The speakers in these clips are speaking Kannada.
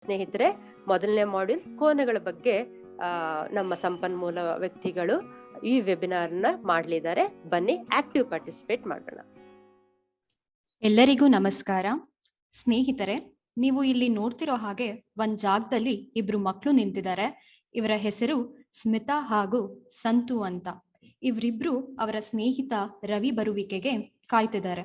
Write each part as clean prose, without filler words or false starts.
ಸ್ನೇಹಿತರೆ, ಮೊದಲನೇ ಮಾಡ್ಯೂಲ್ ಕೋನಗಳ ಬಗ್ಗೆ ನಮ್ಮ ಸಂಪನ್ಮೂಲ ವ್ಯಕ್ತಿಗಳು ಈ ವೆಬಿನಾರ್ನ ಮಾಡಲಿದ್ದಾರೆ. ಬನ್ನಿ ಆಕ್ಟಿವ್ ಪಾರ್ಟಿಸಿಪೇಟ್ ಮಾಡೋಣ. ಎಲ್ಲರಿಗೂ ನಮಸ್ಕಾರ. ಸ್ನೇಹಿತರೆ, ನೀವು ಇಲ್ಲಿ ನೋಡ್ತಿರೋ ಹಾಗೆ ಒಂದ್ ಜಾಗದಲ್ಲಿ ಇಬ್ರು ಮಕ್ಕಳು ನಿಂತಿದ್ದಾರೆ. ಇವರ ಹೆಸರು ಸ್ಮಿತಾ ಹಾಗೂ ಸಂತು ಅಂತ. ಇವರಿಬ್ರು ಅವರ ಸ್ನೇಹಿತ ರವಿ ಬರುವಿಕೆಗೆ ಕಾಯ್ತಿದ್ದಾರೆ.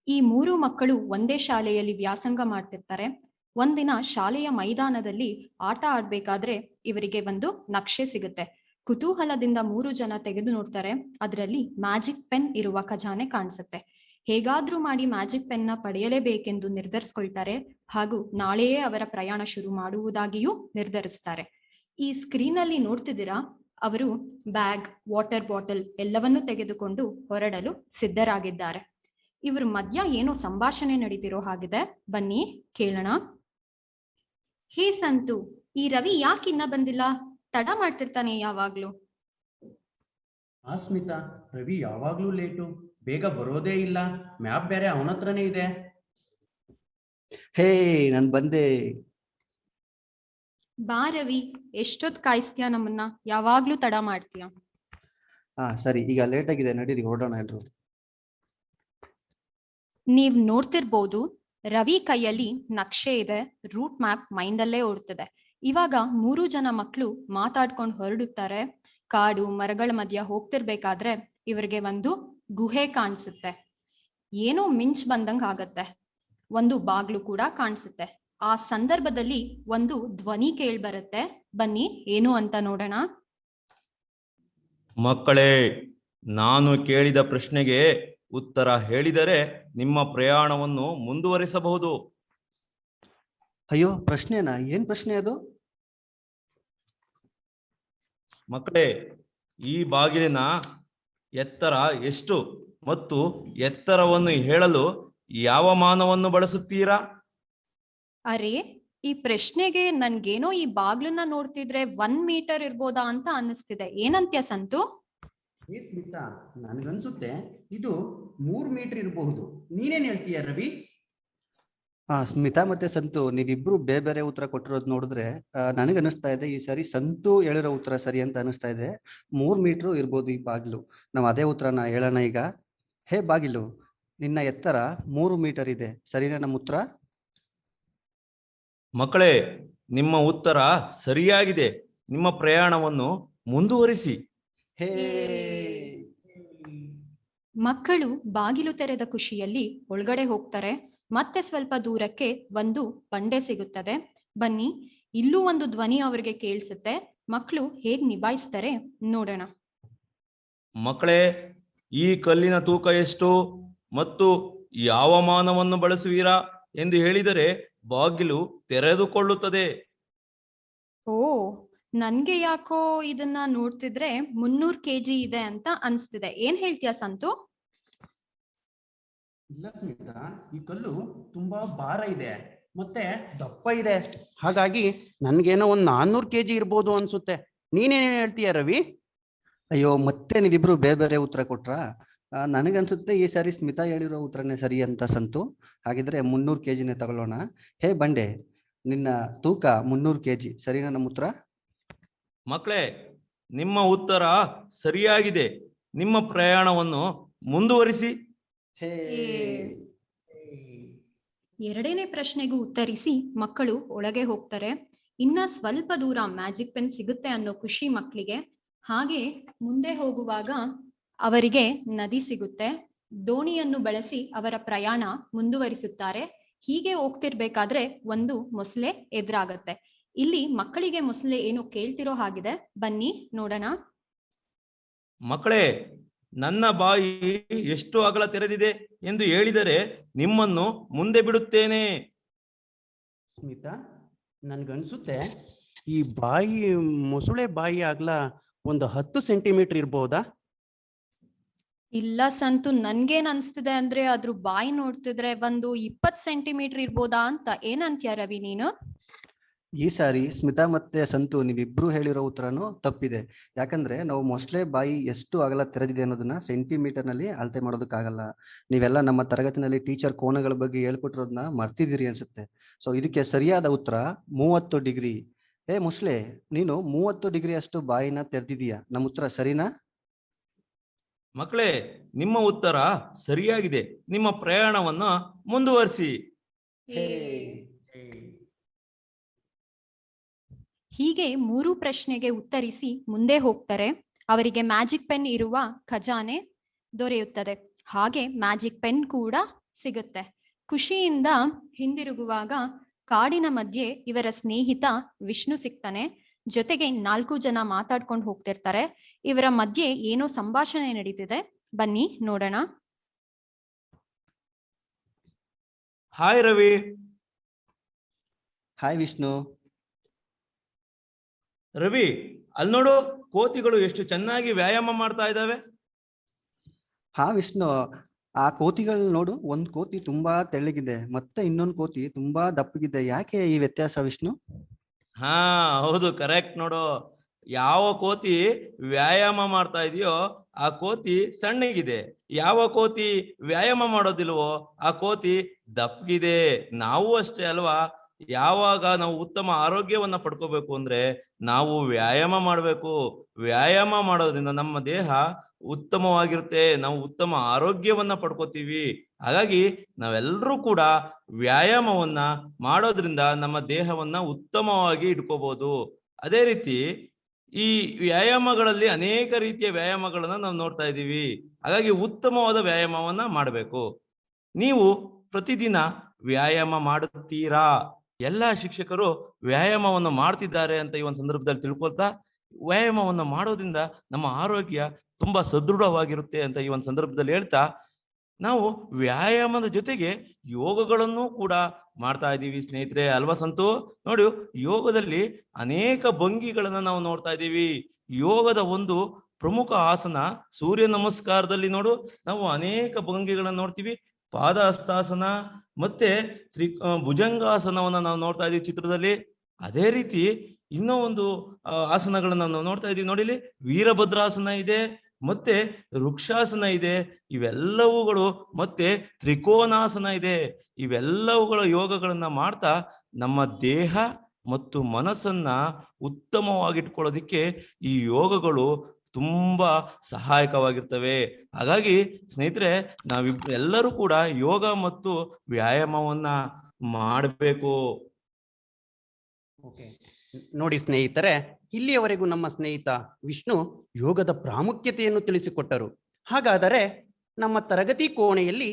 ಈ ಮೂರು ಮಕ್ಕಳು ಒಂದೇ ಶಾಲೆಯಲ್ಲಿ ವ್ಯಾಸಂಗ ಮಾಡ್ತಿರ್ತಾರೆ. ಒಂದಿನ ಶಾಲೆಯ ಮೈದಾನದಲ್ಲಿ ಆಟ ಆಡ್ಬೇಕಾದ್ರೆ ಇವರಿಗೆ ಒಂದು ನಕ್ಷೆ ಸಿಗುತ್ತೆ. ಕುತೂಹಲದಿಂದ ಮೂರು ಜನ ತೆಗೆದು ನೋಡ್ತಾರೆ. ಅದರಲ್ಲಿ ಮ್ಯಾಜಿಕ್ ಪೆನ್ ಇರುವ ಖಜಾನೆ ಕಾಣಿಸುತ್ತೆ. ಹೇಗಾದ್ರೂ ಮಾಡಿ ಮ್ಯಾಜಿಕ್ ಪೆನ್ನ ಪಡೆಯಲೇಬೇಕೆಂದು ನಿರ್ಧರಿಸ್ಕೊಳ್ತಾರೆ ಹಾಗೂ ನಾಳೆಯೇ ಅವರ ಪ್ರಯಾಣ ಶುರು ಮಾಡುವುದಾಗಿಯೂ ನಿರ್ಧರಿಸ್ತಾರೆ. ಈ ಸ್ಕ್ರೀನ್ ಅಲ್ಲಿ ನೋಡ್ತಿದ್ದೀರಾ, ಅವರು ಬ್ಯಾಗ್, ವಾಟರ್ ಬಾಟಲ್ ಎಲ್ಲವನ್ನೂ ತೆಗೆದುಕೊಂಡು ಹೊರಡಲು ಸಿದ್ಧರಾಗಿದ್ದಾರೆ. ಇವ್ರ ಮಧ್ಯ ಏನೋ ಸಂಭಾಷಣೆ ನಡೀತಿರೋ ಹಾಗಿದೆ. ಬನ್ನಿ ಕೇಳೋಣ. ಹೇ ಸಂತು, ಈ ರವಿ ಯಾಕಿನ್ನ ಬಂದಿಲ್ಲ? ತಡ ಮಾಡ್ತಿರ್ತಾನೆ ಯಾವಾಗ್ಲೂ. ಸ್ಮಿತಾ, ರವಿ ಯಾವಾಗ್ಲೂ ಲೇಟು, ಬೇಗ ಬರೋದೇ ಇಲ್ಲ. ಮ್ಯಾಪ್ ಬೇರೆ ಅವನ ಹತ್ರನೇ ಇದೆ. ಹೇ, ನಾನ್ ಬಂದೆ. ಬಾ ರವಿ, ಎಷ್ಟೊತ್ ಕಾಯಿಸ್ತೀಯ ನಮ್ಮನ್ನ? ಯಾವಾಗ್ಲೂ ತಡ ಮಾಡ್ತೀಯ. ಸರಿ, ಈಗ ಲೇಟ್ ಆಗಿದೆ, ನಡೀರಿ ಹೊರಡೋಣ ಎಲ್ರು. ನೀವ್ ನೋಡ್ತಿರ್ಬೋದು, ರವಿ ಕೈಯಲ್ಲಿ ನಕ್ಷೆ ಇದೆ, ರೂಟ್ ಮ್ಯಾಪ್ ಮೈಂಡಲ್ಲೇ ಓಡ್ತಿದೆ. ಇವಾಗ ಮೂರು ಜನ ಮಕ್ಕಳು ಮಾತಾಡ್ಕೊಂಡು ಹೊರಡುತ್ತಾರೆ. ಕಾಡು ಮರಗಳ ಮಧ್ಯ ಹೋಗ್ತಿರ್ಬೇಕಾದ್ರೆ ಇವರಿಗೆ ಒಂದು ಗುಹೆ ಕಾಣಿಸುತ್ತೆ. ಏನೋ ಮಿಂಚ್ ಬಂದಂಗ ಆಗತ್ತೆ. ಒಂದು ಬಾಗ್ಲು ಕೂಡ ಕಾಣಿಸುತ್ತೆ. ಆ ಸಂದರ್ಭದಲ್ಲಿ ಒಂದು ಧ್ವನಿ ಕೇಳ್ಬರುತ್ತೆ. ಬನ್ನಿ ಏನು ಅಂತ ನೋಡೋಣ. ಮಕ್ಕಳೇ, ನಾನು ಕೇಳಿದ ಪ್ರಶ್ನೆಗೆ ಉತ್ತರ ಹೇಳಿದರೆ ನಿಮ್ಮ ಪ್ರಯಾಣವನ್ನು ಮುಂದುವರಿಸಬಹುದು. ಅಯ್ಯೋ, ಪ್ರಶ್ನೆನಾ? ಏನ್ ಪ್ರಶ್ನೆ ಅದು? ಮಕ್ಕಳೇ, ಈ ಬಾಗಿಲಿನ ಎತ್ತರ ಎಷ್ಟು ಮತ್ತು ಎತ್ತರವನ್ನು ಹೇಳಲು ಯಾವ ಮಾನವನ್ನು ಬಳಸುತ್ತೀರಾ? ಅರೆ, ಈ ಪ್ರಶ್ನೆಗೆ ನನ್ಗೇನೋ ಈ ಬಾಗ್ಲನ್ನ ನೋಡ್ತಿದ್ರೆ 1 ಮೀಟರ್ ಇರ್ಬೋದಾ ಅಂತ ಅನ್ನಿಸ್ತಿದೆ. ಏನಂತ್ಯ ಸಂತು? ಸ್ಮಿತಾ, ನನ್ಗನ್ಸುತ್ತೆ ಇದು 3 ಮೀಟರ್ ಇರಬಹುದು. ನೀನೇನ್ ಹೇಳ್ತೀಯ ರವಿ? ಸ್ಮಿತಾ ಮತ್ತೆ ಸಂತು, ನೀವಿಬ್ರು ಬೇರೆ ಬೇರೆ ಉತ್ತರ ಕೊಟ್ಟಿರೋದು ನೋಡಿದ್ರೆ ನನಗೆ ಅನಿಸ್ತಾ ಇದೆ ಈ ಸರಿ ಸಂತು ಹೇಳಿರೋ ಉತ್ತರ ಸರಿ ಅಂತ ಅನಿಸ್ತಾ ಇದೆ. 3 ಮೀಟರ್ ಇರ್ಬೋದು ಈ ಬಾಗಿಲು. ನಾವು ಅದೇ ಉತ್ತರನ ಹೇಳೋಣ ಈಗ. ಹೇ ಬಾಗಿಲು, ನಿನ್ನ ಎತ್ತರ 3 ಮೀಟರ್ ಇದೆ, ಸರಿನಾ ನಮ್ಮ ಉತ್ತರ? ಮಕ್ಕಳೇ, ನಿಮ್ಮ ಉತ್ತರ ಸರಿಯಾಗಿದೆ. ನಿಮ್ಮ ಪ್ರಯಾಣವನ್ನು ಮುಂದುವರಿಸಿ. ಹೇ. ಮಕ್ಕಳು ಬಾಗಿಲು ತೆರೆದ ಖುಷಿಯಲ್ಲಿ ಒಳಗಡೆ ಹೋಗ್ತಾರೆ. ಮತ್ತೆ ಸ್ವಲ್ಪ ದೂರಕ್ಕೆ ಒಂದು ಬಂಡೆ ಸಿಗುತ್ತದೆ. ಬನ್ನಿ, ಇಲ್ಲೂ ಒಂದು ಧ್ವನಿ ಅವರಿಗೆ ಕೇಳಿಸುತ್ತೆ. ಮಕ್ಕಳು ಹೇಗ್ ನಿಭಾಯಿಸ್ತಾರೆ ನೋಡೋಣ. ಮಕ್ಕಳೇ, ಈ ಕಲ್ಲಿನ ತೂಕ ಎಷ್ಟು ಮತ್ತು ಯಾವ ಮಾನವನ್ನು ಬಳಸುವಿರಾ ಎಂದು ಹೇಳಿದರೆ ಬಾಗಿಲು ತೆರೆದುಕೊಳ್ಳುತ್ತದೆ. ಓ, ನನ್ಗೆ ಯಾಕೋ ಇದನ್ನ ನೋಡ್ತಿದ್ರೆ 300 kg ಇದೆ ಅಂತ ಅನ್ಸ್ತಿದೆ. ಏನ್ ಹೇಳ್ತೀಯ ಸಂತು? ಇಲ್ಲ ಸ್ಮಿತಾ, ಈ ಕಲ್ಲು ತುಂಬಾ ಭಾರ ಇದೆ ಮತ್ತೆ ದಪ್ಪ ಇದೆ. ಹಾಗಾಗಿ ನನ್ಗೇನೋ 400 kg ಇರ್ಬೋದು ಅನ್ಸುತ್ತೆ. ನೀನೇನೇನ್ ಹೇಳ್ತೀಯ ರವಿ? ಅಯ್ಯೋ, ಮತ್ತೆ ನೀವಿಬ್ರು ಬೇರೆ ಬೇರೆ ಉತ್ತರ ಕೊಟ್ರಾ? ನನಗನ್ಸುತ್ತೆ ಈ ಸಾರಿ ಸ್ಮಿತಾ ಹೇಳಿರೋ ಉತ್ತರನೇ ಸರಿ ಅಂತ ಸಂತು. ಹಾಗಿದ್ರೆ 300 kgನೇ ತಗೊಳ್ಳೋಣ. ಹೇ ಬಂಡೆ, ನಿನ್ನ ತೂಕ 300 kg, ಸರಿನಾ ನಮ್ಮ ಉತ್ತರ? ಮಕ್ಕಳೇ, ನಿಮ್ಮ ಉತ್ತರ ಸರಿಯಾಗಿದೆ. ನಿಮ್ಮ ಪ್ರಯಾಣವನ್ನು ಮುಂದುವರಿಸಿ. ಎರಡನೇ ಪ್ರಶ್ನೆಗೂ ಉತ್ತರಿಸಿ ಮಕ್ಕಳು ಒಳಗೆ ಹೋಗ್ತಾರೆ. ಇನ್ನ ಸ್ವಲ್ಪ ದೂರ ಮ್ಯಾಜಿಕ್ ಪೆನ್ ಸಿಗುತ್ತೆ ಅನ್ನೋ ಖುಷಿ ಮಕ್ಕಳಿಗೆ. ಹಾಗೆ ಮುಂದೆ ಹೋಗುವಾಗ ಅವರಿಗೆ ನದಿ ಸಿಗುತ್ತೆ. ದೋಣಿಯನ್ನು ಬಳಸಿ ಅವರ ಪ್ರಯಾಣ ಮುಂದುವರಿಸುತ್ತಾರೆ. ಹೀಗೆ ಹೋಗ್ತಿರ್ಬೇಕಾದ್ರೆ ಒಂದು ಮೊಸಳೆ ಎದುರಾಗತ್ತೆ. ಇಲ್ಲಿ ಮಕ್ಕಳಿಗೆ ಮೊಸಳೆ ಏನೋ ಕೇಳ್ತಿರೋ ಹಾಗಿದೆ. ಬನ್ನಿ ನೋಡೋಣ. ಮಕ್ಕಳೇ, ನನ್ನ ಬಾಯಿ ಎಷ್ಟು ಅಗಲ ತೆರೆದಿದೆ ಎಂದು ಹೇಳಿದರೆ ನಿಮ್ಮನ್ನು ಮುಂದೆ ಬಿಡುತ್ತೇನೆ. ಸ್ಮಿತಾ, ನನ್ಗನ್ಸುತ್ತೆ ಈ ಬಾಯಿ, ಮೊಸಳೆ ಬಾಯಿ ಅಗಲ ಒಂದು 10 ಸೆಂಟಿಮೀಟರ್ ಇರ್ಬೋದಾ? ಇಲ್ಲ ಸಂತು, ನನ್ಗೇನ್ ಅನ್ಸ್ತಿದೆ ಅಂದ್ರೆ ಅದ್ರ ಬಾಯಿ ನೋಡ್ತಿದ್ರೆ ಒಂದು 20 ಸೆಂಟಿಮೀಟರ್ ಇರ್ಬೋದಾ ಅಂತ. ಏನಂತ್ಯ ರವಿ ನೀನು? ಈ ಸಾರಿ ಸ್ಮಿತಾ ಮತ್ತೆ ಸಂತು ನೀವಿಬ್ರು ಹೇಳಿರೋ ಉತ್ತರನೂ ತಪ್ಪಿದೆ. ಯಾಕಂದ್ರೆ ನಾವು ಮೊಸಳೆ ಬಾಯಿ ಎಷ್ಟು ಅಗಲ ತೆರೆದಿದೆ ಅನ್ನೋದನ್ನ ಸೆಂಟಿಮೀಟರ್ ನಲ್ಲಿ ಅಳತೆ ಮಾಡೋದಕ್ಕಾಗಲ್ಲ. ನೀವೆಲ್ಲ ನಮ್ಮ ತರಗತಿನಲ್ಲಿ ಟೀಚರ್ ಕೋನಗಳ ಬಗ್ಗೆ ಹೇಳ್ಕೊಟ್ಟಿರೋದನ್ನ ಮರ್ತಿದ್ದೀರಿ ಅನ್ಸುತ್ತೆ. ಸೊ ಇದಕ್ಕೆ ಸರಿಯಾದ ಉತ್ತರ 30 ಡಿಗ್ರಿ. ಮೊಸಳೆ, ನೀನು 30 ಡಿಗ್ರಿ ಅಷ್ಟು ಬಾಯಿನ ತೆರೆದಿದೀಯಾ. ನಮ್ಮ ಉತ್ತರ ಸರಿನಾ? ಮಕ್ಕಳೇ, ನಿಮ್ಮ ಉತ್ತರ ಸರಿಯಾಗಿದೆ. ನಿಮ್ಮ ಪ್ರಯಾಣವನ್ನ ಮುಂದುವರಿಸಿ. ಹೀಗೆ 3 ಪ್ರಶ್ನೆಗೆ ಉತ್ತರಿಸಿ ಮುಂದೆ ಹೋಗ್ತಾರೆ. ಅವರಿಗೆ ಮ್ಯಾಜಿಕ್ ಪೆನ್ ಇರುವ ಖಜಾನೆ ದೊರೆಯುತ್ತದೆ. ಹಾಗೆ ಮ್ಯಾಜಿಕ್ ಪೆನ್ ಕೂಡ ಸಿಗುತ್ತೆ. ಖುಷಿಯಿಂದ ಹಿಂದಿರುಗುವಾಗ ಕಾಡಿನ ಮಧ್ಯೆ ಇವರ ಸ್ನೇಹಿತ ವಿಷ್ಣು ಸಿಗ್ತಾನೆ. ಜೊತೆಗೆ 4 ಜನ ಮಾತಾಡ್ಕೊಂಡು ಹೋಗ್ತಿರ್ತಾರೆ. ಇವರ ಮಧ್ಯೆ ಏನೋ ಸಂಭಾಷಣೆ ನಡೀತಿದೆ. ಬನ್ನಿ ನೋಡೋಣ. ಹಾಯ್ ರವಿ. ಹಾಯ್ ವಿಷ್ಣು. ರವಿ, ಅಲ್ಲಿ ನೋಡು, ಕೋತಿಗಳು ಎಷ್ಟು ಚೆನ್ನಾಗಿ ವ್ಯಾಯಾಮ ಮಾಡ್ತಾ ಇದ್ದಾವೆ. ಹಾ ವಿಷ್ಣು, ಆ ಕೋತಿಗಳು ನೋಡು, ಒಂದ್ ಕೋತಿ ತುಂಬಾ ತೆಳ್ಳಗಿದೆ, ಮತ್ತೆ ಇನ್ನೊಂದು ಕೋತಿ ತುಂಬಾ ದಪ್ಪಗಿದೆ. ಯಾಕೆ ಈ ವ್ಯತ್ಯಾಸ ವಿಷ್ಣು? ಹಾ ಹೌದು, ಕರೆಕ್ಟ್. ನೋಡು, ಯಾವ ಕೋತಿ ವ್ಯಾಯಾಮ ಮಾಡ್ತಾ ಇದೆಯೋ ಆ ಕೋತಿ ಸಣ್ಣಗಿದೆ. ಯಾವ ಕೋತಿ ವ್ಯಾಯಾಮ ಮಾಡೋದಿಲ್ವೋ ಆ ಕೋತಿ ದಪ್ಪಗಿದೆ. ನಾವು ಅಷ್ಟೇ ಅಲ್ವಾ? ಯಾವಾಗ ನಾವು ಉತ್ತಮ ಆರೋಗ್ಯವನ್ನ ಪಡ್ಕೋಬೇಕು ಅಂದ್ರೆ ನಾವು ವ್ಯಾಯಾಮ ಮಾಡಬೇಕು. ವ್ಯಾಯಾಮ ಮಾಡೋದ್ರಿಂದ ನಮ್ಮ ದೇಹ ಉತ್ತಮವಾಗಿರುತ್ತೆ, ನಾವು ಉತ್ತಮ ಆರೋಗ್ಯವನ್ನ ಪಡ್ಕೋತೀವಿ. ಹಾಗಾಗಿ ನಾವೆಲ್ಲರೂ ಕೂಡ ವ್ಯಾಯಾಮವನ್ನ ಮಾಡೋದ್ರಿಂದ ನಮ್ಮ ದೇಹವನ್ನ ಉತ್ತಮವಾಗಿ ಇಟ್ಕೋಬಹುದು. ಅದೇ ರೀತಿ ಈ ವ್ಯಾಯಾಮಗಳಲ್ಲಿ ಅನೇಕ ರೀತಿಯ ವ್ಯಾಯಾಮಗಳನ್ನ ನಾವು ನೋಡ್ತಾ ಇದ್ದೀವಿ. ಹಾಗಾಗಿ ಉತ್ತಮವಾದ ವ್ಯಾಯಾಮವನ್ನ ಮಾಡಬೇಕು. ನೀವು ಪ್ರತಿದಿನ ವ್ಯಾಯಾಮ ಮಾಡುತ್ತೀರಾ? ಎಲ್ಲ ಶಿಕ್ಷಕರು ವ್ಯಾಯಾಮವನ್ನು ಮಾಡ್ತಿದ್ದಾರೆ ಅಂತ ಈ ಒಂದು ಸಂದರ್ಭದಲ್ಲಿ ತಿಳ್ಕೊಳ್ತಾ, ವ್ಯಾಯಾಮವನ್ನು ಮಾಡೋದ್ರಿಂದ ನಮ್ಮ ಆರೋಗ್ಯ ತುಂಬಾ ಸದೃಢವಾಗಿರುತ್ತೆ ಅಂತ ಈ ಒಂದು ಸಂದರ್ಭದಲ್ಲಿ ಹೇಳ್ತಾ, ನಾವು ವ್ಯಾಯಾಮದ ಜೊತೆಗೆ ಯೋಗಗಳನ್ನು ಕೂಡ ಮಾಡ್ತಾ ಇದ್ದೀವಿ ಸ್ನೇಹಿತರೆ, ಅಲ್ವಾ ಸಂತು? ನೋಡಿ, ಯೋಗದಲ್ಲಿ ಅನೇಕ ಭಂಗಿಗಳನ್ನ ನಾವು ನೋಡ್ತಾ ಇದ್ದೀವಿ. ಯೋಗದ ಒಂದು ಪ್ರಮುಖ ಆಸನ ಸೂರ್ಯ ನಮಸ್ಕಾರದಲ್ಲಿ ನೋಡು, ನಾವು ಅನೇಕ ಭಂಗಿಗಳನ್ನ ನೋಡ್ತೀವಿ. ಪಾದಹಸ್ತಾಸನ ಮತ್ತೆ ಭುಜಂಗಾಸನವನ್ನ ನಾವು ನೋಡ್ತಾ ಇದೀವಿ ಚಿತ್ರದಲ್ಲಿ. ಅದೇ ರೀತಿ ಇನ್ನೂ ಒಂದು ಆಸನಗಳನ್ನ ನಾವು ನೋಡ್ತಾ ಇದೀವಿ. ನೋಡಿಲಿ, ವೀರಭದ್ರಾಸನ ಇದೆ, ಮತ್ತೆ ವೃಕ್ಷಾಸನ ಇದೆ, ಇವೆಲ್ಲವುಗಳು, ಮತ್ತೆ ತ್ರಿಕೋನಾಸನ ಇದೆ. ಇವೆಲ್ಲವುಗಳ ಯೋಗಗಳನ್ನ ಮಾಡ್ತಾ ನಮ್ಮ ದೇಹ ಮತ್ತು ಮನಸ್ಸನ್ನ ಉತ್ತಮವಾಗಿಟ್ಕೊಳ್ಳೋದಿಕ್ಕೆ ಈ ಯೋಗಗಳು ತುಂಬಾ ಸಹಾಯಕವಾಗಿರ್ತವೆ. ಹಾಗಾಗಿ ಸ್ನೇಹಿತರೆ, ಎಲ್ಲರೂ ಕೂಡ ಯೋಗ ಮತ್ತು ವ್ಯಾಯಾಮವನ್ನ ಮಾಡಬೇಕು. ನೋಡಿ ಸ್ನೇಹಿತರೆ, ಇಲ್ಲಿಯವರೆಗೂ ನಮ್ಮ ಸ್ನೇಹಿತ ವಿಷ್ಣು ಯೋಗದ ಪ್ರಾಮುಖ್ಯತೆಯನ್ನು ತಿಳಿಸಿಕೊಟ್ಟರು. ಹಾಗಾದರೆ ನಮ್ಮ ತರಗತಿ ಕೋಣೆಯಲ್ಲಿ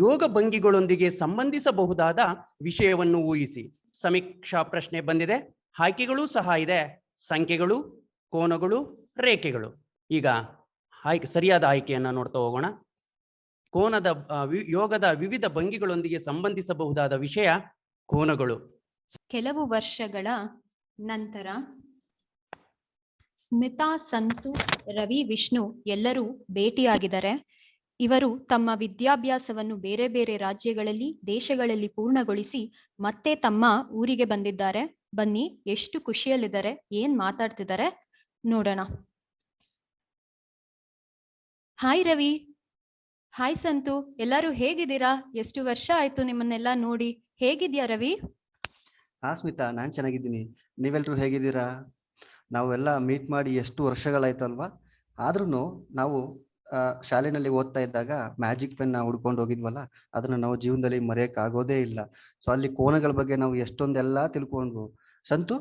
ಯೋಗ ಭಂಗಿಗಳೊಂದಿಗೆ ಸಂಬಂಧಿಸಬಹುದಾದ ವಿಷಯವನ್ನು ಊಹಿಸಿ. ಸಮೀಕ್ಷಾ ಪ್ರಶ್ನೆ ಬಂದಿದೆ, ಆಯ್ಕೆಗಳು ಸಹ ಇದೆ. ಸಂಖ್ಯೆಗಳು, ಕೋನಗಳು, ರೇಖೆಗಳು. ಈಗ ಸರಿಯಾದ ಆಯ್ಕೆಯನ್ನ ನೋಡ್ತಾ ಹೋಗೋಣ. ಯೋಗದ ವಿವಿಧ ಭಂಗಿಗಳೊಂದಿಗೆ ಸಂಬಂಧಿಸಬಹುದಾದ ವಿಷಯ ಕೋನಗಳು. ಕೆಲವು ವರ್ಷಗಳ ನಂತರ ಸ್ಮಿತಾ, ಸಂತು, ರವಿ, ವಿಷ್ಣು ಎಲ್ಲರೂ ಭೇಟಿಯಾಗಿದ್ದಾರೆ. ಇವರು ತಮ್ಮ ವಿದ್ಯಾಭ್ಯಾಸವನ್ನು ಬೇರೆ ಬೇರೆ ರಾಜ್ಯಗಳಲ್ಲಿ, ದೇಶಗಳಲ್ಲಿ ಪೂರ್ಣಗೊಳಿಸಿ ಮತ್ತೆ ತಮ್ಮ ಊರಿಗೆ ಬಂದಿದ್ದಾರೆ. ಬನ್ನಿ, ಎಷ್ಟು ಖುಷಿಯಲ್ಲಿದ್ದಾರೆ, ಏನ್ ಮಾತಾಡ್ತಿದ್ದಾರೆ ನೋಡೋಣ. ಹಾಯ್ ರವಿ. ಹಾಯ್ ಸಂತು. ಎಲ್ಲರೂ ಹೇಗಿದ್ದೀರಾ? ಎಷ್ಟು ವರ್ಷ ಆಯ್ತು ನಿಮ್ಮನ್ನೆಲ್ಲ ನೋಡಿ. ಹೇಗಿದ್ಯಾ ರವಿ? ಹಾ ಸ್ಮಿತಾ, ನಾನ್ ಚೆನ್ನಾಗಿದ್ದೀನಿ. ನೀವೆಲ್ರೂ ಹೇಗಿದ್ದೀರಾ? ನಾವೆಲ್ಲ ಮೀಟ್ ಮಾಡಿ ಎಷ್ಟು ವರ್ಷಗಳಾಯ್ತಲ್ವಾ? ಆದ್ರೂ ನಾವು ಶಾಲೆನಲ್ಲಿ ಓದ್ತಾ ಇದ್ದಾಗ ಮ್ಯಾಜಿಕ್ ಪೆನ್ ಹುಡ್ಕೊಂಡು ಹೋಗಿದ್ವಲ್ಲ, ಅದನ್ನ ನಾವು ಜೀವನದಲ್ಲಿ ಮರೆಯಕ್ ಆಗೋದೇ ಇಲ್ಲ. ಸೊ ಅಲ್ಲಿ ಕೋನಗಳ ಬಗ್ಗೆ ನಾವು ಎಷ್ಟೊಂದೆಲ್ಲ ತಿಳ್ಕೊಂಡ್ವು. ಸಂತು,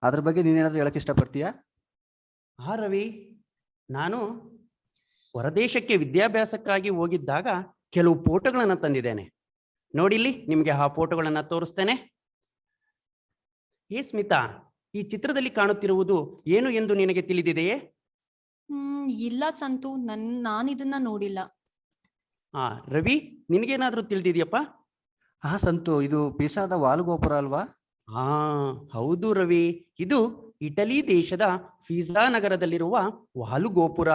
ಅದ್ರ ಬಗ್ಗೆ ನೀನೇನಾದ್ರೂ ಹೇಳಕ್ ಇಷ್ಟಪಡ್ತೀಯಾ? ಹಾ ರವಿ, ನಾನು ಹೊರದೇಶಕ್ಕೆ ವಿದ್ಯಾಭ್ಯಾಸಕ್ಕಾಗಿ ಹೋಗಿದ್ದಾಗ ಕೆಲವು ಫೋಟೋಗಳನ್ನ ತಂದಿದ್ದೇನೆ. ನೋಡಿಲ್ಲಿ, ನಿಮ್ಗೆ ಆ ಫೋಟೋಗಳನ್ನ ತೋರಿಸ್ತೇನೆ. ಸ್ಮಿತಾ, ಈ ಚಿತ್ರದಲ್ಲಿ ಕಾಣುತ್ತಿರುವುದು ಏನು ಎಂದು ನಿನಗೆ ತಿಳಿದಿದೆಯೇ? ಇಲ್ಲ ಸಂತು, ನಾನಿದನ್ನ ನೋಡಿಲ್ಲ. ರವಿ, ನಿನಗೇನಾದ್ರೂ ತಿಳಿದಿದೆಯಪ್ಪ? ಹಾ ಸಂತು, ಇದು ಪಿಸಾದ ವಾಲುಗೋಪುರ ಅಲ್ವಾ? ಹೌದು ರವಿ, ಇದು ಇಟಲಿ ದೇಶದ ಪಿಸಾ ನಗರದಲ್ಲಿರುವ ವಾಲುಗೋಪುರ.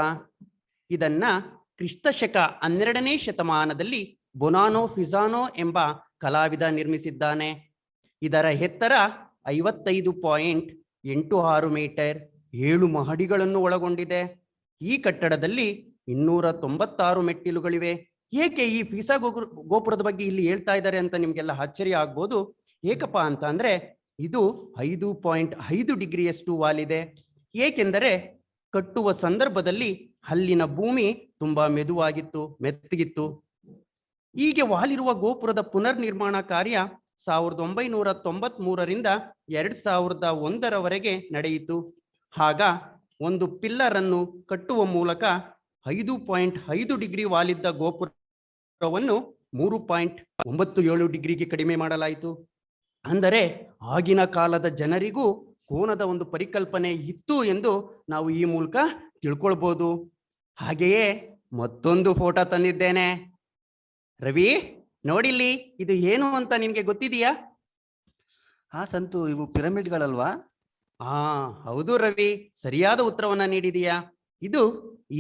ಇದನ್ನ ಕ್ರಿಸ್ತ ಶಕ 12ನೇ ಶತಮಾನದಲ್ಲಿ ಬೊನಾನೋ ಪಿಸಾನೋ ಎಂಬ ಕಲಾವಿದ ನಿರ್ಮಿಸಿದ್ದಾನೆ. ಇದರ ಎತ್ತರ 55.86 ಮೀಟರ್, 7 ಮಹಡಿಗಳನ್ನು ಒಳಗೊಂಡಿದೆ. ಈ ಕಟ್ಟಡದಲ್ಲಿ 296 ಮೆಟ್ಟಿಲುಗಳಿವೆ. ಏಕೆ ಈ ಪಿಸಾ ಗೋಪುರದ ಬಗ್ಗೆ ಇಲ್ಲಿ ಹೇಳ್ತಾ ಇದ್ದಾರೆ ಅಂತ ನಿಮ್ಗೆಲ್ಲ ಆಶ್ಚರ್ಯ ಆಗ್ಬೋದು. ಏಕಪ್ಪ ಅಂತ ಅಂದ್ರೆ ಇದು 5.5 ಡಿಗ್ರಿಯಷ್ಟು ವಾಲಿದೆ. ಏಕೆಂದರೆ ಕಟ್ಟುವ ಸಂದರ್ಭದಲ್ಲಿ ಅಲ್ಲಿನ ಭೂಮಿ ತುಂಬಾ ಮೆತ್ತಗಿತ್ತು. ಹೀಗೆ ವಾಲಿರುವ ಗೋಪುರದ ಪುನರ್ ನಿರ್ಮಾಣ ಕಾರ್ಯ 1993ರಿಂದ 2001ರವರೆಗೆ ನಡೆಯಿತು. ಆಗ ಒಂದು ಪಿಲ್ಲರ್ ಅನ್ನು ಕಟ್ಟುವ ಮೂಲಕ 5.5 ಡಿಗ್ರಿ ವಾಲಿದ್ದ ಗೋಪುರವನ್ನು 3.97 ಡಿಗ್ರಿಗೆ ಕಡಿಮೆ ಮಾಡಲಾಯಿತು. ಅಂದರೆ ಆಗಿನ ಕಾಲದ ಜನರಿಗೂ ಕೋನದ ಒಂದು ಪರಿಕಲ್ಪನೆ ಇತ್ತು ಎಂದು ನಾವು ಈ ಮೂಲಕ ತಿಳ್ಕೊಳ್ಬೋದು. ಹಾಗೆಯೇ ಮತ್ತೊಂದು ಫೋಟೋ ತಂದಿದ್ದೇನೆ. ರವಿ, ನೋಡಿಲ್ಲಿ, ಇದು ಏನು ಅಂತ ನಿಮ್ಗೆ ಗೊತ್ತಿದೆಯಾ? ಸಂತು, ಇವು ಪಿರಮಿಡ್ಗಳಲ್ವಾ? ಹೌದು ರವಿ, ಸರಿಯಾದ ಉತ್ತರವನ್ನ ನೀಡಿದೀಯಾ. ಇದು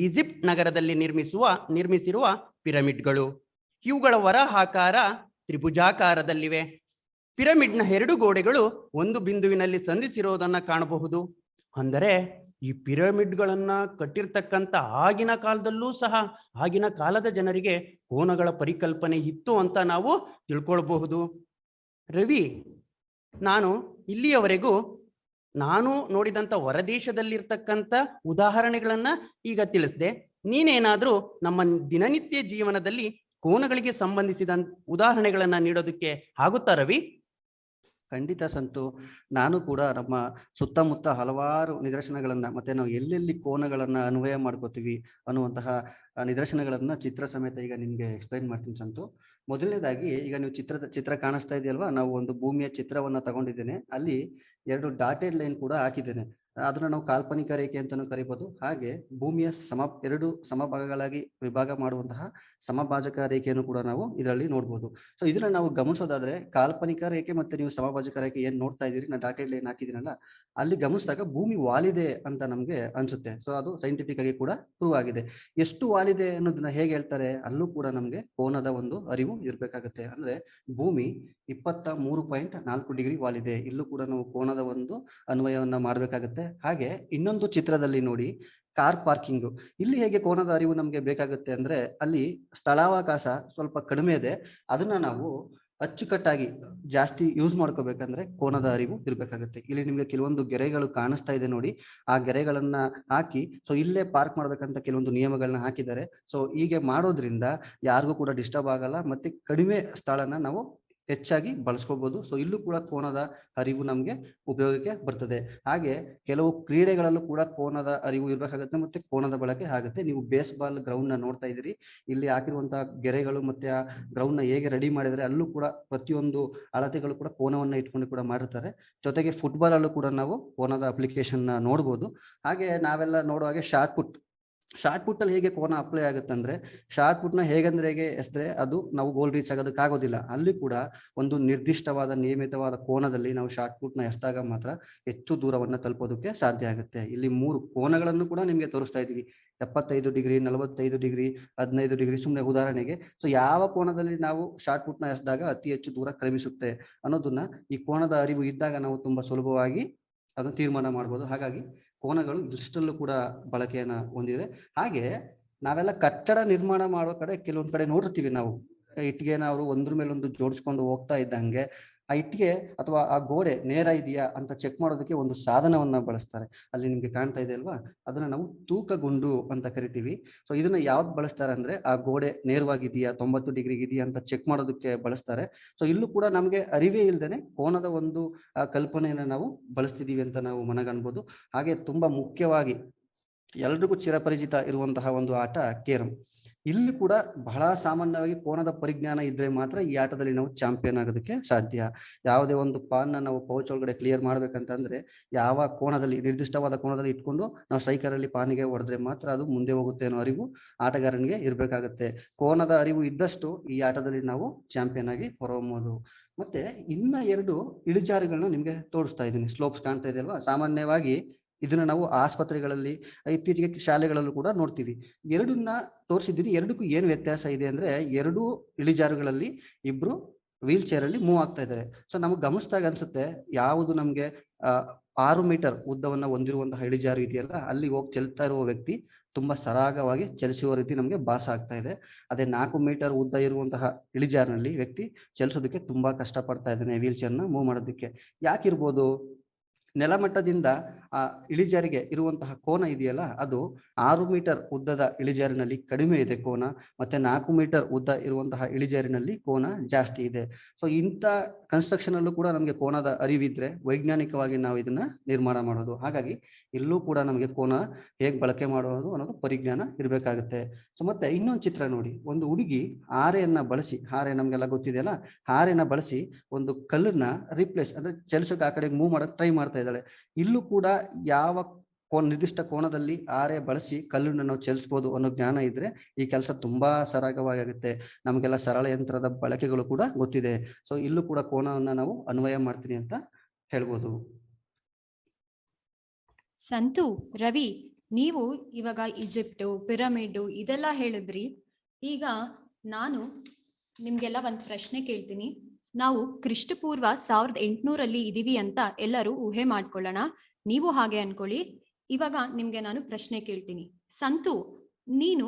ಈಜಿಪ್ಟ್ ನಗರದಲ್ಲಿ ನಿರ್ಮಿಸಿರುವ ಪಿರಮಿಡ್ಗಳು. ಇವುಗಳ ಹೊರ ಆಕಾರ ತ್ರಿಭುಜಾಕಾರದಲ್ಲಿವೆ. ಪಿರಮಿಡ್ನ 2 ಗೋಡೆಗಳು ಒಂದು ಬಿಂದುವಿನಲ್ಲಿ ಸಂಧಿಸಿರೋದನ್ನ ಕಾಣಬಹುದು. ಅಂದರೆ ಈ ಪಿರಮಿಡ್ಗಳನ್ನ ಕಟ್ಟಿರ್ತಕ್ಕಂಥ ಆಗಿನ ಕಾಲದಲ್ಲೂ ಸಹ ಆಗಿನ ಕಾಲದ ಜನರಿಗೆ ಕೋನಗಳ ಪರಿಕಲ್ಪನೆ ಇತ್ತು ಅಂತ ನಾವು ತಿಳ್ಕೊಳ್ಬಹುದು. ರವಿ, ನಾನು ಇಲ್ಲಿಯವರೆಗೂ ನಾನು ನೋಡಿದಂಥ ಹೊರದೇಶದಲ್ಲಿರ್ತಕ್ಕಂಥ ಉದಾಹರಣೆಗಳನ್ನ ಈಗ ತಿಳಿಸಿದೆ. ನೀನೇನಾದ್ರೂ ನಮ್ಮ ದಿನನಿತ್ಯ ಜೀವನದಲ್ಲಿ ಕೋನಗಳಿಗೆ ಸಂಬಂಧಿಸಿದ ಉದಾಹರಣೆಗಳನ್ನ ನೀಡೋದಕ್ಕೆ ಆಗುತ್ತಾ ರವಿ? ಖಂಡಿತ ಸಂತು. ನಾನು ಕೂಡ ನಮ್ಮ ಸುತ್ತಮುತ್ತ ಹಲವಾರು ನಿದರ್ಶನಗಳನ್ನ, ಮತ್ತೆ ನಾವು ಎಲ್ಲೆಲ್ಲಿ ಕೋನಗಳನ್ನ ಅನ್ವಯ ಮಾಡ್ಕೋತೀವಿ ಅನ್ನುವಂತಹ ನಿದರ್ಶನಗಳನ್ನ ಚಿತ್ರ ಸಮೇತ ಈಗ ನಿಮ್ಗೆ ಎಕ್ಸ್ಪ್ಲೈನ್ ಮಾಡ್ತೀನಿ ಸಂತು. ಮೊದಲನೇದಾಗಿ, ಈಗ ನೀವು ಚಿತ್ರ ಕಾಣಿಸ್ತಾ ಇದೆಯಲ್ವಾ, ನಾವು ಒಂದು ಭೂಮಿಯ ಚಿತ್ರವನ್ನ ತಗೊಂಡಿದ್ದೇನೆ. ಅಲ್ಲಿ 2 ಡಾಟೆಡ್ ಲೈನ್ ಕೂಡ ಹಾಕಿದ್ದೇನೆ. ಅದನ್ನ ನಾವು ಕಾಲ್ಪನಿಕ ರೇಖೆ ಅಂತಾನೂ ಕರಿಬಹುದು. ಹಾಗೆ ಭೂಮಿಯ 2 ಸಮಭಾಗಗಳಾಗಿ ವಿಭಾಗ ಮಾಡುವಂತಹ ಸಮಭಾಜಕ ರೇಖೆಯನ್ನು ಕೂಡ ನಾವು ಇದರಲ್ಲಿ ನೋಡ್ಬೋದು. ಸೊ ಇದನ್ನ ನಾವು ಗಮನಿಸೋದಾದ್ರೆ, ಕಾಲ್ಪನಿಕ ರೇಖೆ ಮತ್ತೆ ನೀವು ಸಮಭಾಜಕ ರೇಖೆ ಏನ್ ನೋಡ್ತಾ ಇದ್ದೀರಿ, ನಾನು ಡಾಟೆಡ್ ಲೈನ್ ಹಾಕಿದ್ದೀನಲ್ಲ, ಅಲ್ಲಿ ಗಮನಿಸಿದಾಗ ಭೂಮಿ ವಾಲಿದೆ ಅಂತ ನಮ್ಗೆ ಅನ್ಸುತ್ತೆ. ಸೊ ಅದು ಸೈಂಟಿಫಿಕ್ ಆಗಿ ಕೂಡ ಪ್ರೂವ್ ಆಗಿದೆ. ಎಷ್ಟು ವಾಲಿದೆ ಅನ್ನೋದನ್ನ ಹೇಗೆ ಹೇಳ್ತಾರೆ, ಅಲ್ಲೂ ಕೂಡ ನಮ್ಗೆ ಕೋನದ ಒಂದು ಅರಿವು ಇರ್ಬೇಕಾಗತ್ತೆ. ಅಂದ್ರೆ ಭೂಮಿ 23.4 ಡಿಗ್ರಿ ವಾಲಿದೆ. ಇಲ್ಲೂ ಕೂಡ ನಾವು ಕೋನದ ಒಂದು ಅನ್ವಯವನ್ನ ಮಾಡ್ಬೇಕಾಗತ್ತೆ. ಹಾಗೆ ಇನ್ನೊಂದು ಚಿತ್ರದಲ್ಲಿ ನೋಡಿ, ಕಾರ್ ಪಾರ್ಕಿಂಗ್. ಇಲ್ಲಿ ಹೇಗೆ ಕೋನದ ಅರಿವು ನಮ್ಗೆ ಬೇಕಾಗುತ್ತೆ ಅಂದ್ರೆ, ಅಲ್ಲಿ ಸ್ಥಳಾವಕಾಶ ಸ್ವಲ್ಪ ಕಡಿಮೆ ಇದೆ. ಅದನ್ನ ನಾವು ಅಚ್ಚುಕಟ್ಟಾಗಿ ಜಾಸ್ತಿ ಯೂಸ್ ಮಾಡ್ಕೋಬೇಕಂದ್ರೆ ಕೋನದ ಅರಿವು ಇರ್ಬೇಕಾಗುತ್ತೆ. ಇಲ್ಲಿ ನಿಮ್ಗೆ ಕೆಲವೊಂದು ಗೆರೆಗಳು ಕಾಣಿಸ್ತಾ ಇದೆ ನೋಡಿ, ಆ ಗೆರೆಗಳನ್ನ ಹಾಕಿ ಸೊ ಇಲ್ಲೇ ಪಾರ್ಕ್ ಮಾಡ್ಬೇಕಂತ ಕೆಲವೊಂದು ನಿಯಮಗಳನ್ನ ಹಾಕಿದ್ದಾರೆ. ಸೊ ಹೀಗೆ ಮಾಡೋದ್ರಿಂದ ಯಾರಿಗೂ ಕೂಡ ಡಿಸ್ಟರ್ಬ್ ಆಗಲ್ಲ, ಮತ್ತೆ ಕಡಿಮೆ ಸ್ಥಳನ ನಾವು ಹೆಚ್ಚಾಗಿ ಬಳಸ್ಕೋಬಹುದು. ಸೊ ಇಲ್ಲೂ ಕೂಡ ಕೋನದ ಅರಿವು ನಮ್ಗೆ ಉಪಯೋಗಕ್ಕೆ ಬರ್ತದೆ. ಹಾಗೆ ಕೆಲವು ಕ್ರೀಡೆಗಳಲ್ಲೂ ಕೂಡ ಕೋನದ ಅರಿವು ಇರ್ಬೇಕಾಗುತ್ತೆ, ಮತ್ತೆ ಕೋನದ ಬಳಕೆ ಆಗುತ್ತೆ. ನೀವು ಬೇಸ್ಬಾಲ್ ಗ್ರೌಂಡ್ ನ ನೋಡ್ತಾ ಇದ್ದೀರಿ, ಇಲ್ಲಿ ಹಾಕಿರುವಂತಹ ಗೆರೆಗಳು ಮತ್ತೆ ಆ ಗ್ರೌಂಡ್ ನ ಹೇಗೆ ರೆಡಿ ಮಾಡಿದ್ರೆ ಅಲ್ಲೂ ಕೂಡ ಪ್ರತಿಯೊಂದು ಅಳತೆಗಳು ಕೂಡ ಕೋನವನ್ನ ಇಟ್ಕೊಂಡು ಕೂಡ ಮಾಡಿರ್ತಾರೆ. ಜೊತೆಗೆ ಫುಟ್ಬಾಲ್ ಅಲ್ಲೂ ಕೂಡ ನಾವು ಕೋನದ ಅಪ್ಲಿಕೇಶನ್ ನ ನೋಡ್ಬೋದು. ಹಾಗೆ ನಾವೆಲ್ಲ ನೋಡುವಾಗೆ ಶಾರ್ಟ್ ಪುಟ್ ಅಲ್ಲಿ ಹೇಗೆ ಕೋನ ಅಪ್ಲೈ ಆಗುತ್ತೆ ಅಂದ್ರೆ, ಶಾರ್ಟ್ ಪುಟ್ ನ ಹೇಗೆ ಎಸ್ದ್ರೆ ಅದು ನಾವು ಗೋಲ್ ರೀಚ್ ಆಗೋದಕ್ಕಾಗೋದಿಲ್ಲ. ಅಲ್ಲಿ ಕೂಡ ಒಂದು ನಿರ್ದಿಷ್ಟವಾದ ನಿಯಮಿತವಾದ ಕೋನದಲ್ಲಿ ನಾವು ಶಾರ್ಟ್ ಪುಟ್ ನ ಎಸ್ದಾಗ ಮಾತ್ರ ಹೆಚ್ಚು ದೂರವನ್ನ ತಲುಪೋದಕ್ಕೆ ಸಾಧ್ಯ ಆಗುತ್ತೆ. ಇಲ್ಲಿ 3 ಕೋನಗಳನ್ನು ಕೂಡ ನಿಮ್ಗೆ ತೋರಿಸ್ತಾ ಇದೀವಿ. 75 ಡಿಗ್ರಿ, 45 ಡಿಗ್ರಿ, 15 ಡಿಗ್ರಿ, ಸುಮ್ಮನೆ ಉದಾಹರಣೆಗೆ. ಸೊ ಯಾವ ಕೋನದಲ್ಲಿ ನಾವು ಶಾರ್ಟ್ ಪುಟ್ ನ ಎಸ್ದಾಗ ಅತಿ ಹೆಚ್ಚು ದೂರ ಕ್ರಮಿಸುತ್ತೆ ಅನ್ನೋದನ್ನ ಈ ಕೋನದ ಅರಿವು ಇದ್ದಾಗ ನಾವು ತುಂಬಾ ಸುಲಭವಾಗಿ ಅದನ್ನು ತೀರ್ಮಾನ ಮಾಡ್ಬೋದು. ಹಾಗಾಗಿ ಕೋನಗಳು ಇಷ್ಟಲ್ಲೂ ಕೂಡ ಬಳಕೆಯನ್ನ ಹೊಂದಿದೆ. ಹಾಗೆ ನಾವೆಲ್ಲ ಕಟ್ಟಡ ನಿರ್ಮಾಣ ಮಾಡುವ ಕಡೆ ಕೆಲವೊಂದ್ ಕಡೆ ನೋಡಿರ್ತೀವಿ ನಾವು, ಇಟ್ಟಿಗೆನ ಅವರು ಒಂದ್ರ ಮೇಲೊಂದು ಜೋಡಿಸ್ಕೊಂಡು ಹೋಗ್ತಾ ಇದ್ದಂಗೆ ಆ ಇಟ್ಟಿಗೆ ಅಥವಾ ಆ ಗೋಡೆ ನೇರ ಇದೆಯಾ ಅಂತ ಚೆಕ್ ಮಾಡೋದಕ್ಕೆ ಒಂದು ಸಾಧನವನ್ನ ಬಳಸ್ತಾರೆ. ಅಲ್ಲಿ ನಿಮ್ಗೆ ಕಾಣ್ತಾ ಇದೆ ಅಲ್ವಾ, ಅದನ್ನ ನಾವು ತೂಕಗುಂಡು ಅಂತ ಕರಿತೀವಿ. ಸೊ ಇದನ್ನ ಯಾವ್ದು ಬಳಸ್ತಾರೆ ಅಂದ್ರೆ, ಆ ಗೋಡೆ ನೇರವಾಗಿದೆಯಾ, 90 ಡಿಗ್ರಿ ಇದೆಯಾ ಅಂತ ಚೆಕ್ ಮಾಡೋದಕ್ಕೆ ಬಳಸ್ತಾರೆ. ಸೊ ಇಲ್ಲೂ ಕೂಡ ನಮ್ಗೆ ಅರಿವೇ ಇಲ್ದೇನೆ ಕೋನದ ಒಂದು ಕಲ್ಪನೆಯನ್ನ ನಾವು ಬಳಸ್ತಿದೀವಿ ಅಂತ ನಾವು ಮನಗಣ್ಬೋದು. ಹಾಗೆ ತುಂಬಾ ಮುಖ್ಯವಾಗಿ ಎಲ್ರಿಗೂ ಚಿರಪರಿಚಿತ ಇರುವಂತಹ ಒಂದು ಆಟ ಕೇರಂ. ಇಲ್ಲಿ ಕೂಡ ಬಹಳ ಸಾಮಾನ್ಯವಾಗಿ ಕೋನದ ಪರಿಜ್ಞಾನ ಇದ್ರೆ ಮಾತ್ರ ಈ ಆಟದಲ್ಲಿ ನಾವು ಚಾಂಪಿಯನ್ ಆಗೋದಕ್ಕೆ ಸಾಧ್ಯ. ಯಾವುದೇ ಒಂದು ಪಾನ್ ನಾವು ಪೌಚ್ ಒಳಗಡೆ ಕ್ಲಿಯರ್ ಮಾಡ್ಬೇಕಂತಂದ್ರೆ ಯಾವ ಕೋನದಲ್ಲಿ, ನಿರ್ದಿಷ್ಟವಾದ ಕೋನದಲ್ಲಿ ಇಟ್ಕೊಂಡು ನಾವು ಸ್ಟ್ರೈಕರ್ ಅಲ್ಲಿ ಪಾನಿಗೆ ಹೊಡೆದ್ರೆ ಮಾತ್ರ ಅದು ಮುಂದೆ ಹೋಗುತ್ತೆ ಅನ್ನೋ ಅರಿವು ಆಟಗಾರನಿಗೆ ಇರ್ಬೇಕಾಗತ್ತೆ. ಕೋನದ ಅರಿವು ಇದ್ದಷ್ಟು ಈ ಆಟದಲ್ಲಿ ನಾವು ಚಾಂಪಿಯನ್ ಆಗಿ ಹೊರಹೊಮ್ಮಬಹುದು. ಮತ್ತೆ ಇನ್ನ 2 ಇಳಿಜಾರುಗಳನ್ನ ನಿಮ್ಗೆ ತೋರಿಸ್ತಾ ಇದ್ದೀನಿ. ಸ್ಲೋಪ್ಸ್ ಕಾಣ್ತಾ ಇದೆ ಅಲ್ವಾ, ಸಾಮಾನ್ಯವಾಗಿ ಇದನ್ನ ನಾವು ಆಸ್ಪತ್ರೆಗಳಲ್ಲಿ, ಇತ್ತೀಚೆಗೆ ಶಾಲೆಗಳಲ್ಲೂ ಕೂಡ ನೋಡ್ತೀವಿ. 2ನ್ನ ತೋರಿಸಿದ್ದೀರಿ. 2ಕ್ಕೂ ಏನು ವ್ಯತ್ಯಾಸ ಇದೆ ಅಂದ್ರೆ, 2 ಇಳಿಜಾರುಗಳಲ್ಲಿ ಇಬ್ರು ವೀಲ್ ಚೇರ್ ಅಲ್ಲಿ ಮೂವ್ ಆಗ್ತಾ ಇದ್ದಾರೆ. ಸೊ ನಮಗೆ ಗಮನಿಸಿದಾಗ ಅನ್ಸುತ್ತೆ ಯಾವುದು ನಮ್ಗೆ 6 ಮೀಟರ್ ಉದ್ದವನ್ನ ಹೊಂದಿರುವಂತಹ ಇಳಿಜಾರು ಇದೆಯಲ್ಲ, ಅಲ್ಲಿ ಹೋಗಿ ಚೆಲ್ತಾ ಇರುವ ವ್ಯಕ್ತಿ ತುಂಬಾ ಸರಾಗವಾಗಿ ಚಲಿಸುವ ರೀತಿ ನಮಗೆ ಭಾಸ ಆಗ್ತಾ ಇದೆ. ಅದೇ 4 ಮೀಟರ್ ಉದ್ದ ಇರುವಂತಹ ಇಳಿಜಾರಿನಲ್ಲಿ ವ್ಯಕ್ತಿ ಚಲಿಸೋದಕ್ಕೆ ತುಂಬಾ ಕಷ್ಟ ಪಡ್ತಾ ಇದ್ದಾನೆ ವೀಲ್ ಚೇರ್ನ ಮೂವ್ ಮಾಡೋದಕ್ಕೆ. ಯಾಕಿರ್ಬೋದು? ನೆಲಮಟ್ಟದಿಂದ ಆ ಇಳಿಜಾರಿಗೆ ಇರುವಂತಹ ಕೋನ ಇದೆಯಲ್ಲ, ಅದು 6 ಮೀಟರ್ ಉದ್ದದ ಇಳಿಜಾರಿನಲ್ಲಿ ಕಡಿಮೆ ಇದೆ ಕೋನ, ಮತ್ತೆ 4 ಮೀಟರ್ ಉದ್ದ ಇರುವಂತಹ ಇಳಿಜಾರಿನಲ್ಲಿ ಕೋನ ಜಾಸ್ತಿ ಇದೆ. ಸೊ ಇಂಥ ಕನ್ಸ್ಟ್ರಕ್ಷನ್ ಅಲ್ಲೂ ಕೂಡ ನಮಗೆ ಕೋನದ ಅರಿವಿದ್ರೆ ವೈಜ್ಞಾನಿಕವಾಗಿ ನಾವು ಇದನ್ನ ನಿರ್ಮಾಣ ಮಾಡೋದು. ಹಾಗಾಗಿ ಇಲ್ಲೂ ಕೂಡ ನಮಗೆ ಕೋನ ಹೇಗೆ ಬಳಕೆ ಮಾಡೋದು ಅನ್ನೋದು ಪರಿಜ್ಞಾನ ಇರಬೇಕಾಗುತ್ತೆ. ಸೊ ಮತ್ತೆ ಇನ್ನೊಂದು ಚಿತ್ರ ನೋಡಿ, ಒಂದು ಹುಡುಗಿ ಹಾರೆಯನ್ನ ಬಳಸಿ, ಹಾರೆ ನಮ್ಗೆಲ್ಲ ಗೊತ್ತಿದೆಯಲ್ಲ, ಹಾರೆನ ಬಳಸಿ ಒಂದು ಕಲ್ಲನ್ನ ರಿಪ್ಲೇಸ್ ಅಂದ್ರೆ ಚಲಿಸೋಕೆ ಆ ಕಡೆಗೆ ಮೂವ್ ಮಾಡಕ್ ಟ್ರೈ ಮಾಡ್ತಾ ಇದ್ದಾಳೆ. ಇಲ್ಲೂ ಕೂಡ ಯಾವ ನಿರ್ದಿಷ್ಟ ಕೋನದಲ್ಲಿ ಹಾರೆ ಬಳಸಿ ಕಲ್ಲನ್ನು ನಾವು ಚಲಿಸಬಹುದು ಅನ್ನೋ ಜ್ಞಾನ ಇದ್ರೆ ಈ ಕೆಲಸ ತುಂಬಾ ಸರಾಗವಾಗಿ ಆಗುತ್ತೆ. ನಮಗೆಲ್ಲ ಸರಳ ಯಂತ್ರದ ಬಳಕೆಗಳು ಕೂಡ ಗೊತ್ತಿದೆ. ಸೊ ಇಲ್ಲೂ ಕೂಡ ಕೋನವನ್ನ ನಾವು ಅನ್ವಯ ಮಾಡ್ತೀನಿ ಅಂತ ಹೇಳ್ಬೋದು. ಸಂತು, ರವಿ, ನೀವು ಇವಾಗ ಈಜಿಪ್ಟು, ಪಿರಮಿಡ್ ಇದೆಲ್ಲ ಹೇಳಿದ್ರಿ. ಈಗ ನಾನು ನಿಮ್ಗೆಲ್ಲ ಒಂದು ಪ್ರಶ್ನೆ ಕೇಳ್ತೀನಿ. ನಾವು ಕ್ರಿಸ್ತಪೂರ್ವ 1800 ಇದೀವಿ ಅಂತ ಎಲ್ಲರೂ ಊಹೆ ಮಾಡ್ಕೊಳ್ಳೋಣ. ನೀವು ಹಾಗೆ ಅನ್ಕೊಳ್ಳಿ. ಇವಾಗ ನಿಮ್ಗೆ ನಾನು ಪ್ರಶ್ನೆ ಕೇಳ್ತೀನಿ. ಸಂತು, ನೀನು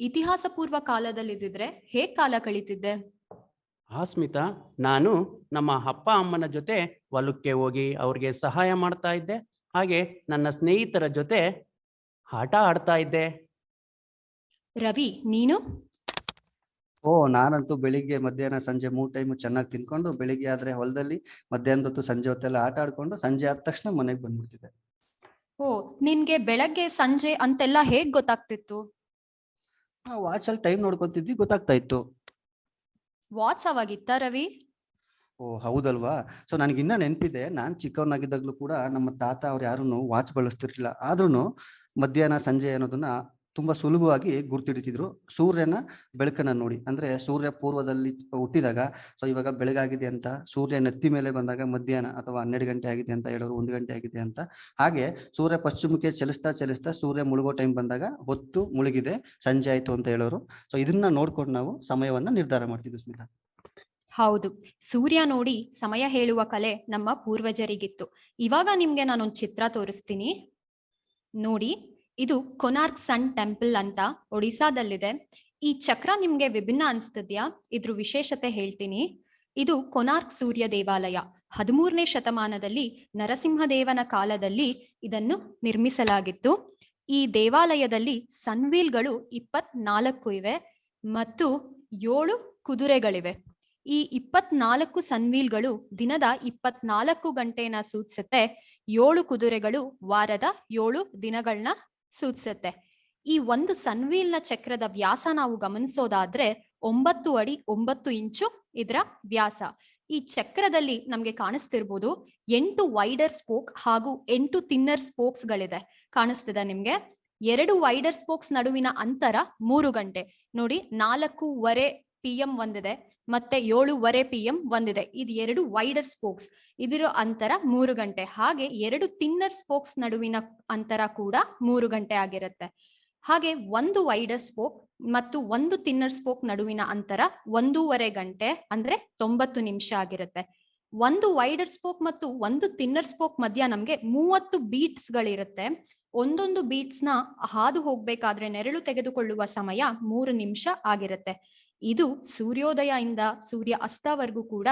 ಇತಿಹಾಸ ಪೂರ್ವ ಕಾಲದಲ್ಲಿ ಇದ್ದಿದ್ರೆ ಹೇಗ್ ಕಾಲ ಕಳೀತಿದ್ದೆ? ಸ್ಮಿತಾ, ನಾನು ನಮ್ಮ ಅಪ್ಪ ಅಮ್ಮನ ಜೊತೆ ಹೊಲಕ್ಕೆ ಹೋಗಿ ಅವ್ರಿಗೆ ಸಹಾಯ ಮಾಡ್ತಾ ಇದ್ದೆ. ಹಾಗೆ ನನ್ನ ಸ್ನೇಹಿತರ ಜೊತೆ ಆಟ ಆಡ್ತಾ ಇದ್ದೆ. ರವಿ, ನೀನು? ನಾನಂತೂ ಬೆಳಿಗ್ಗೆ ಮಧ್ಯಾಹ್ನ ಸಂಜೆ 3 ಟೈಮು ಚೆನ್ನಾಗಿ ತಿನ್ಕೊಂಡು, ಬೆಳಿಗ್ಗೆ ಆದ್ರೆ ಹೊಲದಲ್ಲಿ, ಮಧ್ಯಾಹ್ನದ ಹೊತ್ತು ಸಂಜೆ ಹೊತ್ತೆಲ್ಲ ಆಟ ಆಡ್ಕೊಂಡು ಸಂಜೆ ಆದ ತಕ್ಷಣ ಮನೆಗೆ ಬಂದ್ಬಿಡ್ತಿದ್ದೆ. ನಿನ್ಗೆ ಬೆಳಗ್ಗೆ ಸಂಜೆ ಅಂತೆಲ್ಲ ಹೇಗ್ ಗೊತ್ತಾಗ್ತಿತ್ತು? ವಾಚ್ ಅಲ್ಲಿ ಟೈಮ್ ನೋಡ್ಕೊಂತಿದ್ವಿ, ಗೊತ್ತಾಗ್ತಾ ಇತ್ತು. ವಾಚ್ ಅವಾಗಿತ್ತ ರವಿ? ಹೌದಲ್ವಾ? ಸೊ ನನಗಿನ್ನ ನೆನಪಿದೆ, ನಾನ್ ಚಿಕ್ಕವನಾಗಿದ್ದಾಗ್ಲೂ ಕೂಡ ನಮ್ಮ ತಾತ ಅವ್ರು ಯಾರು ವಾಚ್ ಬಳಸ್ತಿರ್ಲಿಲ್ಲ. ಆದ್ರೂ ಮಧ್ಯಾಹ್ನ ಸಂಜೆ ಅನ್ನೋದನ್ನ ತುಂಬಾ ಸುಲಭವಾಗಿ ಗುರ್ತಿಡಿತಿದ್ರು ಸೂರ್ಯನ ಬೆಳಕನ್ನ ನೋಡಿ. ಅಂದ್ರೆ ಸೂರ್ಯ ಪೂರ್ವದಲ್ಲಿ ಹುಟ್ಟಿದಾಗ, ಸೊ ಇವಾಗ ಬೆಳಗಾಗಿದೆ ಅಂತ, ಸೂರ್ಯ ನೆತ್ತಿ ಮೇಲೆ ಬಂದಾಗ ಮಧ್ಯಾಹ್ನ ಅಥವಾ 12 ಗಂಟೆ ಆಗಿದೆ ಅಂತ ಹೇಳೋರು, 1 ಗಂಟೆ ಆಗಿದೆ ಅಂತ. ಹಾಗೆ ಸೂರ್ಯ ಪಶ್ಚಿಮಕ್ಕೆ ಚಲಿಸ್ತಾ ಚಲಿಸ್ತಾ ಸೂರ್ಯ ಮುಳುಗೋ ಟೈಮ್ ಬಂದಾಗ ಹೊತ್ತು ಮುಳುಗಿದೆ, ಸಂಜೆ ಆಯ್ತು ಅಂತ ಹೇಳೋರು. ಸೊ ಇದನ್ನ ನೋಡ್ಕೊಂಡು ನಾವು ಸಮಯವನ್ನ ನಿರ್ಧಾರ ಮಾಡ್ತಿದ್ವಿ. ಸ್ಮಿತಾ, ಹೌದು, ಸೂರ್ಯ ನೋಡಿ ಸಮಯ ಹೇಳುವ ಕಲೆ ನಮ್ಮ ಪೂರ್ವಜರಿಗಿತ್ತು. ಇವಾಗ ನಿಮ್ಗೆ ನಾನೊಂದು ಚಿತ್ರ ತೋರಿಸ್ತೀನಿ ನೋಡಿ. ಇದು ಕೊನಾರ್ಕ್ ಸನ್ ಟೆಂಪಲ್ ಅಂತ ಒಡಿಸಾದಲ್ಲಿದೆ. ಈ ಚಕ್ರ ನಿಮ್ಗೆ ವಿಭಿನ್ನ ಅನ್ಸ್ತಿದ್ಯಾ? ಇದ್ರ ವಿಶೇಷತೆ ಹೇಳ್ತೀನಿ. ಇದು ಕೊನಾರ್ಕ್ ಸೂರ್ಯ ದೇವಾಲಯ. 13ನೇ ಶತಮಾನದಲ್ಲಿ ನರಸಿಂಹದೇವನ ಕಾಲದಲ್ಲಿ ಇದನ್ನು ನಿರ್ಮಿಸಲಾಗಿತ್ತು. ಈ ದೇವಾಲಯದಲ್ಲಿ ಸನ್ವೀಲ್ಗಳು 24 ಇವೆ ಮತ್ತು 7 ಕುದುರೆಗಳಿವೆ. ಈ 24 ಸನ್ವೀಲ್ಗಳು ದಿನದ 24 ಗಂಟೆನ ಸೂಚಿಸುತ್ತೆ. 7 ಕುದುರೆಗಳು ವಾರದ 7 ದಿನಗಳನ್ನ ಸೂಚಿಸುತ್ತೆ. ಈ ಒಂದು ಸನ್ವೀಲ್ನ ಚಕ್ರದ ವ್ಯಾಸ ನಾವು ಗಮನಿಸೋದಾದ್ರೆ 9 ಅಡಿ 9 ಇಂಚು ಇದರ ವ್ಯಾಸ. ಈ ಚಕ್ರದಲ್ಲಿ ನಮ್ಗೆ ಕಾಣಿಸ್ತಿರ್ಬೋದು 8 ವೈಡರ್ ಸ್ಪೋಕ್ ಹಾಗೂ 8 ಥಿನ್ನರ್ ಸ್ಪೋಕ್ಸ್ ಗಳಿದೆ. ಕಾಣಿಸ್ತಿದೆ ನಿಮ್ಗೆ? 2 ವೈಡರ್ ಸ್ಪೋಕ್ಸ್ ನಡುವಿನ ಅಂತರ 3 ಗಂಟೆ ನೋಡಿ. 4:30 PM ಒಂದಿದೆ, ಮತ್ತೆ 7:30 PM ಒಂದಿದೆ. ಇದು 2 ವೈಡರ್ ಸ್ಪೋಕ್ಸ್, ಇದರ ಅಂತರ 3 ಗಂಟೆ. ಹಾಗೆ 2 ಥಿನ್ನರ್ ಸ್ಪೋಕ್ಸ್ ನಡುವಿನ ಅಂತರ ಕೂಡ 3 ಗಂಟೆ ಆಗಿರುತ್ತೆ. ಹಾಗೆ 1 ವೈಡರ್ ಸ್ಪೋಕ್ ಮತ್ತು 1 ಥಿನ್ನರ್ ಸ್ಪೋಕ್ ನಡುವಿನ ಅಂತರ 1.5 ಗಂಟೆ, ಅಂದ್ರೆ 90 ನಿಮಿಷ ಆಗಿರುತ್ತೆ. 1 ವೈಡರ್ ಸ್ಪೋಕ್ ಮತ್ತು 1 ಥಿನ್ನರ್ ಸ್ಪೋಕ್ ಮಧ್ಯ ನಮ್ಗೆ 30 ಬೀಟ್ಸ್ ಗಳಿರುತ್ತೆ. ಒಂದೊಂದು ಬೀಟ್ಸ್ ನ ಹಾದು ಹೋಗ್ಬೇಕಾದ್ರೆ ನೆರಳು ತೆಗೆದುಕೊಳ್ಳುವ ಸಮಯ 3 ನಿಮಿಷ ಆಗಿರುತ್ತೆ. ಇದು ಸೂರ್ಯೋದಯದಿಂದ ಸೂರ್ಯ ಅಸ್ತವರೆಗೂ ಕೂಡ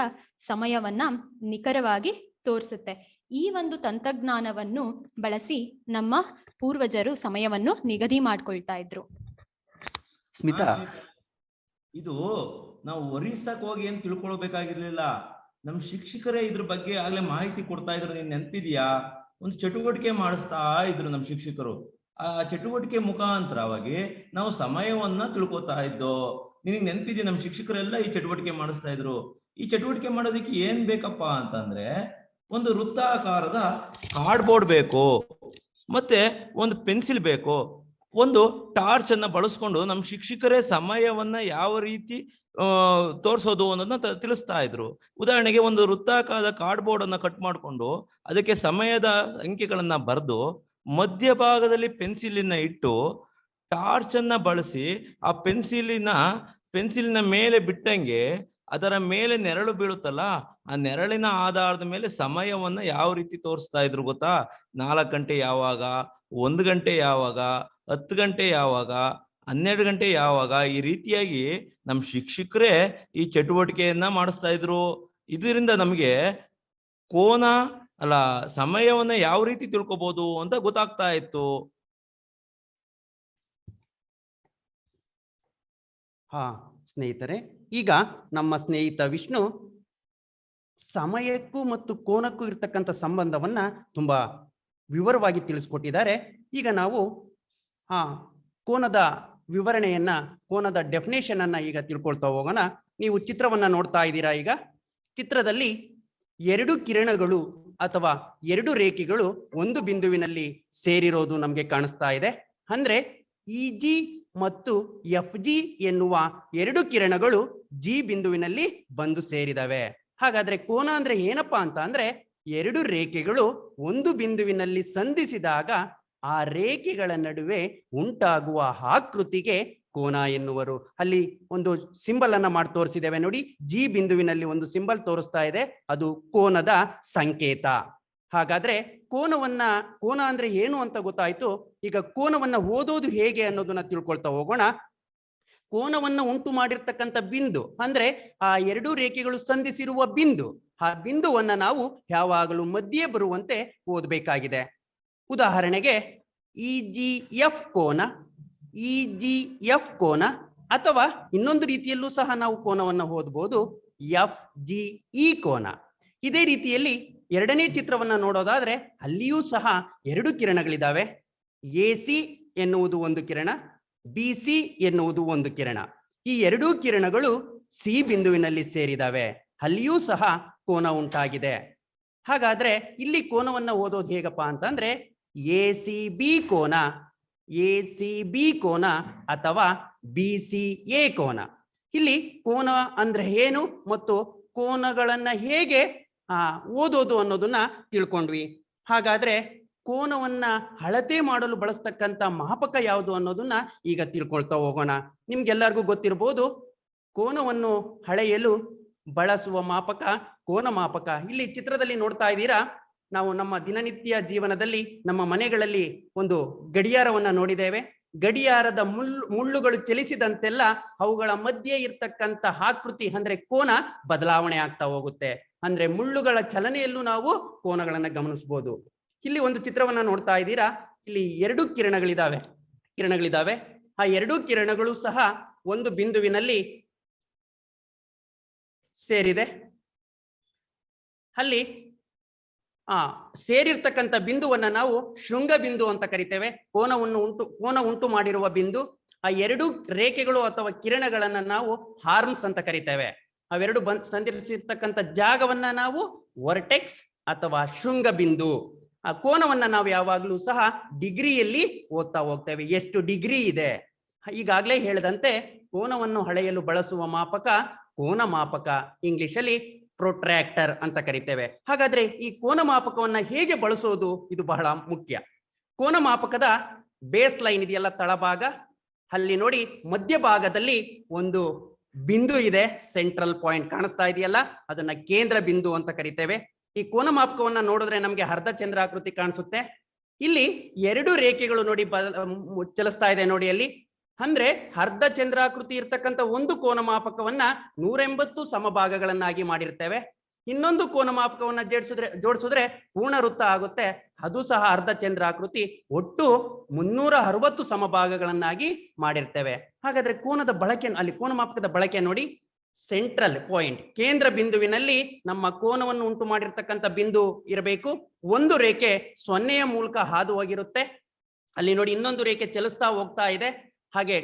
ಸಮಯವನ್ನ ನಿಖರವಾಗಿ ತೋರಿಸುತ್ತೆ. ಈ ಒಂದು ತಂತ್ರಜ್ಞಾನವನ್ನು ಬಳಸಿ ನಮ್ಮ ಪೂರ್ವಜರು ಸಮಯವನ್ನು ನಿಗದಿ ಮಾಡ್ಕೊಳ್ತಾ ಇದ್ರು. ಸ್ಮಿತಾ, ಇದು ನಾವು ಒರಿಸ್ಸಾಕ್ ಹೋಗಿ ಏನ್ ತಿಳ್ಕೊಳ್ಬೇಕಾಗಿರ್ಲಿಲ್ಲ. ನಮ್ ಶಿಕ್ಷಕರೇ ಇದ್ರ ಬಗ್ಗೆ ಆಗ್ಲೇ ಮಾಹಿತಿ ಕೊಡ್ತಾ ಇದ್ರು. ನೀನ್ ನೆನ್ಪಿದ್ಯಾ? ಒಂದು ಚಟುವಟಿಕೆ ಮಾಡಿಸ್ತಾ ಇದ್ರು ನಮ್ ಶಿಕ್ಷಕರು. ಆ ಚಟುವಟಿಕೆ ಮುಖಾಂತರವಾಗಿ ನಾವು ಸಮಯವನ್ನ ತಿಳ್ಕೊತಾ ಇದ್ದೋ. ನಿನಗೆ ನೆನಪಿದೆ, ನಮ್ಮ ಶಿಕ್ಷಕರೆಲ್ಲ ಈ ಚಟುವಟಿಕೆ ಮಾಡಿಸ್ತಾ ಇದ್ರು. ಈ ಚಟುವಟಿಕೆ ಮಾಡೋದಕ್ಕೆ ಏನ್ ಬೇಕಪ್ಪ ಅಂತಂದ್ರೆ, ಒಂದು ವೃತ್ತಾಕಾರದ ಕಾರ್ಡ್ಬೋರ್ಡ್ ಬೇಕು, ಮತ್ತೆ ಒಂದು ಪೆನ್ಸಿಲ್ ಬೇಕು, ಒಂದು ಟಾರ್ಚ್ ಅನ್ನ ಬಳಸ್ಕೊಂಡು ನಮ್ಮ ಶಿಕ್ಷಕರೇ ಸಮಯವನ್ನ ಯಾವ ರೀತಿ ತೋರಿಸೋದು ಅನ್ನೋದನ್ನ ತಿಳಿಸ್ತಾ ಇದ್ರು. ಉದಾಹರಣೆಗೆ ಒಂದು ವೃತ್ತಾಕಾರದ ಕಾರ್ಡ್ಬೋರ್ಡ್ ಅನ್ನ ಕಟ್ ಮಾಡಿಕೊಂಡು ಅದಕ್ಕೆ ಸಮಯದ ಸಂಖ್ಯೆಗಳನ್ನ ಬರೆದು ಮಧ್ಯಭಾಗದಲ್ಲಿ ಪೆನ್ಸಿಲಿನ ಇಟ್ಟು ಟಾರ್ಚ್ ಅನ್ನ ಬಳಸಿ ಆ ಪೆನ್ಸಿಲಿನ ಮೇಲೆ ಬಿಟ್ಟಂಗೆ ಅದರ ಮೇಲೆ ನೆರಳು ಬೀಳುತ್ತಲ್ಲ, ಆ ನೆರಳಿನ ಆಧಾರದ ಮೇಲೆ ಸಮಯವನ್ನ ಯಾವ ರೀತಿ ತೋರಿಸ್ತಾ ಇದ್ರು ಗೊತ್ತಾ? 4 ಗಂಟೆ ಯಾವಾಗ, 1 ಗಂಟೆ ಯಾವಾಗ, 10 ಗಂಟೆ ಯಾವಾಗ, 12 ಗಂಟೆ ಯಾವಾಗ, ಈ ರೀತಿಯಾಗಿ ನಮ್ಮ ಶಿಕ್ಷಕರೇ ಈ ಚಟುವಟಿಕೆಯನ್ನ ಮಾಡಿಸ್ತಾ ಇದ್ರು. ಇದರಿಂದ ನಮಗೆ ಕೋನ ಅಲ್ಲ ಸಮಯವನ್ನ ಯಾವ ರೀತಿ ತಿಳ್ಕೊಬಹುದು ಅಂತ ಗೊತ್ತಾಗ್ತಾ ಇತ್ತು. ಹಾ ಸ್ನೇಹಿತರೆ, ಈಗ ನಮ್ಮ ಸ್ನೇಹಿತ ವಿಷ್ಣು ಸಮಯಕ್ಕೂ ಮತ್ತು ಕೋನಕ್ಕೂ ಇರ್ತಕ್ಕಂಥ ಸಂಬಂಧವನ್ನ ತುಂಬಾ ವಿವರವಾಗಿ ತಿಳಿಸ್ಕೊಟ್ಟಿದ್ದಾರೆ. ಈಗ ನಾವು ಕೋನದ ವಿವರಣೆಯನ್ನ, ಕೋನದ ಡೆಫಿನೇಷನ್ ಅನ್ನ ಈಗ ತಿಳ್ಕೊಳ್ತಾ ಹೋಗೋಣ. ನೀವು ಚಿತ್ರವನ್ನ ನೋಡ್ತಾ ಇದ್ದೀರಾ. ಈಗ ಚಿತ್ರದಲ್ಲಿ 2 ಕಿರಣಗಳು ಅಥವಾ 2 ರೇಖೆಗಳು ಒಂದು ಬಿಂದುವಿನಲ್ಲಿ ಸೇರಿರೋದು ನಮಗೆ ಕಾಣಿಸ್ತಾ ಇದೆ. ಅಂದ್ರೆ EG ಮತ್ತು FG ಎನ್ನುವ 2 ಕಿರಣಗಳು G ಬಿಂದುವಿನಲ್ಲಿ ಬಂದು ಸೇರಿದವೆ. ಹಾಗಾದ್ರೆ ಕೋನ ಅಂದ್ರೆ ಏನಪ್ಪಾ ಅಂತ ಅಂದ್ರೆ 2 ರೇಖೆಗಳು ಒಂದು ಬಿಂದುವಿನಲ್ಲಿ ಸಂಧಿಸಿದಾಗ ಆ ರೇಖೆಗಳ ನಡುವೆ ಉಂಟಾಗುವ ಆಕೃತಿಗೆ ಕೋನ ಎನ್ನುವರು. ಅಲ್ಲಿ ಒಂದು ಸಿಂಬಲ್ ಅನ್ನ ಮಾಡಿ ತೋರಿಸಿದ್ದೇವೆ ನೋಡಿ. G ಬಿಂದುವಿನಲ್ಲಿ ಒಂದು ಸಿಂಬಲ್ ತೋರಿಸ್ತಾ ಇದೆ, ಅದು ಕೋನದ ಸಂಕೇತ. ಹಾಗಾದ್ರೆ ಕೋನ ಅಂದ್ರೆ ಏನು ಅಂತ ಗೊತ್ತಾಯ್ತು. ಈಗ ಕೋನವನ್ನ ಓದೋದು ಹೇಗೆ ಅನ್ನೋದನ್ನ ತಿಳ್ಕೊಳ್ತಾ ಹೋಗೋಣ. ಕೋನವನ್ನ ಉಂಟು ಮಾಡಿರ್ತಕ್ಕಂಥ ಬಿಂದು ಅಂದ್ರೆ ಆ 2 ರೇಖೆಗಳು ಸಂಧಿಸಿರುವ ಬಿಂದು, ಆ ಬಿಂದುವನ್ನ ನಾವು ಯಾವಾಗಲೂ ಮಧ್ಯೆ ಬರುವಂತೆ ಓದಬೇಕಾಗಿದೆ. ಉದಾಹರಣೆಗೆ EGF ಕೋನ, EGF ಕೋನ, ಅಥವಾ ಇನ್ನೊಂದು ರೀತಿಯಲ್ಲೂ ಸಹ ನಾವು ಕೋನವನ್ನ ಓದಬಹುದು, FGE ಕೋನ. ಇದೇ ರೀತಿಯಲ್ಲಿ ಎರಡನೇ ಚಿತ್ರವನ್ನ ನೋಡೋದಾದ್ರೆ ಅಲ್ಲಿಯೂ ಸಹ 2 ಕಿರಣಗಳಿದ್ದಾವೆ. AC ಎನ್ನುವುದು ಒಂದು ಕಿರಣ, BC ಎನ್ನುವುದು ಒಂದು ಕಿರಣ. ಈ 2 ಕಿರಣಗಳು C ಬಿಂದುವಿನಲ್ಲಿ ಸೇರಿದಾವೆ, ಅಲ್ಲಿಯೂ ಸಹ ಕೋನ ಉಂಟಾಗಿದೆ. ಹಾಗಾದ್ರೆ ಇಲ್ಲಿ ಕೋನವನ್ನ ಓದೋದು ಹೇಗಪ್ಪ ಅಂತಂದ್ರೆ ACB ಕೋನ, ACB ಕೋನ ಅಥವಾ BCA ಕೋನ. ಇಲ್ಲಿ ಕೋನ ಅಂದ್ರೆ ಏನು ಮತ್ತು ಕೋನಗಳನ್ನ ಹೇಗೆ ಓದೋದು ಅನ್ನೋದನ್ನ ತಿಳ್ಕೊಂಡ್ವಿ. ಹಾಗಾದ್ರೆ ಕೋನವನ್ನ ಅಳತೆ ಮಾಡಲು ಬಳಸ್ತಕ್ಕಂಥ ಮಾಪಕ ಯಾವುದು ಅನ್ನೋದನ್ನ ಈಗ ತಿಳ್ಕೊಳ್ತಾ ಹೋಗೋಣ. ನಿಮ್ಗೆಲ್ಲರಿಗೂ ಗೊತ್ತಿರಬಹುದು, ಕೋನವನ್ನು ಅಳೆಯಲು ಬಳಸುವ ಮಾಪಕ ಕೋನ ಮಾಪಕ. ಇಲ್ಲಿ ಚಿತ್ರದಲ್ಲಿ ನೋಡ್ತಾ ಇದ್ದೀರಾ, ನಾವು ನಮ್ಮ ದಿನನಿತ್ಯ ಜೀವನದಲ್ಲಿ ನಮ್ಮ ಮನೆಗಳಲ್ಲಿ ಒಂದು ಗಡಿಯಾರವನ್ನ ನೋಡಿದ್ದೇವೆ. ಗಡಿಯಾರದ ಮುಳ್ಳುಗಳು ಚಲಿಸಿದಂತೆಲ್ಲ ಅವುಗಳ ಮಧ್ಯೆ ಇರ್ತಕ್ಕಂಥ ಆಕೃತಿ ಅಂದ್ರೆ ಕೋನ ಬದಲಾವಣೆ ಆಗ್ತಾ ಹೋಗುತ್ತೆ. ಅಂದ್ರೆ ಮುಳ್ಳುಗಳ ಚಲನೆಯಲ್ಲೂ ನಾವು ಕೋನಗಳನ್ನ ಗಮನಿಸಬಹುದು. ಇಲ್ಲಿ ಒಂದು ಚಿತ್ರವನ್ನ ನೋಡ್ತಾ ಇದ್ದೀರಾ, ಇಲ್ಲಿ 2 ಕಿರಣಗಳಿದಾವೆ. ಆ 2 ಕಿರಣಗಳು ಸಹ ಒಂದು ಬಿಂದುವಿನಲ್ಲಿ ಸೇರಿದೆ. ಅಲ್ಲಿ ಸೇರಿರ್ತಕ್ಕಂಥ ಬಿಂದುವನ್ನ ನಾವು ಶೃಂಗ ಬಿಂದು ಅಂತ ಕರಿತೇವೆ. ಕೋನ ಉಂಟು ಮಾಡಿರುವ ಬಿಂದು. ಆ 2 ರೇಖೆಗಳು ಅಥವಾ ಕಿರಣಗಳನ್ನ ನಾವು ಹಾರ್ಮ್ಸ್ ಅಂತ ಕರಿತೇವೆ. ಅವೆರಡು ಸಂಧಿಸಿರ್ತಕ್ಕಂಥ ಜಾಗವನ್ನ ನಾವು ವರ್ಟೆಕ್ಸ್ ಅಥವಾ ಶೃಂಗ ಬಿಂದು. ಆ ಕೋನವನ್ನ ನಾವು ಯಾವಾಗಲೂ ಸಹ ಡಿಗ್ರಿಯಲ್ಲಿ ಓದ್ತಾ ಹೋಗ್ತೇವೆ, ಎಷ್ಟು ಡಿಗ್ರಿ ಇದೆ. ಈಗಾಗಲೇ ಹೇಳಿದಂತೆ ಕೋನವನ್ನು ಅಳೆಯಲು ಬಳಸುವ ಮಾಪಕ ಕೋನ ಮಾಪಕ, ಇಂಗ್ಲಿಷಲ್ಲಿ ಪ್ರೊಟ್ರಾಕ್ಟರ್ ಅಂತ ಕರಿತೇವೆ. ಹಾಗಾದ್ರೆ ಈ ಕೋನ ಮಾಪಕವನ್ನ ಹೇಗೆ ಬಳಸೋದು, ಇದು ಬಹಳ ಮುಖ್ಯ. ಕೋನ ಮಾಪಕದ ಬೇಸ್ ಲೈನ್ ಇದೆಯಲ್ಲ, ತಳಭಾಗ, ಅಲ್ಲಿ ನೋಡಿ ಮಧ್ಯಭಾಗದಲ್ಲಿ ಒಂದು ಬಿಂದು ಇದೆ, ಸೆಂಟ್ರಲ್ ಪಾಯಿಂಟ್ ಕಾಣಿಸ್ತಾ ಇದೆಯಲ್ಲ, ಅದನ್ನ ಕೇಂದ್ರ ಬಿಂದು ಅಂತ ಕರಿತೇವೆ. ಈ ಕೋನ ಮಾಪಕವನ್ನ ನೋಡಿದ್ರೆ ನಮ್ಗೆ ಅರ್ಧ ಚಂದ್ರಾಕೃತಿ ಕಾಣಿಸುತ್ತೆ. ಇಲ್ಲಿ 2 ರೇಖೆಗಳು ನೋಡಿ ಚಲಿಸ್ತಾ ಇದೆ ನೋಡಿ ಅಲ್ಲಿ. ಅಂದ್ರೆ ಅರ್ಧ ಚಂದ್ರಾಕೃತಿ ಇರ್ತಕ್ಕಂಥ ಒಂದು ಕೋನ ಮಾಪಕವನ್ನ 180 ಸಮಭಾಗಗಳನ್ನಾಗಿ ಮಾಡಿರ್ತೇವೆ. ಇನ್ನೊಂದು ಕೋನ ಮಾಪಕವನ್ನ ಜೋಡಿಸಿದ್ರೆ ಪೂರ್ಣ ವೃತ್ತ ಆಗುತ್ತೆ, ಅದು ಸಹ ಅರ್ಧ ಚಂದ್ರಾಕೃತಿ. ಒಟ್ಟು 360 ಸಮಭಾಗಗಳನ್ನಾಗಿ ಮಾಡಿರ್ತೇವೆ. ಹಾಗಾದ್ರೆ ಕೋನದ ಬಳಕೆ, ಅಲ್ಲಿ ಕೋನ ಮಾಪಕದ ಬಳಕೆ ನೋಡಿ. ಸೆಂಟ್ರಲ್ ಪಾಯಿಂಟ್, ಕೇಂದ್ರ ಬಿಂದುವಿನಲ್ಲಿ ನಮ್ಮ ಕೋನವನ್ನು ಉಂಟು ಮಾಡಿರ್ತಕ್ಕಂಥ ಬಿಂದು ಇರಬೇಕು. ಒಂದು ರೇಖೆ 0ಯ ಮೂಲಕ ಹಾದು ಹೋಗಿರುತ್ತೆ. ಅಲ್ಲಿ ನೋಡಿ ಇನ್ನೊಂದು ರೇಖೆ ಚಲಿಸ್ತಾ ಹೋಗ್ತಾ ಇದೆ. ಹಾಗೆ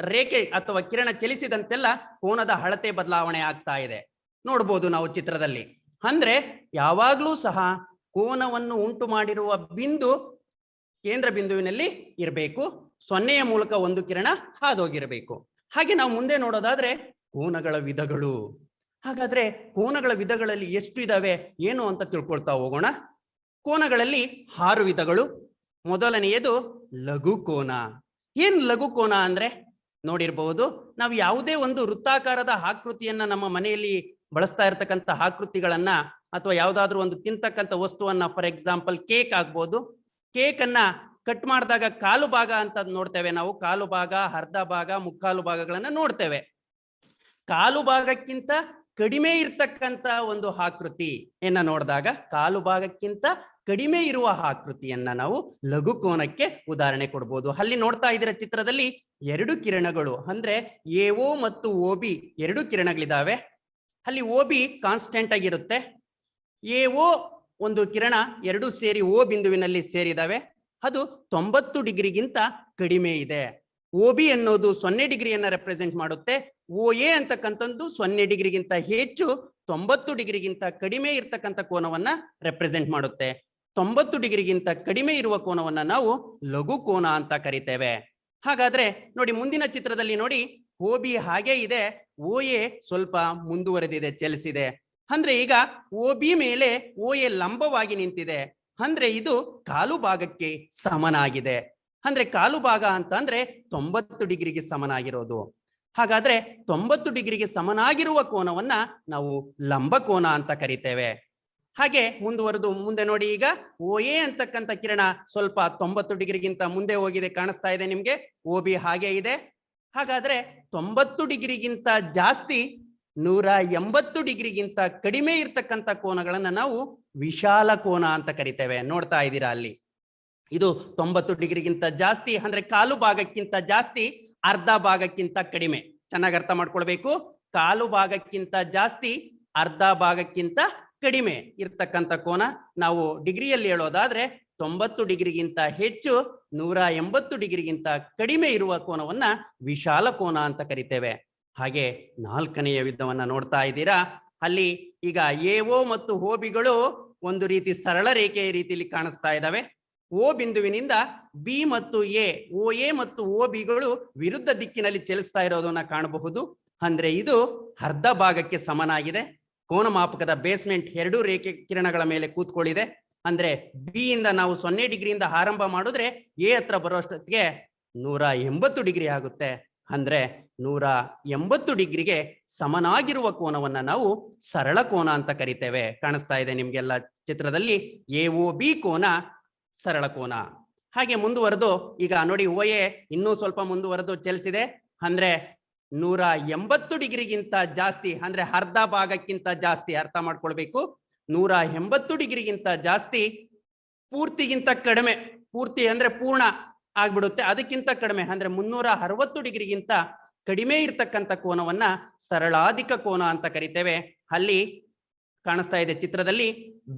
ರೇಖೆ ಅಥವಾ ಕಿರಣ ಚಲಿಸಿದಂತೆಲ್ಲ ಕೋನದ ಅಳತೆ ಬದಲಾವಣೆ ಆಗ್ತಾ ಇದೆ, ನೋಡ್ಬೋದು ನಾವು ಚಿತ್ರದಲ್ಲಿ. ಅಂದ್ರೆ ಯಾವಾಗ್ಲೂ ಸಹ ಕೋನವನ್ನು ಉಂಟು ಮಾಡಿರುವ ಬಿಂದು ಕೇಂದ್ರ ಬಿಂದುವಿನಲ್ಲಿ ಇರಬೇಕು. 0ಯ ಮೂಲಕ ಒಂದು ಕಿರಣ ಹಾದೋಗಿರಬೇಕು. ಹಾಗೆ ನಾವು ಮುಂದೆ ನೋಡೋದಾದ್ರೆ ಕೋನಗಳ ವಿಧಗಳು. ಹಾಗಾದ್ರೆ ಕೋನಗಳ ವಿಧಗಳಲ್ಲಿ ಎಷ್ಟು ಇದಾವೆ ಏನು ಅಂತ ತಿಳ್ಕೊಳ್ತಾ ಹೋಗೋಣ. ಕೋನಗಳಲ್ಲಿ 6 ವಿಧಗಳು. ಮೊದಲನೆಯದು ಲಘು ಕೋನ. ಏನ್ ಲಘು ಕೋನ ಅಂದ್ರೆ, ನೋಡಿರಬಹುದು. ನಾವು ಯಾವುದೇ ಒಂದು ವೃತ್ತಾಕಾರದ ಆಕೃತಿಯನ್ನ ನಮ್ಮ ಮನೆಯಲ್ಲಿ ಬಳಸ್ತಾ ಇರತಕ್ಕಂತ ಆಕೃತಿಗಳನ್ನ ಅಥವಾ ಯಾವ್ದಾದ್ರು ಒಂದು ತಿಂತಕ್ಕಂಥ ವಸ್ತುವನ್ನ, ಫಾರ್ ಎಕ್ಸಾಂಪಲ್ ಕೇಕ್ ಆಗ್ಬೋದು, ಕೇಕ್ ಅನ್ನ ಕಟ್ ಮಾಡಿದಾಗ ಕಾಲು ಭಾಗ ಅಂತ ನೋಡ್ತೇವೆ ನಾವು. ಕಾಲು ಭಾಗ, ಅರ್ಧ ಭಾಗ, ಮುಕ್ಕಾಲು ಭಾಗಗಳನ್ನ ನೋಡ್ತೇವೆ. ಕಾಲು ಭಾಗಕ್ಕಿಂತ ಕಡಿಮೆ ಇರ್ತಕ್ಕಂತ ಒಂದು ಆಕೃತಿಯನ್ನ ನೋಡಿದಾಗ, ಕಾಲು ಭಾಗಕ್ಕಿಂತ ಕಡಿಮೆ ಇರುವ ಆಕೃತಿಯನ್ನ ನಾವು ಲಘು ಕೋನಕ್ಕೆ ಉದಾಹರಣೆ ಕೊಡ್ಬೋದು. ಅಲ್ಲಿ ನೋಡ್ತಾ ಇದ್ದೀರ ಚಿತ್ರದಲ್ಲಿ 2 ಕಿರಣಗಳು, ಅಂದ್ರೆ ಎಒ ಮತ್ತು OB 2 ಕಿರಣಗಳಿದಾವೆ. ಅಲ್ಲಿ OB ಕಾನ್ಸ್ಟೆಂಟ್ ಆಗಿರುತ್ತೆ. ಎಒ ಒಂದು ಕಿರಣ 2 ಸೇರಿ O ಬಿಂದುವಿನಲ್ಲಿ ಸೇರಿದಾವೆ. ಅದು 90 ಡಿಗ್ರಿಗಿಂತ ಕಡಿಮೆ ಇದೆ. OB ಅನ್ನೋದು 0 ಡಿಗ್ರಿಯನ್ನ ರೆಪ್ರೆಸೆಂಟ್ ಮಾಡುತ್ತೆ. OA ಅಂತಕ್ಕಂಥದ್ದು 0 ಡಿಗ್ರಿಗಿಂತ ಹೆಚ್ಚು, 90 ಡಿಗ್ರಿಗಿಂತ ಕಡಿಮೆ ಇರ್ತಕ್ಕಂಥ ಕೋನವನ್ನ ರೆಪ್ರೆಸೆಂಟ್ ಮಾಡುತ್ತೆ. 90 ಡಿಗ್ರಿಗಿಂತ ಕಡಿಮೆ ಇರುವ ಕೋನವನ್ನ ನಾವು ಲಘು ಕೋನ ಅಂತ ಕರಿತೇವೆ. ಹಾಗಾದ್ರೆ ನೋಡಿ, ಮುಂದಿನ ಚಿತ್ರದಲ್ಲಿ ನೋಡಿ, OB ಹಾಗೆ ಇದೆ, OA ಸ್ವಲ್ಪ ಮುಂದುವರೆದಿದೆ, ಚಲಿಸಿದೆ. ಅಂದ್ರೆ ಈಗ OB ಮೇಲೆ OA ಲಂಬವಾಗಿ ನಿಂತಿದೆ. ಅಂದ್ರೆ ಇದು ಕಾಲು ಭಾಗಕ್ಕೆ ಸಮನಾಗಿದೆ. ಅಂದ್ರೆ ಕಾಲು ಭಾಗ ಅಂತ ಅಂದ್ರೆ 90 ಡಿಗ್ರಿಗೆ ಸಮನಾಗಿರೋದು. ಹಾಗಾದ್ರೆ 90 ಡಿಗ್ರಿಗೆ ಸಮನಾಗಿರುವ ಕೋನವನ್ನ ನಾವು ಲಂಬ ಕೋನ ಅಂತ ಕರಿತೇವೆ. ಹಾಗೆ ಮುಂದುವರೆದು ಮುಂದೆ ನೋಡಿ, ಈಗ OA ಅಂತಕ್ಕಂಥ ಕಿರಣ ಸ್ವಲ್ಪ 90 ಡಿಗ್ರಿಗಿಂತ ಮುಂದೆ ಹೋಗಿದೆ, ಕಾಣಿಸ್ತಾ ಇದೆ ನಿಮ್ಗೆ. OB ಹಾಗೆ ಇದೆ. ಹಾಗಾದ್ರೆ 90 ಡಿಗ್ರಿಗಿಂತ ಜಾಸ್ತಿ, 180 ಡಿಗ್ರಿಗಿಂತ ಕಡಿಮೆ ಇರ್ತಕ್ಕಂಥ ಕೋನಗಳನ್ನ ನಾವು ವಿಶಾಲ ಕೋನ ಅಂತ ಕರಿತೇವೆ. ನೋಡ್ತಾ ಇದ್ದೀರಾ ಅಲ್ಲಿ, ಇದು 90 ಡಿಗ್ರಿಗಿಂತ ಜಾಸ್ತಿ ಅಂದ್ರೆ ಕಾಲು ಭಾಗಕ್ಕಿಂತ ಜಾಸ್ತಿ, ಅರ್ಧ ಭಾಗಕ್ಕಿಂತ ಕಡಿಮೆ. ಚೆನ್ನಾಗಿ ಅರ್ಥ ಮಾಡ್ಕೊಳ್ಬೇಕು. ಕಾಲು ಭಾಗಕ್ಕಿಂತ ಜಾಸ್ತಿ, ಅರ್ಧ ಭಾಗಕ್ಕಿಂತ ಕಡಿಮೆ ಇರ್ತಕ್ಕಂಥ ಕೋನ ನಾವು ಡಿಗ್ರಿಯಲ್ಲಿ ಹೇಳೋದಾದ್ರೆ 90 ಡಿಗ್ರಿಗಿಂತ ಹೆಚ್ಚು, 180 ಡಿಗ್ರಿಗಿಂತ ಕಡಿಮೆ ಇರುವ ಕೋನವನ್ನ ವಿಶಾಲ ಕೋನ ಅಂತ ಕರಿತೇವೆ. ಹಾಗೆ 4ನೆಯ ವಿಧವನ್ನ ನೋಡ್ತಾ ಇದ್ದೀರಾ. ಅಲ್ಲಿ ಈಗ ಎಒ ಮತ್ತು OBಗಳು ಒಂದು ರೀತಿ ಸರಳ ರೇಖೆಯ ರೀತಿಯಲ್ಲಿ ಕಾಣಿಸ್ತಾ ಇದ್ದಾವೆ. O ಬಿಂದುವಿನಿಂದ B ಮತ್ತು A, OA ಮತ್ತು OBಗಳು ವಿರುದ್ಧ ದಿಕ್ಕಿನಲ್ಲಿ ಚಲಿಸ್ತಾ ಇರೋದನ್ನ ಕಾಣಬಹುದು. ಅಂದ್ರೆ ಇದು ಅರ್ಧ ಭಾಗಕ್ಕೆ ಸಮನಾಗಿದೆ. ಕೋನ ಮಾಪಕದ ಬೇಸ್ಮೆಂಟ್ 2 ರೇಖೆ ಕಿರಣಗಳ ಮೇಲೆ ಕೂತ್ಕೊಳ್ಳಿದೆ. ಅಂದ್ರೆ B ಇಂದ ನಾವು 0 ಡಿಗ್ರಿಯಿಂದ ಆರಂಭ ಮಾಡಿದ್ರೆ A ಹತ್ರ ಬರೋಷ್ಟೊತ್ತಿಗೆ 180 ಡಿಗ್ರಿ ಆಗುತ್ತೆ. ಅಂದ್ರೆ 180 ಡಿಗ್ರಿಗೆ ಸಮನಾಗಿರುವ ಕೋನವನ್ನ ನಾವು ಸರಳ ಕೋನ ಅಂತ ಕರಿತೇವೆ. ಕಾಣಿಸ್ತಾ ಇದೆ ನಿಮ್ಗೆಲ್ಲ ಚಿತ್ರದಲ್ಲಿ AOB ಕೋನ ಸರಳ ಕೋನ. ಹಾಗೆ ಮುಂದುವರೆದು ಈಗ ನೋಡಿ, OA ಇನ್ನೂ ಸ್ವಲ್ಪ ಮುಂದುವರೆದು ಚಲಿಸಿದೆ. ಅಂದ್ರೆ 180 ಡಿಗ್ರಿಗಿಂತ ಜಾಸ್ತಿ ಅಂದ್ರೆ ಅರ್ಧ ಭಾಗಕ್ಕಿಂತ ಜಾಸ್ತಿ, ಅರ್ಥ ಮಾಡ್ಕೊಳ್ಬೇಕು. 180 ಡಿಗ್ರಿಗಿಂತ ಜಾಸ್ತಿ, ಪೂರ್ತಿಗಿಂತ ಕಡಿಮೆ, ಪೂರ್ತಿ ಅಂದ್ರೆ ಪೂರ್ಣ ಆಗ್ಬಿಡುತ್ತೆ, ಅದಕ್ಕಿಂತ ಕಡಿಮೆ ಅಂದ್ರೆ 360 ಡಿಗ್ರಿಗಿಂತ ಕಡಿಮೆ ಇರ್ತಕ್ಕಂಥ ಕೋನವನ್ನ ಸರಳಾಧಿಕ ಕೋನ ಅಂತ ಕರಿತೇವೆ. ಅಲ್ಲಿ ಕಾಣಿಸ್ತಾ ಇದೆ ಚಿತ್ರದಲ್ಲಿ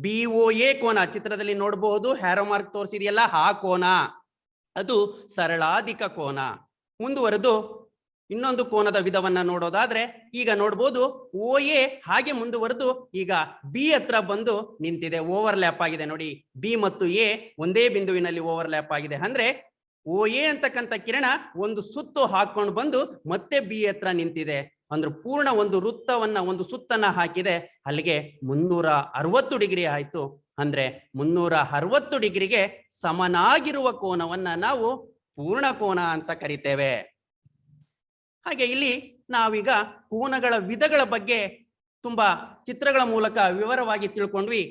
BOA ಕೋನ, ಚಿತ್ರದಲ್ಲಿ ನೋಡಬಹುದು, ಹ್ಯಾರೋ ಮಾರ್ಕ್ ತೋರಿಸಿದೆಯಲ್ಲ, ಆ ಕೋನ ಅದು ಸರಳಾಧಿಕ ಕೋನ. ಮುಂದುವರೆದು ಇನ್ನೊಂದು ಕೋನದ ವಿಧವನ್ನ ನೋಡೋದಾದ್ರೆ ಈಗ ನೋಡ್ಬೋದು, OA ಹಾಗೆ ಮುಂದುವರೆದು ಈಗ B ಹತ್ರ ಬಂದು ನಿಂತಿದೆ, ಓವರ್ಲ್ಯಾಪ್ ಆಗಿದೆ. ನೋಡಿ, B ಮತ್ತು A ಒಂದೇ ಬಿಂದುವಿನಲ್ಲಿ ಓವರ್ಲ್ಯಾಪ್ ಆಗಿದೆ. ಅಂದ್ರೆ OA ಅಂತಕ್ಕಂಥ ಕಿರಣ ಒಂದು ಸುತ್ತು ಹಾಕೊಂಡು ಬಂದು ಮತ್ತೆ B ಹತ್ರ ನಿಂತಿದೆ. ಅಂದ್ರೆ ಪೂರ್ಣ ಒಂದು ವೃತ್ತವನ್ನ, ಒಂದು ಸುತ್ತನ್ನ ಹಾಕಿದೆ. ಅಲ್ಲಿಗೆ 360 ಡಿಗ್ರಿ ಆಯ್ತು. ಅಂದ್ರೆ 360 ಡಿಗ್ರಿಗೆ ಸಮನಾಗಿರುವ ಕೋನವನ್ನ ನಾವು ಪೂರ್ಣ ಕೋನ ಅಂತ ಕರಿತೇವೆ. ಹಾಗೆ ಇಲ್ಲಿ ನಾವೀಗ ಕೋನಗಳ ವಿಧಗಳ ಬಗ್ಗೆ ತುಂಬಾ ಚಿತ್ರಗಳ ಮೂಲಕ ವಿವರವಾಗಿ ತಿಳ್ಕೊಂಡ್ವಿ.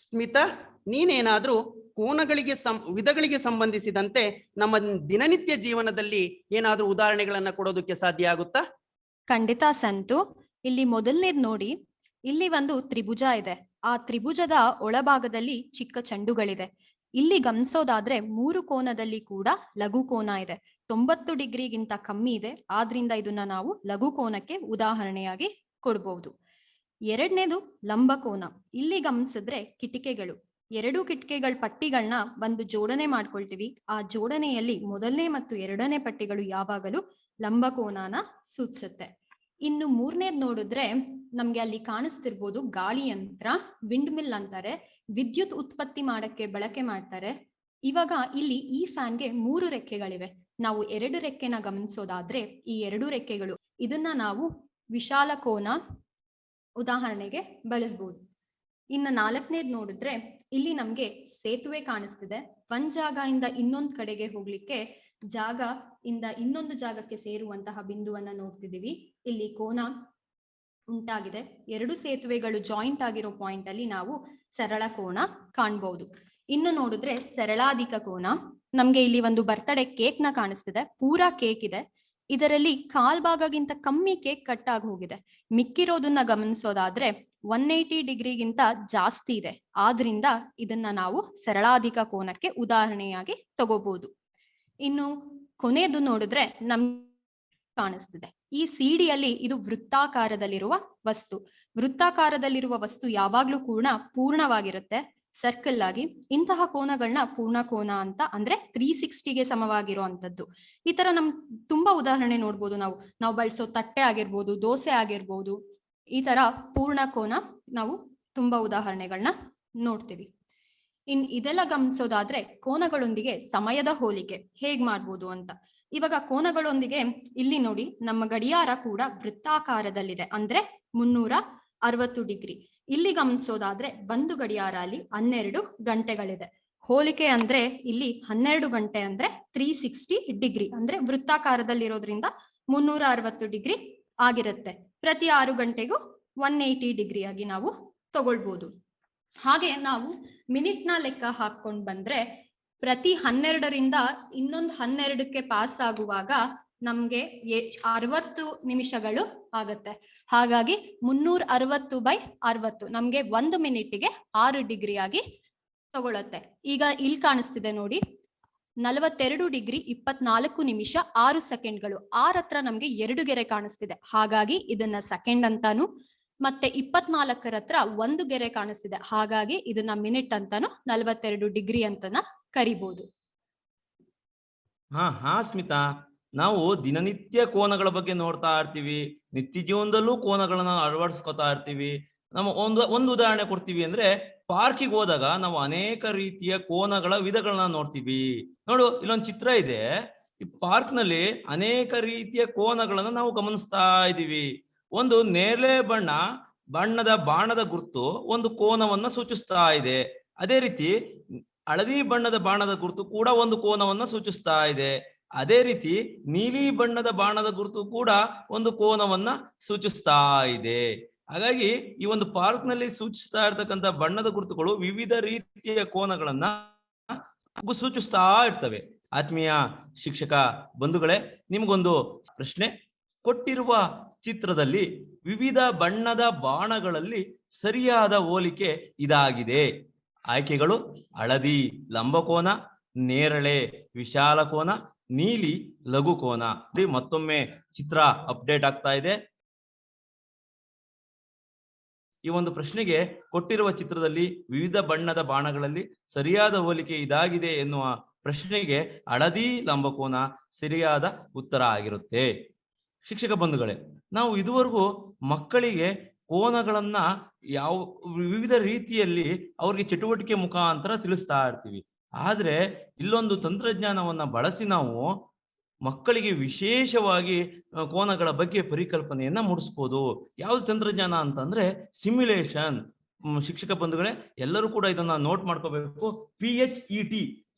ಸ್ಮಿತಾ, ನೀನೇನಾದ್ರೂ ಕೋನಗಳಿಗೆ ವಿಧಗಳಿಗೆ ಸಂಬಂಧಿಸಿದಂತೆ ನಮ್ಮ ದಿನನಿತ್ಯ ಜೀವನದಲ್ಲಿ ಏನಾದ್ರೂ ಉದಾಹರಣೆಗಳನ್ನ ಕೊಡೋದಕ್ಕೆ ಸಾಧ್ಯ ಆಗುತ್ತಾ? ಖಂಡಿತ ಸಂತು. ಇಲ್ಲಿ ಮೊದಲನೇದ್ ನೋಡಿ, ಇಲ್ಲಿ ಒಂದು ತ್ರಿಭುಜ ಇದೆ. ಆ ತ್ರಿಭುಜದ ಒಳಭಾಗದಲ್ಲಿ ಚಿಕ್ಕ ಚೆಂಡುಗಳಿದೆ. ಇಲ್ಲಿ ಗಮನಿಸೋದಾದ್ರೆ 3 ಕೋನದಲ್ಲಿ ಕೂಡ ಲಘು ಕೋನ ಇದೆ. 90 ಡಿಗ್ರಿಗಿಂತ ಕಮ್ಮಿ ಇದೆ, ಆದ್ರಿಂದ ಇದನ್ನ ನಾವು ಲಘು ಕೋನಕ್ಕೆ ಉದಾಹರಣೆಯಾಗಿ ಕೊಡ್ಬಹುದು. ಎರಡನೇದು ಲಂಬಕೋನ. ಇಲ್ಲಿ ಗಮನಿಸಿದ್ರೆ ಕಿಟಿಕೆಗಳು, 2 ಕಿಟಿಕೆಗಳ ಪಟ್ಟಿಗಳನ್ನ ಒಂದು ಜೋಡಣೆ ಮಾಡ್ಕೊಳ್ತೀವಿ. ಆ ಜೋಡಣೆಯಲ್ಲಿ 1ನೇ ಮತ್ತು 2ನೇ ಪಟ್ಟಿಗಳು ಯಾವಾಗಲೂ ಲಂಬಕೋನನ ಸೂಚಿಸುತ್ತೆ. ಇನ್ನು 3ನೇದ್ ನೋಡಿದ್ರೆ ನಮ್ಗೆ ಅಲ್ಲಿ ಕಾಣಿಸ್ತಿರ್ಬೋದು, ಗಾಳಿ ಯಂತ್ರ, ವಿಂಡ್ ಮಿಲ್ ಅಂತಾರೆ. ವಿದ್ಯುತ್ ಉತ್ಪತ್ತಿ ಮಾಡಕ್ಕೆ ಬಳಕೆ ಮಾಡ್ತಾರೆ. ಇವಾಗ ಇಲ್ಲಿ ಈ ಫ್ಯಾನ್ಗೆ 3 ರೆಕ್ಕೆಗಳಿವೆ. ನಾವು 2 ರೆಕ್ಕೆನ ಗಮನಿಸೋದಾದ್ರೆ ಈ 2 ರೆಕ್ಕೆಗಳು, ಇದನ್ನ ನಾವು ವಿಶಾಲ ಕೋನ ಉದಾಹರಣೆಗೆ ಬಳಸಬಹುದು. ಇನ್ನು 4ನೇದ್ ನೋಡಿದ್ರೆ ಇಲ್ಲಿ ನಮ್ಗೆ ಸೇತುವೆ ಕಾಣಿಸ್ತಿದೆ. ಒಂದ್ ಜಾಗ ಇಂದ ಇನ್ನೊಂದ್ ಕಡೆಗೆ ಹೋಗ್ಲಿಕ್ಕೆ ಜಾಗ ಇಂದ ಇನ್ನೊಂದು ಜಾಗಕ್ಕೆ ಸೇರುವಂತಹ ಬಿಂದುವನ್ನ ನೋಡ್ತಿದೀವಿ. ಇಲ್ಲಿ ಕೋನ ಉಂಟಾಗಿದೆ. ಎರಡು ಸೇತುವೆಗಳು ಜಾಯಿಂಟ್ ಆಗಿರೋ ಪಾಯಿಂಟ್ ಅಲ್ಲಿ ನಾವು ಸರಳ ಕೋನ ಕಾಣ್ಬಹುದು. ಇನ್ನು ನೋಡಿದ್ರೆ ಸರಳಾಧಿಕ ಕೋನ. ನಮ್ಗೆ ಇಲ್ಲಿ ಒಂದು ಬರ್ತ್ಡೇ ಕೇಕ್ ನ ಕಾಣಿಸ್ತಿದೆ. ಪೂರಾ ಕೇಕ್ ಇದೆ. ಇದರಲ್ಲಿ ಕಾಲ್ಭಾಗಗಿಂತ ಕಮ್ಮಿ ಕೇಕ್ ಕಟ್ ಆಗಿ ಹೋಗಿದೆ. ಮಿಕ್ಕಿರೋದನ್ನ ಗಮನಿಸೋದಾದ್ರೆ 180 ಡಿಗ್ರಿಗಿಂತ ಜಾಸ್ತಿ ಇದೆ. ಆದ್ರಿಂದ ಇದನ್ನ ನಾವು ಸರಳಾಧಿಕ ಕೋನಕ್ಕೆ ಉದಾಹರಣೆಯಾಗಿ ತಗೋಬಹುದು. ಇನ್ನು ಕೊನೆಯದು ನೋಡಿದ್ರೆ ನಮ್ಗೆ ಕಾಣಿಸ್ತಿದೆ. ಈ ಸಿಡಿಯಲ್ಲಿ ಇದು ವೃತ್ತಾಕಾರದಲ್ಲಿರುವ ವಸ್ತು. ವೃತ್ತಾಕಾರದಲ್ಲಿರುವ ವಸ್ತು ಯಾವಾಗ್ಲೂ ಕೂಡ ಪೂರ್ಣವಾಗಿರುತ್ತೆ, ಸರ್ಕಲ್ ಆಗಿ. ಇಂತಹ ಕೋನಗಳನ್ನ ಪೂರ್ಣ ಕೋನ ಅಂತ, ಅಂದ್ರೆ 360ಗೆ ಸಮವಾಗಿರುವಂತದ್ದು. ಈ ತರ ನಮ್ ತುಂಬಾ ಉದಾಹರಣೆ ನೋಡ್ಬೋದು. ನಾವು ಬಳಸೋ ತಟ್ಟೆ ಆಗಿರ್ಬೋದು, ದೋಸೆ ಆಗಿರ್ಬೋದು. ಈ ತರ ಪೂರ್ಣ ಕೋನ ನಾವು ತುಂಬಾ ಉದಾಹರಣೆಗಳನ್ನ ನೋಡ್ತೀವಿ. ಇದೆಲ್ಲ ಗಮನಿಸೋದಾದ್ರೆ ಕೋನಗಳೊಂದಿಗೆ ಸಮಯದ ಹೋಲಿಕೆ ಹೇಗ್ ಮಾಡ್ಬೋದು ಅಂತ. ಇವಾಗ ಕೋನಗಳೊಂದಿಗೆ ಇಲ್ಲಿ ನೋಡಿ, ನಮ್ಮ ಗಡಿಯಾರ ಕೂಡ ವೃತ್ತಾಕಾರದಲ್ಲಿದೆ, ಅಂದ್ರೆ 360 ಡಿಗ್ರಿ. ಇಲ್ಲಿ ಗಮನಿಸೋದಾದ್ರೆ ಒಂದು ಗಡಿಯಾರ ಅಲ್ಲಿ 12 ಗಂಟೆಗಳಿದೆ. ಹೋಲಿಕೆ ಅಂದ್ರೆ ಇಲ್ಲಿ 12 ಗಂಟೆ ಅಂದ್ರೆ 360 ಡಿಗ್ರಿ, ಅಂದ್ರೆ ವೃತ್ತಾಕಾರದಲ್ಲಿರೋದ್ರಿಂದ 360 ಡಿಗ್ರಿ ಆಗಿರುತ್ತೆ. ಪ್ರತಿ 6 ಗಂಟೆಗೂ 180 ಡಿಗ್ರಿ ಆಗಿ ನಾವು ತಗೊಳ್ಬಹುದು. ಹಾಗೆ ನಾವು ಮಿನಿಟ್ ನ ಲೆಕ್ಕ ಹಾಕೊಂಡ್ ಬಂದ್ರೆ ಪ್ರತಿ 12ರಿಂದ ಇನ್ನೊಂದು 12ಕ್ಕೆ ಪಾಸ್ ಆಗುವಾಗ ನಮ್ಗೆ 60 ನಿಮಿಷಗಳು ಆಗತ್ತೆ. ಹಾಗಾಗಿ 360/60 ನಮ್ಗೆ 1 ಮಿನಿಟ್ಗೆ 6 ಡಿಗ್ರಿ ಆಗಿ ತಗೊಳತ್ತೆ. ಈಗ ಇಲ್ಲಿ ಕಾಣಿಸ್ತಿದೆ ನೋಡಿ, 42 ಡಿಗ್ರಿ 24 ನಿಮಿಷ 6 ಸೆಕೆಂಡ್ಗಳು. 6 ಹತ್ರ ನಮ್ಗೆ 2 ಗೆರೆ ಕಾಣಿಸ್ತಿದೆ, ಹಾಗಾಗಿ ಇದನ್ನ ಸೆಕೆಂಡ್ ಅಂತಾನು. ಮತ್ತೆ 24 ಹತ್ರ 1 ಗೆರೆ ಕಾಣಿಸ್ತಿದೆ, ಹಾಗಾಗಿ ಇದನ್ನ ಮಿನಿಟ್ ಅಂತಾನು 42 ಡಿಗ್ರಿ ಅಂತಾನ ಕರಿಬಹುದು. ಹಾ ಸ್ಮಿತಾ, ನಾವು ದಿನನಿತ್ಯ ಕೋನಗಳ ಬಗ್ಗೆ ನೋಡ್ತಾ ಇರ್ತೀವಿ. ನಿತ್ಯ ಜೀವನದಲ್ಲೂ ಕೋನಗಳನ್ನ ಅಳವಡಿಸ್ಕೊತಾ ಇರ್ತೀವಿ. ನಮ್ಮ ಒಂದು ಉದಾಹರಣೆ ಕೊಡ್ತೀವಿ ಅಂದ್ರೆ, ಪಾರ್ಕಿಗೆ ಹೋದಾಗ ನಾವು ಅನೇಕ ರೀತಿಯ ಕೋನಗಳ ವಿಧಗಳನ್ನ ನೋಡ್ತೀವಿ. ನೋಡು, ಇಲ್ಲೊಂದು ಚಿತ್ರ ಇದೆ. ಈ ಪಾರ್ಕ್ ನಲ್ಲಿ ಅನೇಕ ರೀತಿಯ ಕೋನಗಳನ್ನ ನಾವು ಗಮನಿಸ್ತಾ ಇದ್ದೀವಿ. ಒಂದು ನೇರಳೆ ಬಣ್ಣದ ಬಾಣದ ಗುರುತು ಒಂದು ಕೋನವನ್ನ ಸೂಚಿಸ್ತಾ ಇದೆ. ಅದೇ ರೀತಿ ಹಳದಿ ಬಣ್ಣದ ಬಾಣದ ಗುರುತು ಕೂಡ ಒಂದು ಕೋನವನ್ನ ಸೂಚಿಸ್ತಾ ಇದೆ. ಅದೇ ರೀತಿ ನೀಲಿ ಬಣ್ಣದ ಬಾಣದ ಗುರುತು ಕೂಡ ಒಂದು ಕೋನವನ್ನ ಸೂಚಿಸ್ತಾ ಇದೆ. ಹಾಗಾಗಿ ಈ ಒಂದು ಪಾರ್ಕ್ ನಲ್ಲಿ ಸೂಚಿಸ್ತಾ ಇರ್ತಕ್ಕಂಥ ಬಣ್ಣದ ಗುರುತುಗಳು ವಿವಿಧ ರೀತಿಯ ಕೋನಗಳನ್ನ ಸೂಚಿಸ್ತಾ ಇರ್ತವೆ. ಆತ್ಮೀಯ ಶಿಕ್ಷಕ ಬಂಧುಗಳೇ, ನಿಮ್ಗೊಂದು ಪ್ರಶ್ನೆ. ಕೊಟ್ಟಿರುವ ಚಿತ್ರದಲ್ಲಿ ವಿವಿಧ ಬಣ್ಣದ ಬಾಣಗಳಲ್ಲಿ ಸರಿಯಾದ ಹೋಲಿಕೆ ಇದಾಗಿದೆ. ಆಯ್ಕೆಗಳು: ಹಳದಿ ಲಂಬಕೋನ, ನೇರಳೆ ವಿಶಾಲ ಕೋನ, ನೀಲಿ ಲಘು ಕೋನ. ಮತ್ತೊಮ್ಮೆ ಚಿತ್ರ ಅಪ್ಡೇಟ್ ಆಗ್ತಾ ಇದೆ. ಈ ಒಂದು ಪ್ರಶ್ನೆಗೆ ಕೊಟ್ಟಿರುವ ಚಿತ್ರದಲ್ಲಿ ವಿವಿಧ ಬಣ್ಣದ ಬಾಣಗಳಲ್ಲಿ ಸರಿಯಾದ ಹೋಲಿಕೆ ಇದಾಗಿದೆ ಎನ್ನುವ ಪ್ರಶ್ನೆಗೆ ಹಳದಿ ಲಂಬಕೋನ ಸರಿಯಾದ ಉತ್ತರ ಆಗಿರುತ್ತೆ. ಶಿಕ್ಷಕ ಬಂಧುಗಳೇ, ನಾವು ಇದುವರೆಗೂ ಮಕ್ಕಳಿಗೆ ಕೋನಗಳನ್ನ ವಿವಿಧ ರೀತಿಯಲ್ಲಿ ಅವ್ರಿಗೆ ಚಟುವಟಿಕೆ ಮುಖಾಂತರ ತಿಳಿಸ್ತಾ ಇರ್ತೀವಿ. ಆದ್ರೆ ಇಲ್ಲೊಂದು ತಂತ್ರಜ್ಞಾನವನ್ನ ಬಳಸಿ ನಾವು ಮಕ್ಕಳಿಗೆ ವಿಶೇಷವಾಗಿ ಕೋನಗಳ ಬಗ್ಗೆ ಪರಿಕಲ್ಪನೆಯನ್ನ ಮೂಡಿಸ್ಬೋದು. ಯಾವ್ದು ತಂತ್ರಜ್ಞಾನ ಅಂತಂದ್ರೆ ಸಿಮ್ಯುಲೇಷನ್. ಶಿಕ್ಷಕ ಬಂಧುಗಳೇ, ಎಲ್ಲರೂ ಕೂಡ ಇದನ್ನ ನೋಟ್ ಮಾಡ್ಕೋಬೇಕು. PHET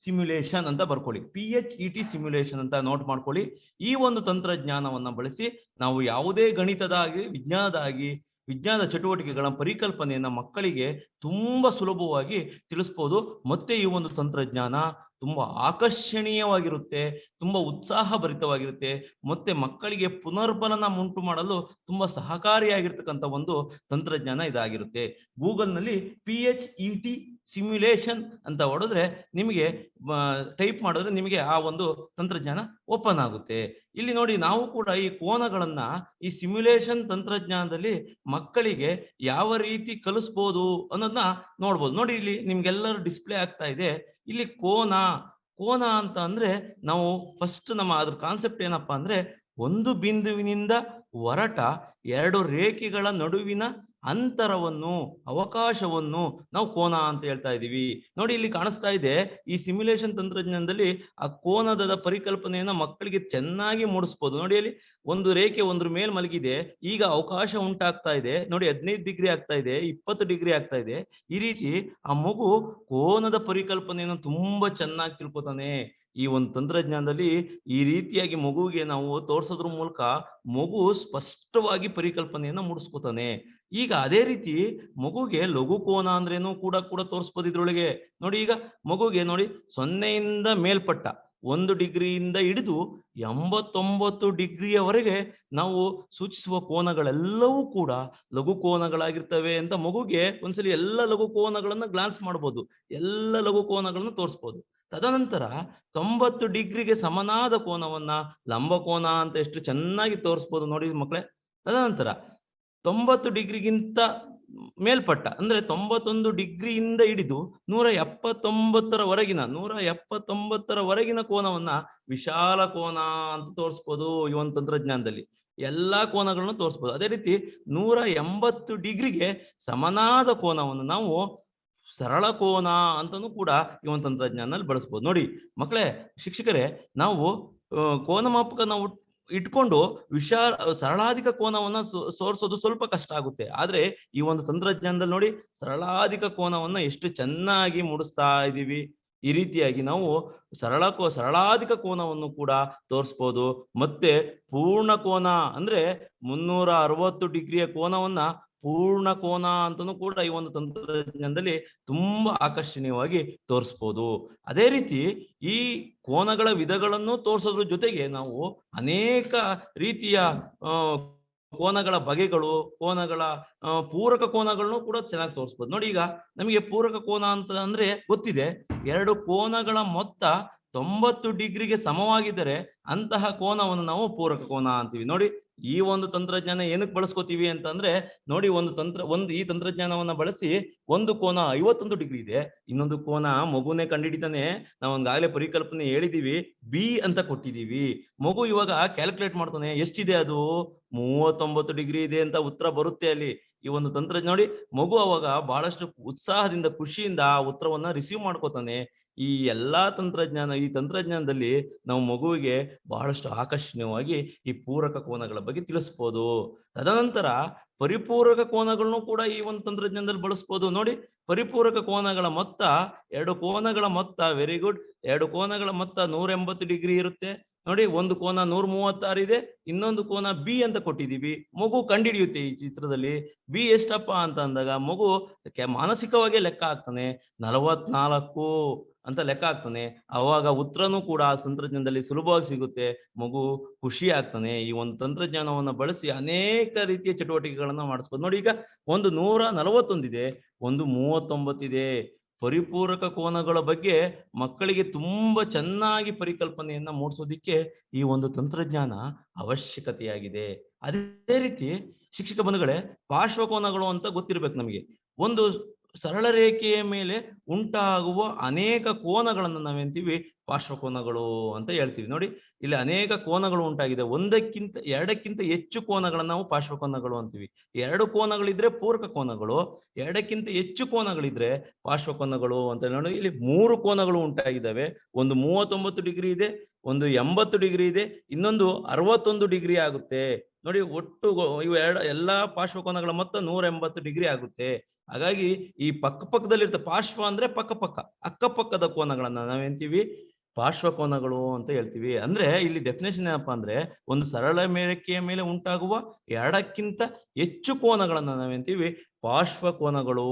ಸಿಮ್ಯುಲೇಷನ್ ಅಂತ ಬರ್ಕೊಳ್ಳಿ. PHET ಸಿಮ್ಯುಲೇಷನ್ ಅಂತ ನೋಟ್ ಮಾಡ್ಕೊಳ್ಳಿ. ಈ ಒಂದು ತಂತ್ರಜ್ಞಾನವನ್ನ ಬಳಸಿ ನಾವು ಯಾವುದೇ ಗಣಿತದಾಗಿ ವಿಜ್ಞಾನದ ಚಟುವಟಿಕೆಗಳ ಪರಿಕಲ್ಪನೆಯನ್ನ ಮಕ್ಕಳಿಗೆ ತುಂಬಾ ಸುಲಭವಾಗಿ ತಿಳಿಸ್ಬೋದು. ಮತ್ತೆ ಈ ಒಂದು ತಂತ್ರಜ್ಞಾನ ತುಂಬಾ ಆಕರ್ಷಣೀಯವಾಗಿರುತ್ತೆ, ತುಂಬಾ ಉತ್ಸಾಹ ಭರಿತವಾಗಿರುತ್ತೆ, ಮತ್ತೆ ಮಕ್ಕಳಿಗೆ ಪುನರ್ಬಲನ ಉಂಟು ಮಾಡಲು ತುಂಬಾ ಸಹಕಾರಿಯಾಗಿರ್ತಕ್ಕಂಥ ಒಂದು ತಂತ್ರಜ್ಞಾನ ಇದಾಗಿರುತ್ತೆ. ಗೂಗಲ್ನಲ್ಲಿ PHET ಸಿಮ್ಯುಲೇಷನ್ ಅಂತ ಹೊಡೆದ್ರೆ ನಿಮಗೆ ಟೈಪ್ ಮಾಡಿದ್ರೆ ನಿಮಗೆ ಆ ಒಂದು ತಂತ್ರಜ್ಞಾನ ಓಪನ್ ಆಗುತ್ತೆ. ಇಲ್ಲಿ ನೋಡಿ, ನಾವು ಕೂಡ ಈ ಕೋನಗಳನ್ನ ಈ ಸಿಮ್ಯುಲೇಷನ್ ತಂತ್ರಜ್ಞಾನದಲ್ಲಿ ಮಕ್ಕಳಿಗೆ ಯಾವ ರೀತಿ ಕಲಿಸ್ಬೋದು ಅನ್ನೋದನ್ನ ನೋಡ್ಬೋದು. ನೋಡಿ, ಇಲ್ಲಿ ನಿಮ್ಗೆಲ್ಲರೂ ಡಿಸ್ಪ್ಲೇ ಆಗ್ತಾ ಇದೆ. ಇಲ್ಲಿ ಕೋನ ಅಂತ ಅಂದ್ರೆ ನಾವು ಫಸ್ಟ್ ಅದ್ರ ಕಾನ್ಸೆಪ್ಟ್ ಏನಪ್ಪಾ ಅಂದ್ರೆ, ಒಂದು ಬಿಂದುವಿನಿಂದ ಹೊರಟ ಎರಡು ರೇಖೆಗಳ ನಡುವಿನ ಅಂತರವನ್ನು, ಅವಕಾಶವನ್ನು ನಾವು ಕೋನ ಅಂತ ಹೇಳ್ತಾ ಇದೀವಿ. ನೋಡಿ, ಇಲ್ಲಿ ಕಾಣಿಸ್ತಾ ಇದೆ. ಈ ಸಿಮ್ಯುಲೇಷನ್ ತಂತ್ರಜ್ಞಾನದಲ್ಲಿ ಆ ಕೋನದ ಪರಿಕಲ್ಪನೆಯನ್ನ ಮಕ್ಕಳಿಗೆ ಚೆನ್ನಾಗಿ ಮೂಡಿಸ್ಬೋದು. ನೋಡಿ, ಅಲ್ಲಿ ಒಂದು ರೇಖೆ ಒಂದ್ರ ಮೇಲ್ ಮಲಗಿದೆ, ಈಗ ಅವಕಾಶ ಉಂಟಾಗ್ತಾ ಇದೆ ನೋಡಿ, 15 ಡಿಗ್ರಿ ಆಗ್ತಾ ಇದೆ, 20 ಡಿಗ್ರಿ ಆಗ್ತಾ ಇದೆ. ಈ ರೀತಿ ಆ ಮಗು ಕೋನದ ಪರಿಕಲ್ಪನೆಯನ್ನು ತುಂಬಾ ಚೆನ್ನಾಗಿ ತಿಳ್ಕೊತಾನೆ. ಈ ಒಂದು ತಂತ್ರಜ್ಞಾನದಲ್ಲಿ ಈ ರೀತಿಯಾಗಿ ಮಗುವಿಗೆ ನಾವು ತೋರ್ಸೋದ್ರ ಮೂಲಕ ಮಗು ಸ್ಪಷ್ಟವಾಗಿ ಪರಿಕಲ್ಪನೆಯನ್ನ ಮೂಡಿಸ್ಕೊತಾನೆ. ಈಗ ಅದೇ ರೀತಿ ಮಗುಗೆ ಲಘು ಕೋನ ಅಂದ್ರೇನು ಕೂಡ ತೋರಿಸ್ಬೋದು ಇದ್ರೊಳಗೆ. ನೋಡಿ ಈಗ ಮಗುಗೆ ನೋಡಿ 0ಯಿಂದ ಮೇಲ್ಪಟ್ಟ 1 ಡಿಗ್ರಿಯಿಂದ ಹಿಡಿದು 89 ಡಿಗ್ರಿಯವರೆಗೆ ನಾವು ಸೂಚಿಸುವ ಕೋನಗಳೆಲ್ಲವೂ ಕೂಡ ಲಘು ಕೋನಗಳಾಗಿರ್ತವೆ ಅಂತ ಮಗುಗೆ ಒಂದ್ಸಲಿ ಎಲ್ಲ ಲಘು ಕೋನಗಳನ್ನ ಗ್ಲಾನ್ಸ್ ಮಾಡ್ಬೋದು, ಎಲ್ಲ ಲಘು ಕೋನಗಳನ್ನು ತೋರಿಸ್ಬೋದು. ತದನಂತರ 90 ಡಿಗ್ರಿಗೆ ಸಮನಾದ ಕೋನವನ್ನ ಲಂಬ ಕೋನ ಅಂತ ಎಷ್ಟು ಚೆನ್ನಾಗಿ ತೋರಿಸ್ಬೋದು ನೋಡಿ ಮಕ್ಕಳೇ. ತದನಂತರ 90 ಡಿಗ್ರಿಗಿಂತ ಮೇಲ್ಪಟ್ಟ ಅಂದ್ರೆ 91 ಡಿಗ್ರಿಯಿಂದ ಹಿಡಿದು 179ರವರೆಗಿನ ಕೋನವನ್ನ ವಿಶಾಲ ಕೋನ ಅಂತ ತೋರಿಸ್ಬೋದು ಈ ಒಂದು ತಂತ್ರಜ್ಞಾನದಲ್ಲಿ. ಎಲ್ಲಾ ಕೋನಗಳನ್ನು ತೋರಿಸ್ಬೋದು. ಅದೇ ರೀತಿ 180 ಡಿಗ್ರಿಗೆ ಸಮನಾದ ಕೋನವನ್ನು ನಾವು ಸರಳ ಕೋನ ಅಂತನೂ ಕೂಡ ಈ ಒಂದು ತಂತ್ರಜ್ಞಾನದಲ್ಲಿ ಬಳಸ್ಬೋದು. ನೋಡಿ ಮಕ್ಕಳೇ, ಶಿಕ್ಷಕರೇ, ನಾವು ಕೋನಮಾಪಕ ನಾವು ಇಟ್ಕೊಂಡು ಸರಳಾಧಿಕ ಕೋನವನ್ನ ಸೋರಿಸೋದು ಸ್ವಲ್ಪ ಕಷ್ಟ ಆಗುತ್ತೆ. ಆದ್ರೆ ಈ ಒಂದು ತಂತ್ರಜ್ಞಾನದಲ್ಲಿ ನೋಡಿ ಸರಳಾಧಿಕ ಕೋನವನ್ನ ಎಷ್ಟು ಚೆನ್ನಾಗಿ ಮೂಡಿಸ್ತಾ ಇದೀವಿ. ಈ ರೀತಿಯಾಗಿ ನಾವು ಸರಳಾಧಿಕ ಕೋನವನ್ನು ಕೂಡ ತೋರಿಸ್ಬೋದು. ಮತ್ತೆ ಪೂರ್ಣ ಕೋನ ಅಂದ್ರೆ 360 ಡಿಗ್ರಿಯ ಕೋನವನ್ನ ಪೂರ್ಣ ಕೋನ ಅಂತನೂ ಕೂಡ ಈ ಒಂದು ತಂತ್ರಜ್ಞಾನದಲ್ಲಿ ತುಂಬಾ ಆಕರ್ಷಣೀಯವಾಗಿ ತೋರಿಸ್ಬೋದು. ಅದೇ ರೀತಿ ಈ ಕೋನಗಳ ವಿಧಗಳನ್ನು ತೋರಿಸೋದ್ರ ಜೊತೆಗೆ ನಾವು ಅನೇಕ ರೀತಿಯ ಕೋನಗಳ ಬಗೆಗಳು, ಕೋನಗಳ ಪೂರಕ ಕೋನಗಳನ್ನು ಕೂಡ ಚೆನ್ನಾಗಿ ತೋರಿಸ್ಬೋದು. ನೋಡಿ ಈಗ ನಮಗೆ ಪೂರಕ ಕೋನ ಅಂತ ಅಂದ್ರೆ ಗೊತ್ತಿದೆ, 2 ಕೋನಗಳ ಮೊತ್ತ 90 ಡಿಗ್ರಿಗೆ ಸಮವಾಗಿದ್ದರೆ ಅಂತಹ ಕೋನವನ್ನು ನಾವು ಪೂರಕ ಕೋನ ಅಂತೀವಿ. ನೋಡಿ ಈ ಒಂದು ತಂತ್ರಜ್ಞಾನ ಏನಕ್ಕೆ ಬಳಸ್ಕೋತೀವಿ ಅಂತಂದ್ರೆ ನೋಡಿ ಈ ತಂತ್ರಜ್ಞಾನವನ್ನ ಬಳಸಿ ಒಂದು ಕೋನ 51 ಡಿಗ್ರಿ ಇದೆ, ಇನ್ನೊಂದು ಕೋನ ಮಗುನೇ ಕಂಡುಹಿಡಿತಾನೆ. ನಾವು ಒಂದಾಗಲೇ ಪರಿಕಲ್ಪನೆ ಹೇಳಿದೀವಿ, ಬಿ ಅಂತ ಕೊಟ್ಟಿದೀವಿ. ಮಗು ಇವಾಗ ಕ್ಯಾಲ್ಕುಲೇಟ್ ಮಾಡ್ತಾನೆ, ಎಷ್ಟಿದೆ ಅದು 39 ಡಿಗ್ರಿ ಇದೆ ಅಂತ ಉತ್ತರ ಬರುತ್ತೆ ಅಲ್ಲಿ. ಈ ಒಂದು ತಂತ್ರಜ್ಞಾನ ನೋಡಿ ಮಗು ಅವಾಗ ಬಹಳಷ್ಟು ಉತ್ಸಾಹದಿಂದ ಖುಷಿಯಿಂದ ಆ ಉತ್ತರವನ್ನ ರಿಸೀವ್ ಮಾಡ್ಕೋತಾನೆ. ಈ ತಂತ್ರಜ್ಞಾನದಲ್ಲಿ ನಾವು ಮಗುವಿಗೆ ಬಹಳಷ್ಟು ಆಕರ್ಷಣೀಯವಾಗಿ ಈ ಪೂರಕ ಕೋನಗಳ ಬಗ್ಗೆ ತಿಳಿಸ್ಬೋದು. ತದನಂತರ ಪರಿಪೂರಕ ಕೋನಗಳನ್ನು ಕೂಡ ಈ ಒಂದು ತಂತ್ರಜ್ಞಾನದಲ್ಲಿ ಬಳಸ್ಬೋದು. ನೋಡಿ ಪರಿಪೂರಕ ಕೋನಗಳ ಮೊತ್ತ 2 ಕೋನಗಳ ಮೊತ್ತ ವೆರಿ ಗುಡ್ 2 ಕೋನಗಳ ಮೊತ್ತ 180 ಡಿಗ್ರಿ ಇರುತ್ತೆ. ನೋಡಿ ಒಂದು ಕೋನ 136 ಇದೆ, ಇನ್ನೊಂದು ಕೋನ ಬಿ ಅಂತ ಕೊಟ್ಟಿದೀವಿ. ಮಗು ಕಂಡುಹಿಡಿಯುತ್ತೆ ಈ ಚಿತ್ರದಲ್ಲಿ ಬಿ ಎಷ್ಟಪ್ಪ ಅಂತ ಅಂದಾಗ ಮಗು ಮಾನಸಿಕವಾಗಿ ಲೆಕ್ಕ ಹಾಕ್ತಾನೆ, 44 ಅಂತ ಲೆಕ್ಕ ಹಾಕ್ತಾನೆ. ಅವಾಗ ಉತ್ತರನೂ ಕೂಡ ಆ ತಂತ್ರಜ್ಞಾನದಲ್ಲಿ ಸುಲಭವಾಗಿ ಸಿಗುತ್ತೆ, ಮಗು ಖುಷಿ ಆಗ್ತಾನೆ. ಈ ಒಂದು ತಂತ್ರಜ್ಞಾನವನ್ನ ಬಳಸಿ ಅನೇಕ ರೀತಿಯ ಚಟುವಟಿಕೆಗಳನ್ನ ಮಾಡಿಸ್ಬೋದು. ನೋಡಿ ಈಗ ಒಂದು 141 ಇದೆ, ಒಂದು 39 ಇದೆ. ಪರಿಪೂರಕ ಕೋನಗಳ ಬಗ್ಗೆ ಮಕ್ಕಳಿಗೆ ತುಂಬಾ ಚೆನ್ನಾಗಿ ಪರಿಕಲ್ಪನೆಯನ್ನ ಮೂಡಿಸೋದಿಕ್ಕೆ ಈ ಒಂದು ತಂತ್ರಜ್ಞಾನ ಅವಶ್ಯಕತೆಯಾಗಿದೆ. ಅದೇ ರೀತಿ ಶಿಕ್ಷಕ ಬಂಧುಗಳೇ, ಪಾರ್ಶ್ವಕೋನಗಳು ಅಂತ ಗೊತ್ತಿರ್ಬೇಕು ನಮಗೆ. ಒಂದು ಸರಳ ರೇಖೆಯ ಮೇಲೆ ಉಂಟಾಗುವ ಅನೇಕ ಕೋನಗಳನ್ನು ನಾವೇಂತೀವಿ ಪಾರ್ಶ್ವಕೋನಗಳು ಅಂತ ಹೇಳ್ತೀವಿ. ನೋಡಿ ಇಲ್ಲಿ ಅನೇಕ ಕೋನಗಳು ಉಂಟಾಗಿದೆ, 2ಕ್ಕಿಂತ ಹೆಚ್ಚು ಕೋನಗಳನ್ನ ನಾವು ಪಾರ್ಶ್ವಕೋನಗಳು ಅಂತೀವಿ. 2 ಕೋನಗಳಿದ್ರೆ ಪೂರಕ ಕೋನಗಳು, 2ಕ್ಕಿಂತ ಹೆಚ್ಚು ಕೋನಗಳಿದ್ರೆ ಪಾರ್ಶ್ವಕೋನಗಳು ಅಂತ. ನೋಡಿ ಇಲ್ಲಿ 3 ಕೋನಗಳು ಉಂಟಾಗಿದ್ದಾವೆ. ಒಂದು 39 ಡಿಗ್ರಿ ಇದೆ, ಒಂದು 80 ಡಿಗ್ರಿ ಇದೆ, ಇನ್ನೊಂದು 61 ಡಿಗ್ರಿ ಆಗುತ್ತೆ. ನೋಡಿ ಒಟ್ಟು ಇವು ಎಲ್ಲಾ ಪಾರ್ಶ್ವಕೋನಗಳ ಮೊತ್ತ 180 ಡಿಗ್ರಿ ಆಗುತ್ತೆ. ಹಾಗಾಗಿ ಈ ಪಕ್ಕದಲ್ಲಿರ್ತವೆ, ಪಾರ್ಶ್ವ ಅಂದ್ರೆ ಪಕ್ಕ ಅಕ್ಕಪಕ್ಕದ ಕೋನಗಳನ್ನ ನಾವೇಂತೀವಿ ಪಾರ್ಶ್ವಕೋನಗಳು ಅಂತ ಹೇಳ್ತೀವಿ. ಅಂದ್ರೆ ಇಲ್ಲಿ ಡೆಫಿನೇಷನ್ ಏನಪ್ಪಾ ಅಂದ್ರೆ ಒಂದು ಸರಳ ರೇಖೆಯ ಮೇಲೆ ಉಂಟಾಗುವ 2ಕ್ಕಿಂತ ಹೆಚ್ಚು ಕೋನಗಳನ್ನ ನಾವೇಂತೀವಿ ಪಾರ್ಶ್ವಕೋನಗಳು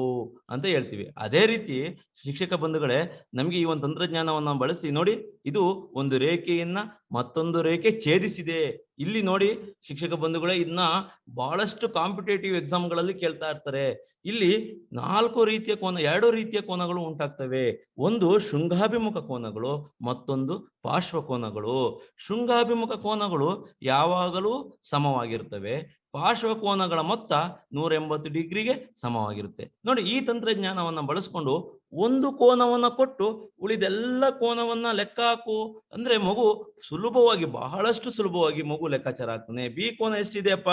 ಅಂತ ಹೇಳ್ತೀವಿ. ಅದೇ ರೀತಿ ಶಿಕ್ಷಕ ಬಂಧುಗಳೇ, ನಮಗೆ ಈ ಒಂದು ತಂತ್ರಜ್ಞಾನವನ್ನ ಬಳಸಿ ನೋಡಿ ಇದು ಒಂದು ರೇಖೆಯನ್ನ ಮತ್ತೊಂದು ರೇಖೆ ಛೇದಿಸಿದೆ. ಇಲ್ಲಿ ನೋಡಿ ಶಿಕ್ಷಕ ಬಂಧುಗಳೇ, ಇದನ್ನ ಬಹಳಷ್ಟು ಕಾಂಪಿಟೇಟಿವ್ ಎಕ್ಸಾಮ್ಗಳಲ್ಲಿ ಕೇಳ್ತಾ ಇರ್ತಾರೆ. ಇಲ್ಲಿ 2 ರೀತಿಯ ಕೋನಗಳು ಉಂಟಾಗ್ತವೆ. ಒಂದು ಶೃಂಗಾಭಿಮುಖ ಕೋನಗಳು, ಮತ್ತೊಂದು ಪಾರ್ಶ್ವಕೋನಗಳು. ಶೃಂಗಾಭಿಮುಖ ಕೋನಗಳು ಯಾವಾಗಲೂ ಸಮವಾಗಿರ್ತವೆ, ಪಾರ್ಶ್ವಕೋನಗಳ ಮೊತ್ತ 180 ಡಿಗ್ರಿಗೆ ಸಮವಾಗಿರುತ್ತೆ. ನೋಡಿ ಈ ತಂತ್ರಜ್ಞಾನವನ್ನ ಬಳಸ್ಕೊಂಡು ಒಂದು ಕೋನವನ್ನ ಕೊಟ್ಟು ಉಳಿದೆಲ್ಲ ಕೋನವನ್ನ ಲೆಕ್ಕ ಹಾಕು ಅಂದ್ರೆ ಮಗು ಬಹಳಷ್ಟು ಸುಲಭವಾಗಿ ಮಗು ಲೆಕ್ಕಾಚಾರ ಆಗ್ತಾನೆ. ಬಿ ಕೋನ ಎಷ್ಟಿದೆಯಪ್ಪ,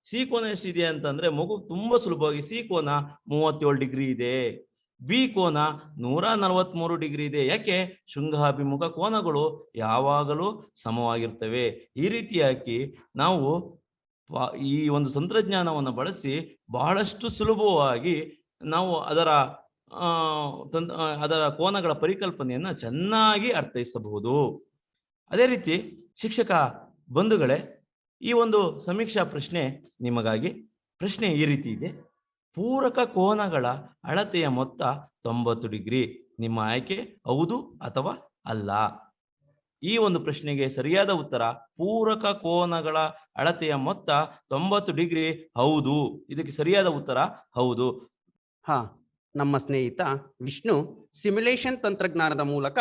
ಸಿ ಕೋನ ಎಷ್ಟಿದೆ ಅಂತಂದ್ರೆ ಮಗು ತುಂಬಾ ಸುಲಭವಾಗಿ ಸಿ ಕೋನ 37 ಡಿಗ್ರಿ ಇದೆ, ಬಿ ಕೋನ 143 ಡಿಗ್ರಿ ಇದೆ. ಯಾಕೆ? ಶೃಂಗಾಭಿಮುಖ ಕೋನಗಳು ಯಾವಾಗಲೂ ಸಮವಾಗಿರ್ತವೆ. ಈ ರೀತಿಯಾಗಿ ನಾವು ಈ ಒಂದು ತಂತ್ರಜ್ಞಾನವನ್ನು ಬಳಸಿ ಬಹಳಷ್ಟು ಸುಲಭವಾಗಿ ನಾವು ಅದರ ಕೋನಗಳ ಪರಿಕಲ್ಪನೆಯನ್ನು ಚೆನ್ನಾಗಿ ಅರ್ಥೈಸಬಹುದು. ಅದೇ ರೀತಿ ಶಿಕ್ಷಕ ಬಂಧುಗಳೇ, ಈ ಒಂದು ಸಮೀಕ್ಷಾ ಪ್ರಶ್ನೆ ನಿಮಗಾಗಿ. ಪ್ರಶ್ನೆ ಈ ರೀತಿ ಇದೆ: ಪೂರಕ ಕೋನಗಳ ಅಳತೆಯ ಮೊತ್ತ 90 ಡಿಗ್ರಿ. ನಿಮ್ಮ ಆಯ್ಕೆ ಹೌದು ಅಥವಾ ಅಲ್ಲ. ಈ ಒಂದು ಪ್ರಶ್ನೆಗೆ ಸರಿಯಾದ ಉತ್ತರ ಪೂರಕ ಕೋನಗಳ ಅಳತೆಯ ಮೊತ್ತ 90 ಡಿಗ್ರಿ. ಹೌದು, ಇದಕ್ಕೆ ಸರಿಯಾದ ಉತ್ತರ ಹೌದು. ನಮ್ಮ ಸ್ನೇಹಿತ ವಿಷ್ಣು ಸಿಮ್ಯುಲೇಷನ್ ತಂತ್ರಜ್ಞಾನದ ಮೂಲಕ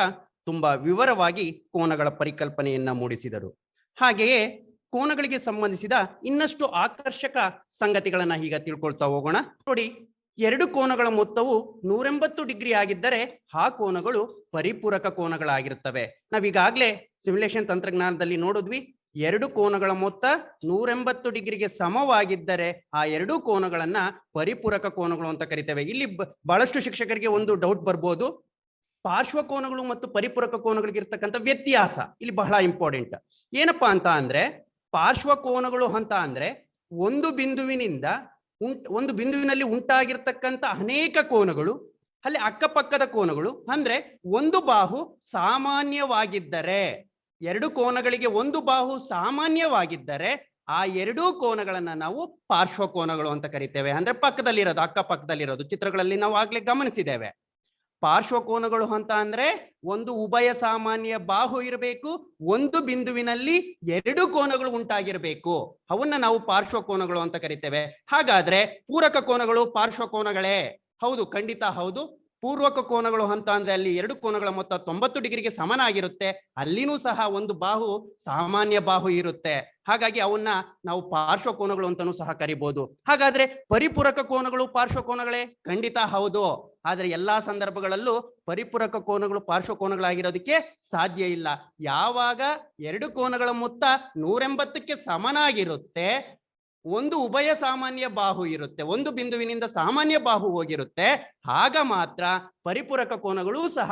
ತುಂಬಾ ವಿವರವಾಗಿ ಕೋನಗಳ ಪರಿಕಲ್ಪನೆಯನ್ನ ಮೂಡಿಸಿದರು. ಹಾಗೆಯೇ ಕೋನಗಳಿಗೆ ಸಂಬಂಧಿಸಿದ ಇನ್ನಷ್ಟು ಆಕರ್ಷಕ ಸಂಗತಿಗಳನ್ನ ಈಗ ತಿಳ್ಕೊಳ್ತಾ ಹೋಗೋಣ. ನೋಡಿ, ಎರಡು ಕೋನಗಳ ಮೊತ್ತವು 180 ಡಿಗ್ರಿ ಆಗಿದ್ದರೆ ಆ ಕೋನಗಳು ಪರಿಪೂರಕ ಕೋನಗಳಾಗಿರುತ್ತವೆ. ನಾವೀಗಾಗಲೇ ಸಿಮ್ಯುಲೇಷನ್ ತಂತ್ರಜ್ಞಾನದಲ್ಲಿ ನೋಡಿದ್ವಿ, ಎರಡು ಕೋನಗಳ ಮೊತ್ತ 180 ಡಿಗ್ರಿಗೆ ಸಮವಾಗಿದ್ದರೆ ಆ ಎರಡು ಕೋನಗಳನ್ನ ಪರಿಪೂರಕ ಕೋನಗಳು ಅಂತ ಕರಿತೇವೆ. ಇಲ್ಲಿ ಬಹಳಷ್ಟು ಶಿಕ್ಷಕರಿಗೆ ಒಂದು ಡೌಟ್ ಬರ್ಬೋದು, ಪಾರ್ಶ್ವ ಕೋನಗಳು ಮತ್ತು ಪರಿಪೂರಕ ಕೋನಗಳಿಗೆ ಇರ್ತಕ್ಕಂಥ ವ್ಯತ್ಯಾಸ ಇಲ್ಲಿ ಬಹಳ ಇಂಪಾರ್ಟೆಂಟ್. ಏನಪ್ಪಾ ಅಂತ ಅಂದ್ರೆ, ಪಾರ್ಶ್ವ ಕೋನಗಳು ಅಂತ ಅಂದ್ರೆ ಒಂದು ಬಿಂದುವಿನಲ್ಲಿ ಉಂಟಾಗಿರ್ತಕ್ಕಂಥ ಅನೇಕ ಕೋನಗಳು, ಅಲ್ಲಿ ಅಕ್ಕಪಕ್ಕದ ಕೋನಗಳು. ಅಂದ್ರೆ ಒಂದು ಬಾಹು ಸಾಮಾನ್ಯವಾಗಿದ್ದರೆ, ಎರಡು ಕೋನಗಳಿಗೆ ಒಂದು ಬಾಹು ಸಾಮಾನ್ಯವಾಗಿದ್ದರೆ ಆ ಎರಡೂ ಕೋನಗಳನ್ನ ನಾವು ಪಾರ್ಶ್ವ ಕೋನಗಳು ಅಂತ ಕರಿತೇವೆ. ಅಂದ್ರೆ ಪಕ್ಕದಲ್ಲಿರೋದು, ಅಕ್ಕಪಕ್ಕದಲ್ಲಿರೋದು. ಚಿತ್ರಗಳಲ್ಲಿ ನಾವು ಆಗ್ಲೇ ಗಮನಿಸಿದ್ದೇವೆ. ಪಾರ್ಶ್ವ ಕೋನಗಳು ಅಂತ ಅಂದ್ರೆ ಒಂದು ಉಭಯ ಸಾಮಾನ್ಯ ಬಾಹು ಇರಬೇಕು, ಒಂದು ಬಿಂದುವಿನಲ್ಲಿ ಎರಡು ಕೋನಗಳು ಉಂಟಾಗಿರ್ಬೇಕು, ಅವನ್ನ ನಾವು ಪಾರ್ಶ್ವ ಕೋನಗಳು ಅಂತ ಕರಿತೇವೆ. ಹಾಗಾದ್ರೆ ಪೂರಕ ಕೋನಗಳು ಪಾರ್ಶ್ವ ಕೋನಗಳೇ? ಹೌದು, ಖಂಡಿತ ಹೌದು. ಪೂರ್ವಕ ಕೋನಗಳು ಅಂತ ಅಂದ್ರೆ ಅಲ್ಲಿ ಎರಡು ಕೋನಗಳ ಮೊತ್ತ 90 ಡಿಗ್ರಿಗೆ ಸಮನಾಗಿರುತ್ತೆ. ಅಲ್ಲಿನೂ ಸಹ ಒಂದು ಬಾಹು ಸಾಮಾನ್ಯ ಬಾಹು ಇರುತ್ತೆ. ಹಾಗಾಗಿ ಅವನ್ನ ನಾವು ಪಾರ್ಶ್ವ ಕೋನಗಳು ಅಂತಾನೂ ಸಹ ಕರಿಬಹುದು. ಹಾಗಾದ್ರೆ ಪರಿಪೂರಕ ಕೋನಗಳು ಪಾರ್ಶ್ವ ಕೋನಗಳೇ? ಖಂಡಿತ ಹೌದು. ಆದ್ರೆ ಎಲ್ಲಾ ಸಂದರ್ಭಗಳಲ್ಲೂ ಪರಿಪೂರಕ ಕೋನಗಳು ಪಾರ್ಶ್ವ ಕೋನಗಳಾಗಿರೋದಕ್ಕೆ ಸಾಧ್ಯ ಇಲ್ಲ. ಯಾವಾಗ ಎರಡು ಕೋನಗಳ ಮೊತ್ತ 180ಕ್ಕೆ ಸಮನಾಗಿರುತ್ತೆ, ಒಂದು ಉಭಯ ಸಾಮಾನ್ಯ ಬಾಹು ಇರುತ್ತೆ, ಒಂದು ಬಿಂದುವಿನಿಂದ ಸಾಮಾನ್ಯ ಬಾಹು ಹೋಗಿರುತ್ತೆ, ಆಗ ಮಾತ್ರ ಪರಿಪೂರಕ ಕೋನಗಳು ಸಹ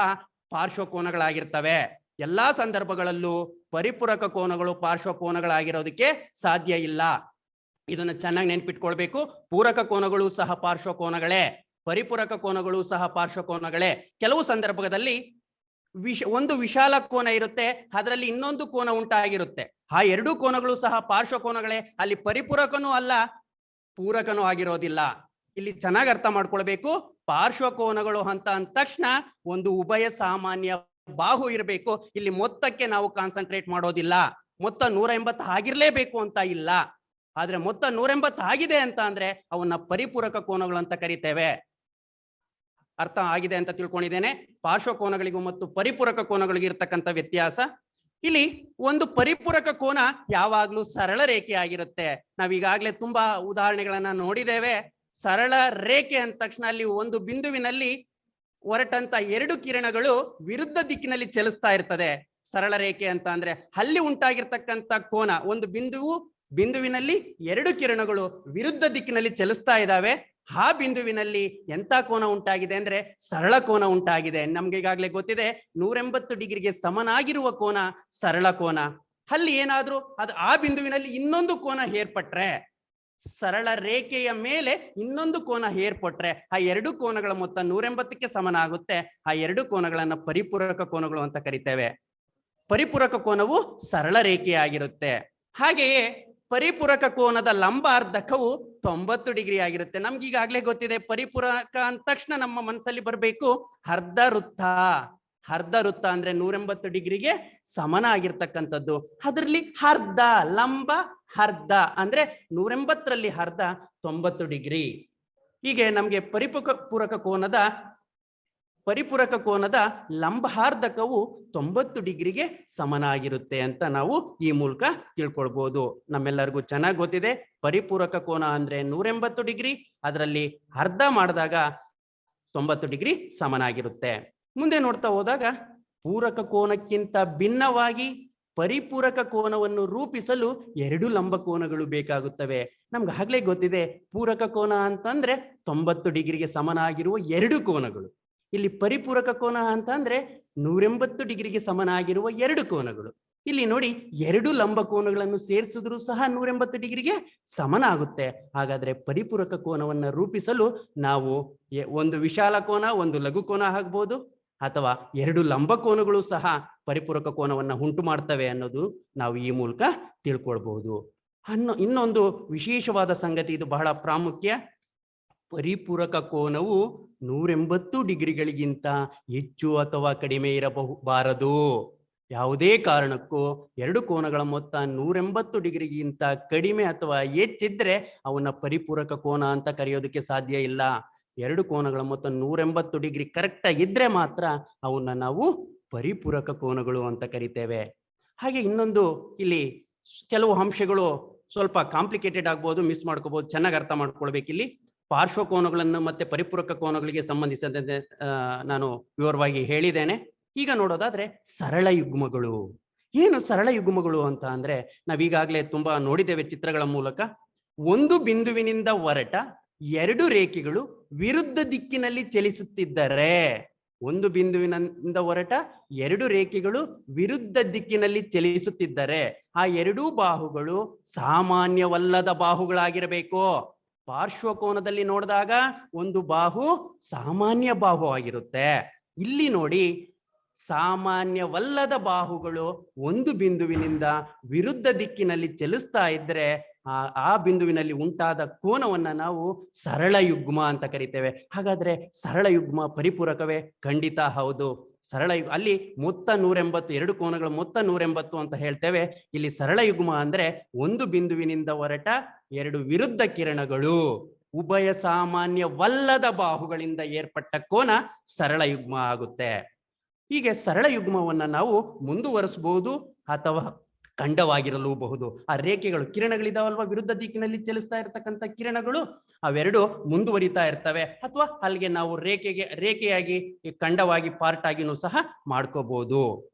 ಪಾರ್ಶ್ವ ಕೋನಗಳಾಗಿರ್ತವೆ. ಎಲ್ಲಾ ಸಂದರ್ಭಗಳಲ್ಲೂ ಪರಿಪೂರಕ ಕೋನಗಳು ಪಾರ್ಶ್ವ ಕೋನಗಳಾಗಿರೋದಕ್ಕೆ ಸಾಧ್ಯ ಇಲ್ಲ. ಇದನ್ನ ಚೆನ್ನಾಗಿ ನೆನ್ಪಿಟ್ಕೊಳ್ಬೇಕು. ಪೂರಕ ಕೋನಗಳು ಸಹ ಪಾರ್ಶ್ವ ಕೋನಗಳೇ, ಪರಿಪೂರಕ ಕೋನಗಳು ಸಹ ಪಾರ್ಶ್ವ ಕೋನಗಳೇ. ಕೆಲವು ಸಂದರ್ಭದಲ್ಲಿ ಒಂದು ವಿಶಾಲ ಕೋನ ಇರುತ್ತೆ, ಅದರಲ್ಲಿ ಇನ್ನೊಂದು ಕೋನ ಉಂಟಾಗಿರುತ್ತೆ. ಆ ಎರಡೂ ಕೋನಗಳು ಸಹ ಪಾರ್ಶ್ವ ಕೋನಗಳೇ. ಅಲ್ಲಿ ಪರಿಪೂರಕನೂ ಅಲ್ಲ, ಪೂರಕನೂ ಆಗಿರೋದಿಲ್ಲ. ಇಲ್ಲಿ ಚೆನ್ನಾಗಿ ಅರ್ಥ ಮಾಡ್ಕೊಳ್ಬೇಕು. ಪಾರ್ಶ್ವ ಕೋನಗಳು ಅಂತ ಅಂದ ತಕ್ಷಣ ಒಂದು ಉಭಯ ಸಾಮಾನ್ಯ ಬಾಹು ಇರಬೇಕು. ಇಲ್ಲಿ ಮೊತ್ತಕ್ಕೆ ನಾವು ಕಾನ್ಸಂಟ್ರೇಟ್ ಮಾಡೋದಿಲ್ಲ. ಮೊತ್ತ 180 ಆಗಿರ್ಲೇಬೇಕು ಅಂತ ಇಲ್ಲ. ಆದ್ರೆ ಮೊತ್ತ 180 ಆಗಿದೆ ಅಂತ ಅಂದ್ರೆ ಅವನ್ನ ಪರಿಪೂರಕ ಕೋನಗಳು ಅಂತ ಕರಿತೇವೆ. ಅರ್ಥ ಆಗಿದೆ ಅಂತ ತಿಳ್ಕೊಂಡಿದ್ದೇನೆ. ಪಾರ್ಶ್ವ ಕೋನಗಳಿಗೂ ಮತ್ತು ಪರಿಪೂರಕ ಕೋನಗಳಿಗೂ ಇರ್ತಕ್ಕಂಥ ವ್ಯತ್ಯಾಸ. ಇಲ್ಲಿ ಒಂದು ಪರಿಪೂರಕ ಕೋನ ಯಾವಾಗ್ಲೂ ಸರಳ ರೇಖೆ ಆಗಿರುತ್ತೆ. ನಾವೀಗಾಗ್ಲೇ ತುಂಬಾ ಉದಾಹರಣೆಗಳನ್ನ ನೋಡಿದ್ದೇವೆ. ಸರಳ ರೇಖೆ ಅಂದ ತಕ್ಷಣ ಅಲ್ಲಿ ಒಂದು ಬಿಂದುವಿನಲ್ಲಿ ಹೊರಟಂತ ಎರಡು ಕಿರಣಗಳು ವಿರುದ್ಧ ದಿಕ್ಕಿನಲ್ಲಿ ಚಲಿಸ್ತಾ ಇರ್ತದೆ. ಸರಳ ರೇಖೆ ಅಂತ ಅಂದ್ರೆ ಅಲ್ಲಿ ಉಂಟಾಗಿರ್ತಕ್ಕಂಥ ಕೋನ, ಒಂದು ಬಿಂದುವಿನಲ್ಲಿ ಎರಡು ಕಿರಣಗಳು ವಿರುದ್ಧ ದಿಕ್ಕಿನಲ್ಲಿ ಚಲಿಸ್ತಾ ಇದ್ದಾವೆ. ಆ ಬಿಂದುವಿನಲ್ಲಿ ಎಂತ ಕೋನ ಉಂಟಾಗಿದೆ ಅಂದ್ರೆ ಸರಳ ಕೋನ ಉಂಟಾಗಿದೆ. ನಮ್ಗೆ ಈಗಾಗಲೇ ಗೊತ್ತಿದೆ, 180 ಡಿಗ್ರಿಗೆ ಸಮನಾಗಿರುವ ಕೋನ ಸರಳ ಕೋನ. ಅಲ್ಲಿ ಏನಾದ್ರೂ ಆ ಬಿಂದುವಿನಲ್ಲಿ ಇನ್ನೊಂದು ಕೋನ ಏರ್ಪಟ್ರೆ, ಸರಳ ರೇಖೆಯ ಮೇಲೆ ಇನ್ನೊಂದು ಕೋನ ಏರ್ಪಟ್ರೆ ಆ ಎರಡು ಕೋನಗಳ ಮೊತ್ತ 180ಕ್ಕೆ ಸಮನಾಗುತ್ತೆ. ಆ ಎರಡು ಕೋನಗಳನ್ನ ಪರಿಪೂರಕ ಕೋನಗಳು ಅಂತ ಕರಿತೇವೆ. ಪರಿಪೂರಕ ಕೋನವು ಸರಳ ರೇಖೆಯಾಗಿರುತ್ತೆ. ಹಾಗೆಯೇ ಪರಿಪೂರಕ ಕೋನದ ಲಂಬಾರ್ಧಕವು 90 ಡಿಗ್ರಿ ಆಗಿರುತ್ತೆ. ನಮ್ಗೆ ಈಗಾಗಲೇ ಗೊತ್ತಿದೆ, ಪರಿಪೂರಕ ಅಂದ ತಕ್ಷಣ ನಮ್ಮ ಮನಸ್ಸಲ್ಲಿ ಬರಬೇಕು ಅರ್ಧ ವೃತ್ತ. ಅರ್ಧ ವೃತ್ತ ಅಂದ್ರೆ 180 ಡಿಗ್ರಿಗೆ ಸಮನಾಗಿರ್ತಕ್ಕಂಥದ್ದು. ಅದರಲ್ಲಿ ಅರ್ಧ, ಲಂಬ ಅರ್ಧ ಅಂದ್ರೆ 180ರಲ್ಲಿ ಅರ್ಧ 90 ಡಿಗ್ರಿ. ಹೀಗೆ ನಮ್ಗೆ ಪರಿಪೂರಕ ಕೋನದ ಲಂಬಾರ್ಧಕವು 90 ಡಿಗ್ರಿಗೆ ಸಮನಾಗಿರುತ್ತೆ ಅಂತ ನಾವು ಈ ಮೂಲಕ ತಿಳ್ಕೊಳ್ಬಹುದು. ನಮ್ಮೆಲ್ಲರಿಗೂ ಚೆನ್ನಾಗಿ ಗೊತ್ತಿದೆ, ಪರಿಪೂರಕ ಕೋನ ಅಂದ್ರೆ 180 ಡಿಗ್ರಿ, ಅದರಲ್ಲಿ ಅರ್ಧ ಮಾಡಿದಾಗ 90 ಡಿಗ್ರಿ ಸಮನಾಗಿರುತ್ತೆ. ಮುಂದೆ ನೋಡ್ತಾ ಹೋದಾಗ ಪೂರಕ ಕೋನಕ್ಕಿಂತ ಭಿನ್ನವಾಗಿ ಪರಿಪೂರಕ ಕೋನವನ್ನು ರೂಪಿಸಲು ಎರಡು ಲಂಬ ಕೋನಗಳು ಬೇಕಾಗುತ್ತವೆ. ನಮ್ಗೆ ಆಗ್ಲೇ ಗೊತ್ತಿದೆ, ಪೂರಕ ಕೋನ ಅಂತಂದ್ರೆ 90 ಡಿಗ್ರಿಗೆ ಸಮನಾಗಿರುವ ಎರಡು ಕೋನಗಳು. ಇಲ್ಲಿ ಪರಿಪೂರಕ ಕೋನ ಅಂತ ಅಂದ್ರೆ 180 ಡಿಗ್ರಿಗೆ ಸಮನಾಗಿರುವ ಎರಡು ಕೋನಗಳು. ಇಲ್ಲಿ ನೋಡಿ, ಎರಡು ಲಂಬ ಕೋನಗಳನ್ನು ಸೇರಿಸಿದ್ರು ಸಹ 180 ಡಿಗ್ರಿಗೆ ಸಮನಾಗುತ್ತೆ. ಹಾಗಾದ್ರೆ ಪರಿಪೂರಕ ಕೋನವನ್ನ ರೂಪಿಸಲು ನಾವು ಒಂದು ವಿಶಾಲ ಕೋನ, ಒಂದು ಲಘು ಕೋನ ಆಗ್ಬೋದು, ಅಥವಾ ಎರಡು ಲಂಬ ಕೋನಗಳು ಸಹ ಪರಿಪೂರಕ ಕೋನವನ್ನ ಉಂಟು ಮಾಡ್ತವೆ ಅನ್ನೋದು ನಾವು ಈ ಮೂಲಕ ತಿಳ್ಕೊಳ್ಬಹುದು. ಇನ್ನೊಂದು ವಿಶೇಷವಾದ ಸಂಗತಿ, ಇದು ಬಹಳ ಪ್ರಾಮುಖ್ಯ. ಪರಿಪೂರಕ ಕೋನವು 180 ಡಿಗ್ರಿಗಳಿಗಿಂತ ಹೆಚ್ಚು ಅಥವಾ ಕಡಿಮೆ ಇರಬಾರದು. ಯಾವುದೇ ಕಾರಣಕ್ಕೂ ಎರಡು ಕೋನಗಳ ಮೊತ್ತ 180 ಡಿಗ್ರಿಗಿಂತ ಕಡಿಮೆ ಅಥವಾ ಹೆಚ್ಚಿದ್ರೆ ಅವನ್ನ ಪರಿಪೂರಕ ಕೋನ ಅಂತ ಕರೆಯೋದಕ್ಕೆ ಸಾಧ್ಯ ಇಲ್ಲ. ಎರಡು ಕೋನಗಳ ಮೊತ್ತ 180 ಡಿಗ್ರಿ ಕರೆಕ್ಟ್ ಇದ್ರೆ ಮಾತ್ರ ಅವನ್ನ ನಾವು ಪರಿಪೂರಕ ಕೋನಗಳು ಅಂತ ಕರಿತೇವೆ. ಹಾಗೆ ಇನ್ನೊಂದು, ಇಲ್ಲಿ ಕೆಲವು ಅಂಶಗಳು ಸ್ವಲ್ಪ ಕಾಂಪ್ಲಿಕೇಟೆಡ್ ಆಗ್ಬೋದು, ಮಿಸ್ ಮಾಡ್ಕೋಬಹುದು, ಚೆನ್ನಾಗಿ ಅರ್ಥ ಮಾಡ್ಕೊಳ್ಬೇಕು. ಇಲ್ಲಿ ಪಾರ್ಶ್ವ ಕೋನಗಳನ್ನು ಮತ್ತೆ ಪರಿಪೂರಕ ಕೋನಗಳಿಗೆ ಸಂಬಂಧಿಸಿದಂತೆ ನಾನು ವಿವರವಾಗಿ ಹೇಳಿದ್ದೇನೆ. ಈಗ ನೋಡೋದಾದ್ರೆ ಸರಳ ಯುಗ್ಮಗಳು. ಏನು ಸರಳ ಯುಗ್ಮಗಳು ಅಂತ ಅಂದ್ರೆ, ನಾವೀಗಾಗಲೇ ತುಂಬಾ ನೋಡಿದ್ದೇವೆ ಚಿತ್ರಗಳ ಮೂಲಕ. ಒಂದು ಬಿಂದುವಿನಿಂದ ಹೊರಟ ಎರಡು ರೇಖೆಗಳು ವಿರುದ್ಧ ದಿಕ್ಕಿನಲ್ಲಿ ಚಲಿಸುತ್ತಿದ್ದರೆ, ಒಂದು ಬಿಂದುವಿನಿಂದ ಹೊರಟ ಎರಡು ರೇಖೆಗಳು ವಿರುದ್ಧ ದಿಕ್ಕಿನಲ್ಲಿ ಚಲಿಸುತ್ತಿದ್ದರೆ ಆ ಎರಡೂ ಬಾಹುಗಳು ಸಾಮಾನ್ಯವಲ್ಲದ ಬಾಹುಗಳಾಗಿರಬೇಕು. ಪಾರ್ಶ್ವಕೋನದಲ್ಲಿ ನೋಡಿದಾಗ ಒಂದು ಬಾಹು ಸಾಮಾನ್ಯ ಬಾಹು ಆಗಿರುತ್ತೆ. ಇಲ್ಲಿ ನೋಡಿ, ಸಾಮಾನ್ಯವಲ್ಲದ ಬಾಹುಗಳು ಒಂದು ಬಿಂದುವಿನಿಂದ ವಿರುದ್ಧ ದಿಕ್ಕಿನಲ್ಲಿ ಚಲಿಸ್ತಾ ಇದ್ರೆ ಆ ಬಿಂದುವಿನಲ್ಲಿ ಉಂಟಾದ ಕೋನವನ್ನ ನಾವು ಸರಳ ಯುಗ್ಮ ಅಂತ ಕರಿತೇವೆ. ಹಾಗಾದ್ರೆ ಸರಳ ಯುಗ್ಮ ಪರಿಪೂರಕವೇ? ಖಂಡಿತ ಹೌದು. ಸರಳ ಅಲ್ಲಿ ಮೊತ್ತ 180, ಎರಡು ಕೋನಗಳ ಮೊತ್ತ 180 ಅಂತ ಹೇಳ್ತೇವೆ. ಇಲ್ಲಿ ಸರಳ ಯುಗ್ಮ ಅಂದ್ರೆ ಒಂದು ಬಿಂದುವಿನಿಂದ ಹೊರಟ ಎರಡು ವಿರುದ್ಧ ಕಿರಣಗಳು ಉಭಯ ಸಾಮಾನ್ಯವಲ್ಲದ ಬಾಹುಗಳಿಂದ ಏರ್ಪಟ್ಟ ಕೋನ ಸರಳ ಯುಗ್ಮ ಆಗುತ್ತೆ. ಹೀಗೆ ಸರಳ ಯುಗ್ಮವನ್ನ ನಾವು ಮುಂದುವರಿಸಬಹುದು ಅಥವಾ ಖಂಡವಾಗಿರಲೂಬಹುದು. ಆ ರೇಖೆಗಳು, ಕಿರಣಗಳಿದಾವಲ್ವಾ, ವಿರುದ್ಧ ದಿಕ್ಕಿನಲ್ಲಿ ಚಲಿಸ್ತಾ ಇರತಕ್ಕಂಥ ಕಿರಣಗಳು, ಅವೆರಡು ಮುಂದುವರಿತಾ ಇರ್ತವೆ. ಅಥವಾ ಅಲ್ಲಿಗೆ ನಾವು ರೇಖೆಯಾಗಿ ಖಂಡವಾಗಿ ಪಾರ್ಟ್ ಆಗಿನೂ ಸಹ ಮಾಡ್ಕೋಬಹುದು.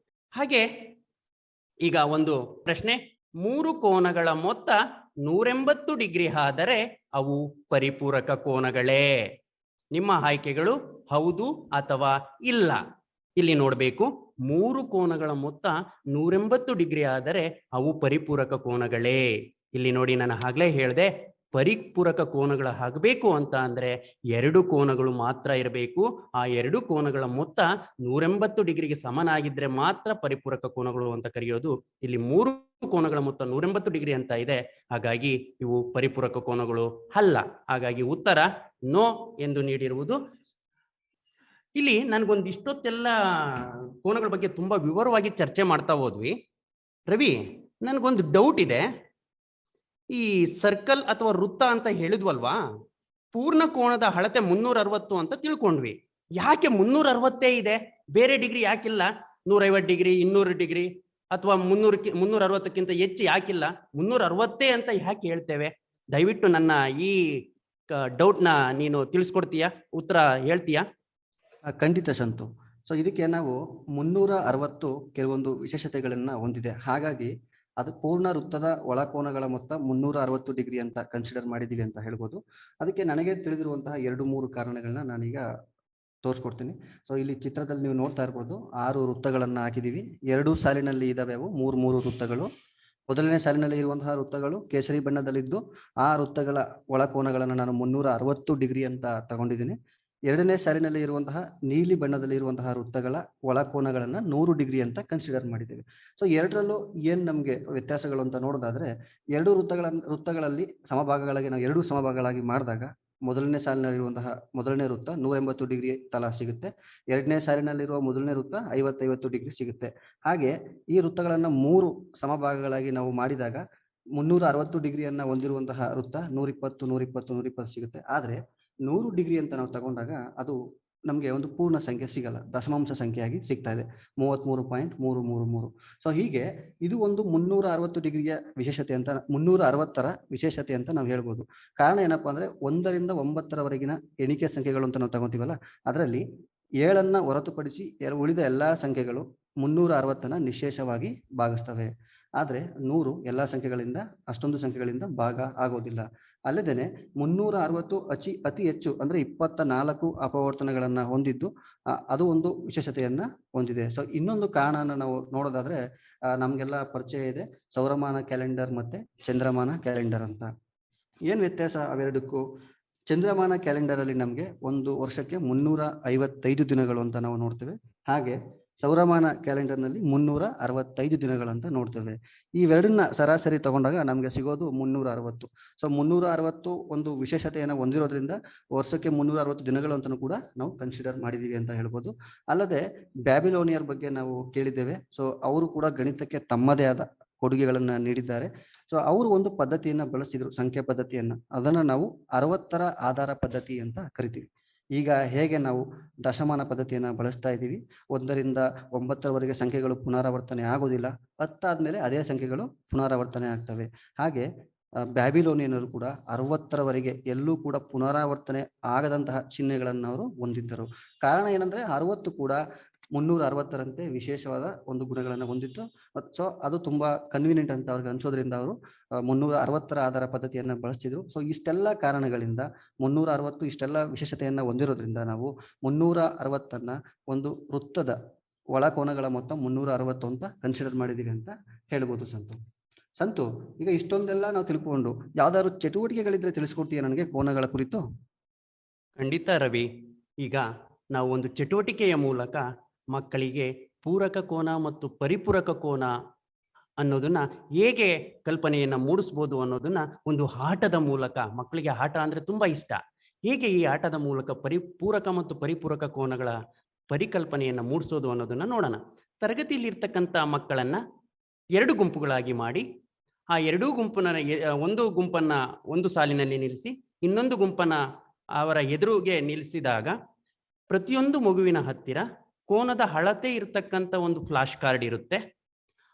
ಹಾಗೆ ಈಗ ಒಂದು ಪ್ರಶ್ನೆ, ಮೂರು ಕೋನಗಳ ಮೊತ್ತ 180 ಡಿಗ್ರಿ ಆದರೆ ಅವು ಪರಿಪೂರಕ ಕೋನಗಳೇ? ನಿಮ್ಮ ಆಯ್ಕೆಗಳು ಹೌದು ಅಥವಾ ಇಲ್ಲ. ಇಲ್ಲಿ ನೋಡಬೇಕು, ಮೂರು ಕೋನಗಳ ಮೊತ್ತ 180 ಡಿಗ್ರಿ ಆದರೆ ಅವು ಪರಿಪೂರಕ ಕೋನಗಳೇ. ಇಲ್ಲಿ ನೋಡಿ, ನಾನು ಆಗ್ಲೇ ಹೇಳಿದೆ, ಪರಿಪೂರಕ ಕೋನಗಳು ಆಗಬೇಕು ಅಂತ ಅಂದ್ರೆ ಎರಡು ಕೋನಗಳು ಮಾತ್ರ ಇರಬೇಕು. ಆ ಎರಡು ಕೋನಗಳ ಮೊತ್ತ 180 ಡಿಗ್ರಿಗೆ ಸಮನಾಗಿದ್ರೆ ಮಾತ್ರ ಪರಿಪೂರಕ ಕೋನಗಳು ಅಂತ ಕರೆಯೋದು. ಇಲ್ಲಿ ಮೂರು ಕೋನಗಳ ಮೊತ್ತ 180 ಡಿಗ್ರಿ ಅಂತ ಇದೆ, ಹಾಗಾಗಿ ಇವು ಪರಿಪೂರಕ ಕೋನಗಳು ಅಲ್ಲ. ಹಾಗಾಗಿ ಉತ್ತರ ನೋ ಎಂದು ನೀಡಿರುವುದು. ಇಲ್ಲಿ ನನ್ಗೊಂದು ಇಷ್ಟೊತ್ತೆಲ್ಲ ಕೋನಗಳ ಬಗ್ಗೆ ತುಂಬಾ ವಿವರವಾಗಿ ಚರ್ಚೆ ಮಾಡ್ತಾ ಹೋದ್ವಿ. ರವಿ, ನನ್ಗೊಂದು ಡೌಟ್ ಇದೆ. ಈ ಸರ್ಕಲ್ ಅಥವಾ ವೃತ್ತ ಅಂತ ಹೇಳಿದ್ವಲ್ವಾ, ಪೂರ್ಣ ಕೋನದ ಅಳತೆ 360 ಅಂತ ತಿಳ್ಕೊಂಡ್ವಿ. ಯಾಕೆ 360 ಇದೆ? ಬೇರೆ ಡಿಗ್ರಿ ಯಾಕಿಲ್ಲ? 150 ಡಿಗ್ರಿ, 200 ಡಿಗ್ರಿ ಅಥವಾ 360ಕ್ಕಿಂತ ಹೆಚ್ಚು ಯಾಕಿಲ್ಲ? 360 ಅಂತ ಯಾಕೆ ಹೇಳ್ತೇವೆ? ದಯವಿಟ್ಟು ನನ್ನ ಈ ಡೌಟ್ನ ನೀನು ತಿಳಿಸ್ಕೊಡ್ತೀಯಾ? ಉತ್ತರ ಹೇಳ್ತೀಯಾ? ಖಂಡಿತ ಸಂತು. ಸೊ ಇದಕ್ಕೆ ನಾವು 360 ಕೆಲವೊಂದು ವಿಶೇಷತೆಗಳನ್ನ ಹೊಂದಿದೆ. ಹಾಗಾಗಿ ಅದು ಪೂರ್ಣ ವೃತ್ತದ ಒಳಕೋನಗಳ ಮೊತ್ತ 360 ಡಿಗ್ರಿ ಅಂತ ಕನ್ಸಿಡರ್ ಮಾಡಿದೀವಿ ಅಂತ ಹೇಳ್ಬೋದು. ಅದಕ್ಕೆ ನನಗೆ ತಿಳಿದಿರುವಂತಹ 2-3 ಕಾರಣಗಳನ್ನ ನಾನೀಗ ತೋರಿಸ್ಕೊಡ್ತೀನಿ. ಸೊ ಇಲ್ಲಿ ಚಿತ್ರದಲ್ಲಿ ನೀವು ನೋಡ್ತಾ ಇರ್ಬೋದು, 6 ವೃತ್ತಗಳನ್ನ ಹಾಕಿದೀವಿ. 2 ಸಾಲಿನಲ್ಲಿ ಇದಾವೆ ಅವು 3 ವೃತ್ತಗಳು. ಮೊದಲನೇ ಸಾಲಿನಲ್ಲಿ ಇರುವಂತಹ ವೃತ್ತಗಳು ಕೇಸರಿ ಬಣ್ಣದಲ್ಲಿದ್ದು ಆ ವೃತ್ತಗಳ ಒಳಕೋನಗಳನ್ನು ನಾನು 360 ಡಿಗ್ರಿ ಅಂತ ತಗೊಂಡಿದ್ದೀನಿ. ಎರಡನೇ ಸಾಲಿನಲ್ಲಿ ಇರುವಂತಹ ನೀಲಿ ಬಣ್ಣದಲ್ಲಿ ಇರುವಂತಹ ವೃತ್ತಗಳ ಒಳಕೋನಗಳನ್ನ 100 ಡಿಗ್ರಿ ಅಂತ ಕನ್ಸಿಡರ್ ಮಾಡಿದ್ದೇವೆ. ಸೊ ಎರಡರಲ್ಲೂ ಏನ್ ನಮ್ಗೆ ವ್ಯತ್ಯಾಸಗಳು ಅಂತ ನೋಡೋದಾದ್ರೆ, ಎರಡು ವೃತ್ತಗಳಲ್ಲಿ ಸಮಭಾಗಗಳಾಗಿ ನಾವು 2 ಸಮಭಾಗಗಳಾಗಿ ಮಾಡಿದಾಗ ಮೊದಲನೇ ಸಾಲಿನಲ್ಲಿರುವಂತಹ ಮೊದಲನೇ ವೃತ್ತ 180 ಡಿಗ್ರಿ ತಲಾ ಸಿಗುತ್ತೆ. ಎರಡನೇ ಸಾಲಿನಲ್ಲಿರುವ ಮೊದಲನೇ ವೃತ್ತ 50 ಡಿಗ್ರಿ ಸಿಗುತ್ತೆ. ಹಾಗೆ ಈ ವೃತ್ತಗಳನ್ನ 3 ಸಮಭಾಗಗಳಾಗಿ ನಾವು ಮಾಡಿದಾಗ 360 ಡಿಗ್ರಿಯನ್ನ ಹೊಂದಿರುವಂತಹ ವೃತ್ತ 120, 120, 120 ಸಿಗುತ್ತೆ. ಆದ್ರೆ 100 ಡಿಗ್ರಿ ಅಂತ ನಾವು ತಗೊಂಡಾಗ ಅದು ನಮಗೆ ಒಂದು ಪೂರ್ಣ ಸಂಖ್ಯೆ ಸಿಗಲ್ಲ, ದಶಮಾಂಶ ಸಂಖ್ಯೆಯಾಗಿ ಸಿಗ್ತಾ ಇದೆ, 33.333. ಸೊ ಹೀಗೆ ಇದು ಒಂದು 360 ಡಿಗ್ರಿಯ ವಿಶೇಷತೆ ಅಂತ, 360ರ ವಿಶೇಷತೆ ಅಂತ ನಾವು ಹೇಳ್ಬೋದು. ಕಾರಣ ಏನಪ್ಪಾ ಅಂದ್ರೆ 1ರಿಂದ 9ರವರೆಗಿನ ಎಣಿಕೆ ಸಂಖ್ಯೆಗಳು ಅಂತ ನಾವು ತಗೊಂತೀವಲ್ಲ, ಅದರಲ್ಲಿ 7ಅನ್ನ ಹೊರತುಪಡಿಸಿ ಉಳಿದ ಎಲ್ಲಾ ಸಂಖ್ಯೆಗಳು 360ನ ನಿಶೇಷವಾಗಿ ಭಾಗಿಸ್ತವೆ. ಆದರೆ 100 ಎಲ್ಲ ಸಂಖ್ಯೆಗಳಿಂದ ಅಷ್ಟೊಂದು ಸಂಖ್ಯೆಗಳಿಂದ ಭಾಗ ಆಗೋದಿಲ್ಲ. ಅಲ್ಲದೆ 360 ಅತಿ ಹೆಚ್ಚು ಅಂದರೆ 24 ಅಪವರ್ತನಗಳನ್ನ ಹೊಂದಿದ್ದು ಅದು ಒಂದು ವಿಶೇಷತೆಯನ್ನ ಹೊಂದಿದೆ. ಸೊ ಇನ್ನೊಂದು ಕಾರಣನ ನಾವು ನೋಡೋದಾದ್ರೆ ನಮ್ಗೆಲ್ಲ ಪರಿಚಯ ಇದೆ ಸೌರಮಾನ ಕ್ಯಾಲೆಂಡರ್ ಮತ್ತೆ ಚಂದ್ರಮಾನ ಕ್ಯಾಲೆಂಡರ್ ಅಂತ. ಏನ್ ವ್ಯತ್ಯಾಸ ಅವೆರಡಕ್ಕೂ? ಚಂದ್ರಮಾನ ಕ್ಯಾಲೆಂಡರ್ ಅಲ್ಲಿ ನಮಗೆ ಒಂದು ವರ್ಷಕ್ಕೆ 355 ದಿನಗಳು ಅಂತ ನಾವು ನೋಡ್ತೇವೆ. ಹಾಗೆ ಸೌರಮಾನ ಕ್ಯಾಲೆಂಡರ್ ನಲ್ಲಿ 365 ದಿನಗಳಂತ ನೋಡ್ತೇವೆ. ಇವೆರಡನ್ನ ಸರಾಸರಿ ತಗೊಂಡಾಗ ನಮ್ಗೆ ಸಿಗೋದು 360. ಸೊ 360 ಒಂದು ವಿಶೇಷತೆಯನ್ನು ಹೊಂದಿರೋದ್ರಿಂದ ವರ್ಷಕ್ಕೆ 360 ದಿನಗಳು ಅಂತಲೂ ಕೂಡ ನಾವು ಕನ್ಸಿಡರ್ ಮಾಡಿದೀವಿ ಅಂತ ಹೇಳ್ಬೋದು. ಅಲ್ಲದೆ ಬ್ಯಾಬಿಲೋನಿಯರ್ ಬಗ್ಗೆ ನಾವು ಕೇಳಿದ್ದೇವೆ. ಸೊ ಅವರು ಕೂಡ ಗಣಿತಕ್ಕೆ ತಮ್ಮದೇ ಆದ ಕೊಡುಗೆಗಳನ್ನ ನೀಡಿದ್ದಾರೆ. ಸೊ ಅವರು ಒಂದು ಪದ್ಧತಿಯನ್ನ ಬಳಸಿದ್ರು, ಸಂಖ್ಯೆ ಪದ್ಧತಿಯನ್ನ. ಅದನ್ನ ನಾವು 60ರ ಆಧಾರ ಪದ್ಧತಿ ಅಂತ ಕರಿತೀವಿ. ಈಗ ಹೇಗೆ ನಾವು ದಶಮಾನ ಪದ್ಧತಿಯನ್ನ ಬಳಸ್ತಾ ಇದ್ದೀವಿ, 1ರಿಂದ 9ರವರೆಗೆ ಸಂಖ್ಯೆಗಳು ಪುನರಾವರ್ತನೆ ಆಗೋದಿಲ್ಲ, 10 ಆದ್ಮೇಲೆ ಅದೇ ಸಂಖ್ಯೆಗಳು ಪುನರಾವರ್ತನೆ ಆಗ್ತವೆ. ಹಾಗೆ ಬ್ಯಾಬಿಲೋನಿಯನ್ನರು ಕೂಡ 60ರವರೆಗೆ ಎಲ್ಲೂ ಕೂಡ ಪುನರಾವರ್ತನೆ ಆಗದಂತಹ ಚಿಹ್ನೆಗಳನ್ನು ಅವರು ಹೊಂದಿದ್ದರು. ಕಾರಣ ಏನಂದ್ರೆ 60 ಕೂಡ 360ರಂತೆ ವಿಶೇಷವಾದ ಒಂದು ಗುಣಗಳನ್ನು ಹೊಂದಿತ್ತು. ಸೊ ಅದು ತುಂಬಾ ಕನ್ವೀನಿಯಂಟ್ ಅಂತ ಅವ್ರಿಗೆ ಅನ್ಸೋದ್ರಿಂದ ಅವರು 360ರ ಆಧಾರ ಪದ್ಧತಿಯನ್ನ ಬಳಸ್ತಿದ್ರು. ಸೊ ಇಷ್ಟೆಲ್ಲ ಕಾರಣಗಳಿಂದ 360 ಇಷ್ಟೆಲ್ಲ ವಿಶೇಷತೆಯನ್ನ ಹೊಂದಿರೋದ್ರಿಂದ ನಾವು 360ಅನ್ನ ಒಂದು ವೃತ್ತದ ಒಳಕೋನಗಳ ಮೊತ್ತ 360 ಅಂತ ಕನ್ಸಿಡರ್ ಮಾಡಿದೀವಿ ಅಂತ ಹೇಳ್ಬೋದು. ಸಂತು, ಈಗ ಇಷ್ಟೊಂದೆಲ್ಲ ನಾವು ತಿಳ್ಕೊಂಡು ಯಾವ್ದಾದ್ರು ಚಟುವಟಿಕೆಗಳಿದ್ರೆ ತಿಳಿಸ್ಕೊಡ್ತೀಯ ನನಗೆ ಕೋನಗಳ ಕುರಿತು? ಖಂಡಿತ ರವಿ. ಈಗ ನಾವು ಒಂದು ಚಟುವಟಿಕೆಯ ಮೂಲಕ ಮಕ್ಕಳಿಗೆ ಪೂರಕ ಕೋನ ಮತ್ತು ಪರಿಪೂರಕ ಕೋನ ಅನ್ನೋದನ್ನ ಹೇಗೆ ಕಲ್ಪನೆಯನ್ನ ಮೂಡಿಸ್ಬೋದು ಅನ್ನೋದನ್ನ ಒಂದು ಆಟದ ಮೂಲಕ, ಮಕ್ಕಳಿಗೆ ಆಟ ಅಂದ್ರೆ ತುಂಬಾ ಇಷ್ಟ, ಹೇಗೆ ಈ ಆಟದ ಮೂಲಕ ಪೂರಕ ಮತ್ತು ಪರಿಪೂರಕ ಕೋನಗಳ ಪರಿಕಲ್ಪನೆಯನ್ನ ಮೂಡಿಸೋದು ಅನ್ನೋದನ್ನ ನೋಡೋಣ. ತರಗತಿಯಲ್ಲಿ ಇರ್ತಕ್ಕಂಥ ಮಕ್ಕಳನ್ನ 2 ಗುಂಪುಗಳಾಗಿ ಮಾಡಿ, ಆ 2 ಒಂದು ಗುಂಪನ್ನ ಒಂದು ಸಾಲಿನಲ್ಲಿ ನಿಲ್ಲಿಸಿ, ಇನ್ನೊಂದು ಗುಂಪನ್ನ ಅವರ ಎದುರಿಗೆ ನಿಲ್ಲಿಸಿದಾಗ ಪ್ರತಿಯೊಂದು ಮಗುವಿನ ಹತ್ತಿರ ಕೋನದ ಅಳತೆ ಇರ್ತಕ್ಕಂಥ ಒಂದು ಫ್ಲಾಶ್ ಕಾರ್ಡ್ ಇರುತ್ತೆ.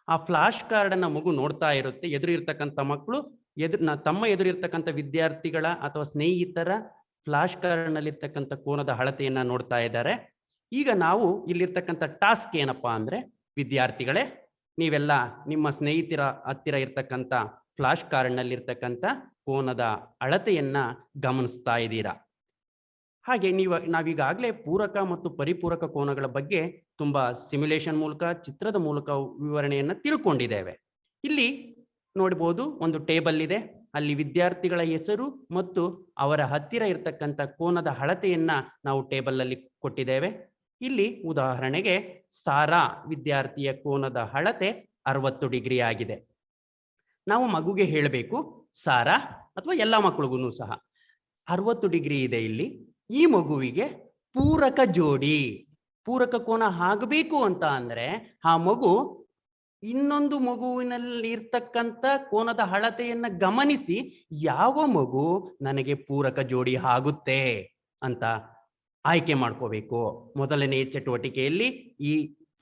ಆ ಫ್ಲಾಶ್ ಕಾರ್ಡ್ ಅನ್ನ ಮಗು ನೋಡ್ತಾ ಇರುತ್ತೆ. ಎದುರು ಇರ್ತಕ್ಕಂಥ ಮಕ್ಕಳು ತಮ್ಮ ಎದುರಿರ್ತಕ್ಕಂಥ ವಿದ್ಯಾರ್ಥಿಗಳ ಅಥವಾ ಸ್ನೇಹಿತರ ಫ್ಲಾಶ್ ಕಾರ್ಡ್ ನಲ್ಲಿರ್ತಕ್ಕಂಥ ಕೋನದ ಅಳತೆಯನ್ನ ನೋಡ್ತಾ ಇದ್ದಾರೆ. ಈಗ ನಾವು ಇಲ್ಲಿರ್ತಕ್ಕಂಥ ಟಾಸ್ಕ್ ಏನಪ್ಪಾ ಅಂದ್ರೆ, ವಿದ್ಯಾರ್ಥಿಗಳೇ ನೀವೆಲ್ಲ ನಿಮ್ಮ ಸ್ನೇಹಿತರ ಹತ್ತಿರ ಇರ್ತಕ್ಕಂಥ ಫ್ಲಾಶ್ ಕಾರ್ಡ್ ನಲ್ಲಿರ್ತಕ್ಕಂಥ ಕೋನದ ಅಳತೆಯನ್ನ ಗಮನಿಸ್ತಾ ಇದ್ದೀರಾ. ಹಾಗೆ ನಾವೀಗಾಗಲೇ ಪೂರಕ ಮತ್ತು ಪರಿಪೂರಕ ಕೋನಗಳ ಬಗ್ಗೆ ತುಂಬಾ ಸಿಮ್ಯುಲೇಷನ್ ಮೂಲಕ, ಚಿತ್ರದ ಮೂಲಕ ವಿವರಣೆಯನ್ನ ತಿಳ್ಕೊಂಡಿದ್ದೇವೆ. ಇಲ್ಲಿ ನೋಡಬಹುದು, ಒಂದು ಟೇಬಲ್ ಇದೆ. ಅಲ್ಲಿ ವಿದ್ಯಾರ್ಥಿಗಳ ಹೆಸರು ಮತ್ತು ಅವರ ಹತ್ತಿರ ಇರ್ತಕ್ಕಂಥ ಕೋನದ ಅಳತೆಯನ್ನ ನಾವು ಟೇಬಲ್ ಅಲ್ಲಿ ಕೊಟ್ಟಿದ್ದೇವೆ. ಇಲ್ಲಿ ಉದಾಹರಣೆಗೆ ಸಾರಾ ವಿದ್ಯಾರ್ಥಿಯ ಕೋನದ ಅಳತೆ 60 ಡಿಗ್ರಿ ಆಗಿದೆ. ನಾವು ಮಗುಗೆ ಹೇಳಬೇಕು, ಸಾರಾ ಅಥವಾ ಎಲ್ಲ ಮಕ್ಕಳಿಗೂ ಸಹ 60 ಡಿಗ್ರಿ ಇದೆ. ಇಲ್ಲಿ ಈ ಮಗುವಿಗೆ ಪೂರಕ ಜೋಡಿ, ಪೂರಕ ಕೋನ ಆಗಬೇಕು ಅಂತ ಅಂದ್ರೆ ಆ ಮಗು ಇನ್ನೊಂದು ಮಗುವಿನಲ್ಲಿ ಇರ್ತಕ್ಕಂಥ ಕೋನದ ಅಳತೆಯನ್ನ ಗಮನಿಸಿ ಯಾವ ಮಗು ನನಗೆ ಪೂರಕ ಜೋಡಿ ಆಗುತ್ತೆ ಅಂತ ಆಯ್ಕೆ ಮಾಡ್ಕೋಬೇಕು. ಮೊದಲನೇ ಚಟುವಟಿಕೆಯಲ್ಲಿ ಈ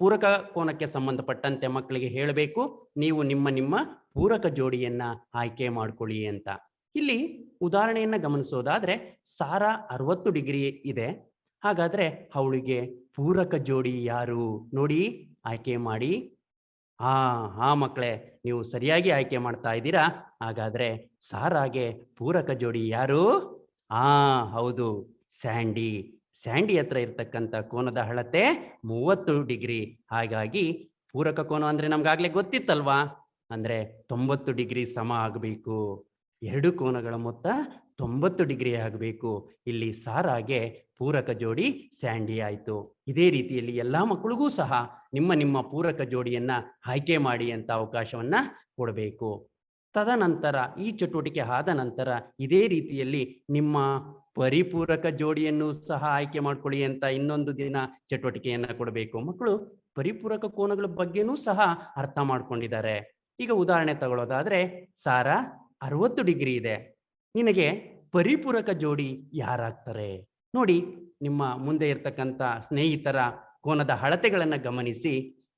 ಪೂರಕ ಕೋನಕ್ಕೆ ಸಂಬಂಧಪಟ್ಟಂತೆ ಮಕ್ಕಳಿಗೆ ಹೇಳಬೇಕು, ನೀವು ನಿಮ್ಮ ಪೂರಕ ಜೋಡಿಯನ್ನ ಆಯ್ಕೆ ಮಾಡ್ಕೊಳ್ಳಿ ಅಂತ. ಇಲ್ಲಿ ಉದಾಹರಣೆಯನ್ನ ಗಮನಿಸೋದಾದ್ರೆ ಸಾರಾ 60 ಡಿಗ್ರಿ ಇದೆ. ಹಾಗಾದ್ರೆ ಅವಳಿಗೆ ಪೂರಕ ಜೋಡಿ ಯಾರು ನೋಡಿ ಆಯ್ಕೆ ಮಾಡಿ. ಹಾ ಮಕ್ಕಳೇ, ನೀವು ಸರಿಯಾಗಿ ಆಯ್ಕೆ ಮಾಡ್ತಾ ಇದ್ದೀರಾ. ಹಾಗಾದ್ರೆ ಸಾರಾಗೆ ಪೂರಕ ಜೋಡಿ ಯಾರು? ಹೌದು, ಸ್ಯಾಂಡಿ. ಸ್ಯಾಂಡಿ ಹತ್ರ ಇರ್ತಕ್ಕಂಥ ಕೋನದ ಅಳತೆ 30 ಡಿಗ್ರಿ. ಹಾಗಾಗಿ ಪೂರಕ ಕೋನ ಅಂದ್ರೆ ನಮ್ಗಾಗ್ಲೇ ಗೊತ್ತಿತ್ತಲ್ವಾ, ಅಂದ್ರೆ 90 ಡಿಗ್ರಿ ಸಮ ಆಗಬೇಕು. 2 ಕೋನಗಳ ಮೊತ್ತ 90 ಡಿಗ್ರಿ ಆಗಬೇಕು. ಇಲ್ಲಿ ಸಾರಾಗೆ ಪೂರಕ ಜೋಡಿ ಸ್ಯಾಂಡಿ ಆಯ್ತು. ಇದೇ ರೀತಿಯಲ್ಲಿ ಎಲ್ಲಾ ಮಕ್ಕಳಿಗೂ ಸಹ ನಿಮ್ಮ ಪೂರಕ ಜೋಡಿಯನ್ನ ಆಯ್ಕೆ ಮಾಡಿ ಅಂತ ಅವಕಾಶವನ್ನ ಕೊಡಬೇಕು. ತದನಂತರ ಈ ಚಟುವಟಿಕೆ ಆದ ನಂತರ ಇದೇ ರೀತಿಯಲ್ಲಿ ನಿಮ್ಮ ಪರಿಪೂರಕ ಜೋಡಿಯನ್ನು ಸಹ ಆಯ್ಕೆ ಮಾಡ್ಕೊಳ್ಳಿ ಅಂತ ಇನ್ನೊಂದು ದಿನ ಚಟುವಟಿಕೆಯನ್ನ ಕೊಡಬೇಕು. ಮಕ್ಕಳು ಪರಿಪೂರಕ ಕೋನಗಳ ಬಗ್ಗೆನೂ ಸಹ ಅರ್ಥ ಮಾಡ್ಕೊಂಡಿದ್ದಾರೆ. ಈಗ ಉದಾಹರಣೆ ತಗೊಳ್ಳೋದಾದ್ರೆ, ಸಾರಾ 60 ಡಿಗ್ರಿ ಇದೆ, ನಿನಗೆ ಪರಿಪೂರಕ ಜೋಡಿ ಯಾರಾಗ್ತಾರೆ ನೋಡಿ. ನಿಮ್ಮ ಮುಂದೆ ಇರ್ತಕ್ಕಂಥ ಸ್ನೇಹಿತರ ಕೋನದ ಅಳತೆಗಳನ್ನ ಗಮನಿಸಿ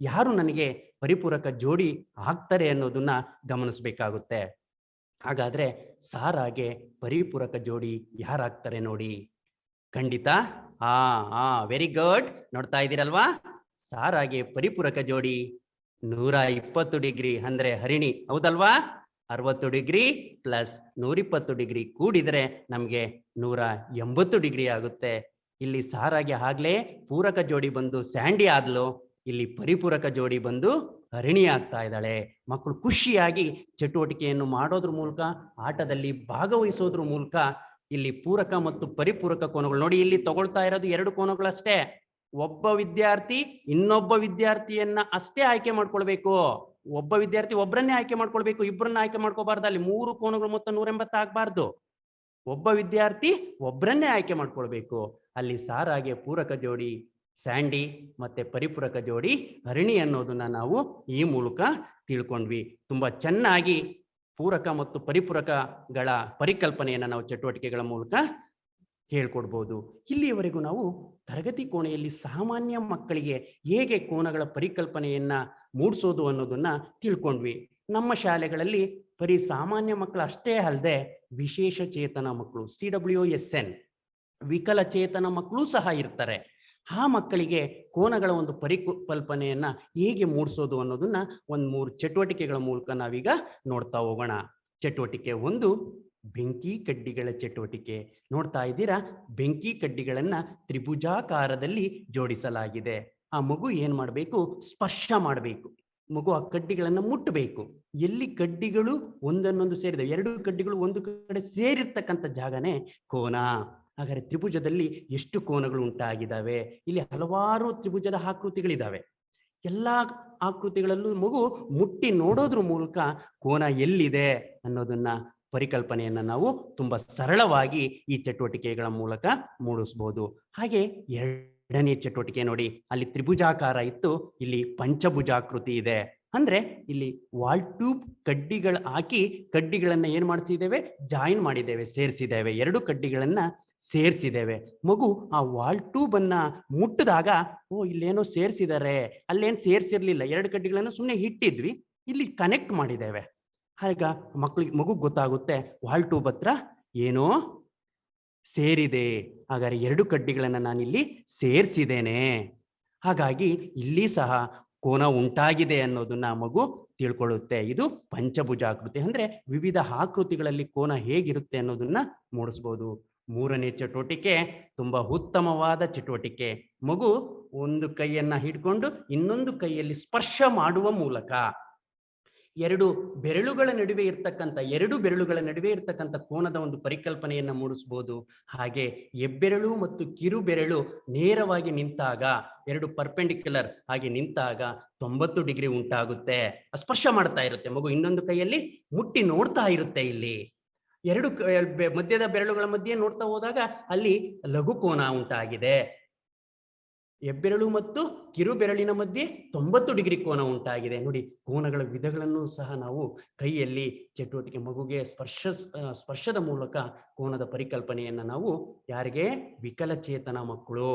ಯಾರು ನನಗೆ ಪರಿಪೂರಕ ಜೋಡಿ ಆಗ್ತಾರೆ ಅನ್ನೋದನ್ನ ಗಮನಿಸಬೇಕಾಗುತ್ತೆ. ಹಾಗಾದ್ರೆ ಸಾರಾಗೆ ಪರಿಪೂರಕ ಜೋಡಿ ಯಾರಾಗ್ತಾರೆ ನೋಡಿ. ಖಂಡಿತ ವೆರಿ ಗುಡ್. ನೋಡ್ತಾ ಇದ್ದೀರಲ್ವಾ, ಸಾರಾಗೆ ಪರಿಪೂರಕ ಜೋಡಿ 120 ಡಿಗ್ರಿ ಅಂದ್ರೆ ಹರಿಣಿ, ಹೌದಲ್ವಾ? 60 ಡಿಗ್ರಿ ಪ್ಲಸ್ 120 ಡಿಗ್ರಿ ಕೂಡಿದರೆ ನಮಗೆ 180 ಡಿಗ್ರಿ ಆಗುತ್ತೆ. ಇಲ್ಲಿ ಸಾರಾಗೆ ಆಗ್ಲೇ ಪೂರಕ ಜೋಡಿ ಬಂದು ಸ್ಯಾಂಡಿ ಆದ್ಲು, ಇಲ್ಲಿ ಪರಿಪೂರಕ ಜೋಡಿ ಬಂದು ಹರಿಣಿ ಆಗ್ತಾ ಇದ್ದಾಳೆ. ಮಕ್ಕಳು ಖುಷಿಯಾಗಿ ಚಟುವಟಿಕೆಯನ್ನು ಮಾಡೋದ್ರ ಮೂಲಕ, ಆಟದಲ್ಲಿ ಭಾಗವಹಿಸೋದ್ರ ಮೂಲಕ ಇಲ್ಲಿ ಪೂರಕ ಮತ್ತು ಪರಿಪೂರಕ ಕೋನಗಳು ನೋಡಿ, ಇಲ್ಲಿ ತಗೊಳ್ತಾ ಇರೋದು 2 ಕೋನಗಳಷ್ಟೇ. ಒಬ್ಬ ವಿದ್ಯಾರ್ಥಿ ಇನ್ನೊಬ್ಬ ವಿದ್ಯಾರ್ಥಿಯನ್ನ ಅಷ್ಟೇ ಆಯ್ಕೆ ಮಾಡ್ಕೊಳ್ಬೇಕು. ಒಬ್ಬ ವಿದ್ಯಾರ್ಥಿ ಒಬ್ಬರನ್ನೇ ಆಯ್ಕೆ ಮಾಡ್ಕೊಳ್ಬೇಕು, ಇಬ್ಬರನ್ನ ಆಯ್ಕೆ ಮಾಡ್ಕೋಬಾರ್ದು. ಅಲ್ಲಿ 3 ಕೋನಗಳು ಮೊತ್ತ 180 ಆಗ್ಬಾರ್ದು. ಒಬ್ಬ ವಿದ್ಯಾರ್ಥಿ ಒಬ್ಬರನ್ನೇ ಆಯ್ಕೆ ಮಾಡ್ಕೊಳ್ಬೇಕು. ಅಲ್ಲಿ ಸಾರಾಗೆ ಪೂರಕ ಜೋಡಿ ಸ್ಯಾಂಡಿ ಮತ್ತೆ ಪರಿಪೂರಕ ಜೋಡಿ ಹರಿಣಿ ಅನ್ನೋದನ್ನ ನಾವು ಈ ಮೂಲಕ ತಿಳ್ಕೊಂಡ್ವಿ. ತುಂಬಾ ಚೆನ್ನಾಗಿ ಪೂರಕ ಮತ್ತು ಪರಿಪೂರಕಗಳ ಪರಿಕಲ್ಪನೆಯನ್ನ ನಾವು ಚಟುವಟಿಕೆಗಳ ಮೂಲಕ ಹೇಳ್ಕೊಡ್ಬೋದು. ಇಲ್ಲಿಯವರೆಗೂ ನಾವು ತರಗತಿ ಕೋಣೆಯಲ್ಲಿ ಸಾಮಾನ್ಯ ಮಕ್ಕಳಿಗೆ ಹೇಗೆ ಕೋನಗಳ ಪರಿಕಲ್ಪನೆಯನ್ನ ಮೂಡಿಸೋದು ಅನ್ನೋದನ್ನ ತಿಳ್ಕೊಂಡ್ವಿ. ನಮ್ಮ ಶಾಲೆಗಳಲ್ಲಿ ಬರೀ ಸಾಮಾನ್ಯ ಮಕ್ಕಳು ಅಷ್ಟೇ ಅಲ್ಲದೆ ವಿಶೇಷ ಚೇತನ ಮಕ್ಕಳು, CWSN ವಿಕಲಚೇತನ ಮಕ್ಕಳು ಸಹ ಇರ್ತಾರೆ. ಆ ಮಕ್ಕಳಿಗೆ ಕೋನಗಳ ಒಂದು ಪರಿಕಲ್ಪನೆಯನ್ನ ಹೇಗೆ ಮೂಡಿಸೋದು ಅನ್ನೋದನ್ನ 3 ಚಟುವಟಿಕೆಗಳ ಮೂಲಕ ನಾವೀಗ ನೋಡ್ತಾ ಹೋಗೋಣ. ಚಟುವಟಿಕೆ 1, ಬೆಂಕಿ ಕಡ್ಡಿಗಳ ಚಟುವಟಿಕೆ. ನೋಡ್ತಾ ಇದ್ದೀರಾ, ಬೆಂಕಿ ಕಡ್ಡಿಗಳನ್ನ ತ್ರಿಭುಜಾಕಾರದಲ್ಲಿ ಜೋಡಿಸಲಾಗಿದೆ. ಆ ಮಗು ಏನ್ ಮಾಡಬೇಕು? ಸ್ಪರ್ಶ ಮಾಡಬೇಕು. ಮಗು ಆ ಕಡ್ಡಿಗಳನ್ನ ಮುಟ್ಟಬೇಕು. ಎಲ್ಲಿ ಕಡ್ಡಿಗಳು ಒಂದನ್ನೊಂದು ಸೇರಿದೆ, 2 ಕಡ್ಡಿಗಳು ಒಂದು ಕಡೆ ಸೇರಿರ್ತಕ್ಕಂಥ ಜಾಗನೇ ಕೋನ. ಹಾಗಾದ್ರೆ ತ್ರಿಭುಜದಲ್ಲಿ ಎಷ್ಟು ಕೋನಗಳು ಉಂಟಾಗಿದ್ದಾವೆ? ಇಲ್ಲಿ ಹಲವಾರು ತ್ರಿಭುಜದ ಆಕೃತಿಗಳಿದ್ದಾವೆ. ಎಲ್ಲಾ ಆಕೃತಿಗಳಲ್ಲೂ ಮಗು ಮುಟ್ಟಿ ನೋಡೋದ್ರ ಮೂಲಕ ಕೋನ ಎಲ್ಲಿದೆ ಅನ್ನೋದನ್ನ ಪರಿಕಲ್ಪನೆಯನ್ನ ನಾವು ತುಂಬಾ ಸರಳವಾಗಿ ಈ ಚಟುವಟಿಕೆಗಳ ಮೂಲಕ ಮೂಡಿಸಬಹುದು. ಹಾಗೆ 2ನೇ ಚಟುವಟಿಕೆ ನೋಡಿ, ಅಲ್ಲಿ ತ್ರಿಭುಜಾಕಾರ ಇತ್ತು, ಇಲ್ಲಿ ಪಂಚಭುಜಾಕೃತಿ ಇದೆ. ಅಂದ್ರೆ ಇಲ್ಲಿ ವಾಲ್ ಟ್ಯೂಬ್ ಕಡ್ಡಿಗಳು ಹಾಕಿ ಕಡ್ಡಿಗಳನ್ನ ಏನ್ ಮಾಡಿಸಿದ್ದೇವೆ? ಜಾಯಿನ್ ಮಾಡಿದ್ದೇವೆ, ಸೇರಿಸಿದ್ದೇವೆ. 2 ಕಡ್ಡಿಗಳನ್ನ ಸೇರಿಸಿದ್ದೇವೆ. ಮಗು ಆ ವಾಲ್ ಟ್ಯೂಬ್ ಅನ್ನ ಮುಟ್ಟಿದಾಗ, ಓ ಇಲ್ಲೇನೋ ಸೇರಿಸಿದ್ದಾರೆ, ಅಲ್ಲೇನು ಸೇರಿಸಿರ್ಲಿಲ್ಲ, 2 ಕಡ್ಡಿಗಳನ್ನು ಸುಮ್ಮನೆ ಇಟ್ಟಿದ್ವಿ, ಇಲ್ಲಿ ಕನೆಕ್ಟ್ ಮಾಡಿದ್ದೇವೆ. ಆಗ ಮಗು ಗೊತ್ತಾಗುತ್ತೆ, ವಾಲ್ ಟ್ಯೂಬ್ ಹತ್ರ ಏನೋ ಸೇರಿದೆ. ಹಾಗಾದ್ರೆ 2 ಕಡ್ಡಿಗಳನ್ನ ನಾನಿಲ್ಲಿ ಸೇರಿಸಿದ್ದೇನೆ. ಹಾಗಾಗಿ ಇಲ್ಲಿ ಸಹ ಕೋನ ಉಂಟಾಗಿದೆ ಅನ್ನೋದನ್ನ ಮಗು ತಿಳ್ಕೊಳ್ಳುತ್ತೆ. ಇದು ಪಂಚಭುಜಾಕೃತಿ. ಅಂದ್ರೆ ವಿವಿಧ ಆಕೃತಿಗಳಲ್ಲಿ ಕೋನ ಹೇಗಿರುತ್ತೆ ಅನ್ನೋದನ್ನ ಮೂಡಿಸ್ಬೋದು. 3ನೇ ಚಟುವಟಿಕೆ ತುಂಬಾ ಉತ್ತಮವಾದ ಚಟುವಟಿಕೆ. ಮಗು ಒಂದು ಕೈಯನ್ನ ಹಿಡ್ಕೊಂಡು ಇನ್ನೊಂದು ಕೈಯಲ್ಲಿ ಸ್ಪರ್ಶ ಮಾಡುವ ಮೂಲಕ 2 ಬೆರಳುಗಳ ನಡುವೆ ಇರ್ತಕ್ಕಂಥ ಕೋನದ ಒಂದು ಪರಿಕಲ್ಪನೆಯನ್ನ ಮೂಡಿಸಬಹುದು. ಹಾಗೆ ಹೆಬ್ಬೆರಳು ಮತ್ತು ಕಿರು ಬೆರಳು ನೇರವಾಗಿ ನಿಂತಾಗ, 2 ಪರ್ಪೆಂಡಿಕ್ಯುಲರ್ ಆಗಿ ನಿಂತಾಗ 90 ಡಿಗ್ರಿ ಉಂಟಾಗುತ್ತೆ. ಸ್ಪರ್ಶ ಮಾಡ್ತಾ ಇರುತ್ತೆ ಮಗು, ಇನ್ನೊಂದು ಕೈಯಲ್ಲಿ ಮುಟ್ಟಿ ನೋಡ್ತಾ ಇರುತ್ತೆ. ಇಲ್ಲಿ 2 ಮಧ್ಯದ ಬೆರಳುಗಳ ಮಧ್ಯೆ ನೋಡ್ತಾ ಹೋದಾಗ ಅಲ್ಲಿ ಲಘು ಕೋನ ಉಂಟಾಗಿದೆ. ಹೆಬ್ಬೆರಳು ಮತ್ತು ಕಿರು ಬೆರಳಿನ ಮಧ್ಯೆ 90 ಡಿಗ್ರಿ ಕೋನ ಉಂಟಾಗಿದೆ. ನೋಡಿ, ಕೋನಗಳ ವಿಧಗಳನ್ನು ಸಹ ನಾವು ಕೈಯಲ್ಲಿ ಚಟುವಟಿಕೆ ಮಗುಗೆ ಸ್ಪರ್ಶದ ಮೂಲಕ ಕೋನದ ಪರಿಕಲ್ಪನೆಯನ್ನ ನಾವು ಯಾರಿಗೆ? ವಿಕಲಚೇತನ ಮಕ್ಕಳು,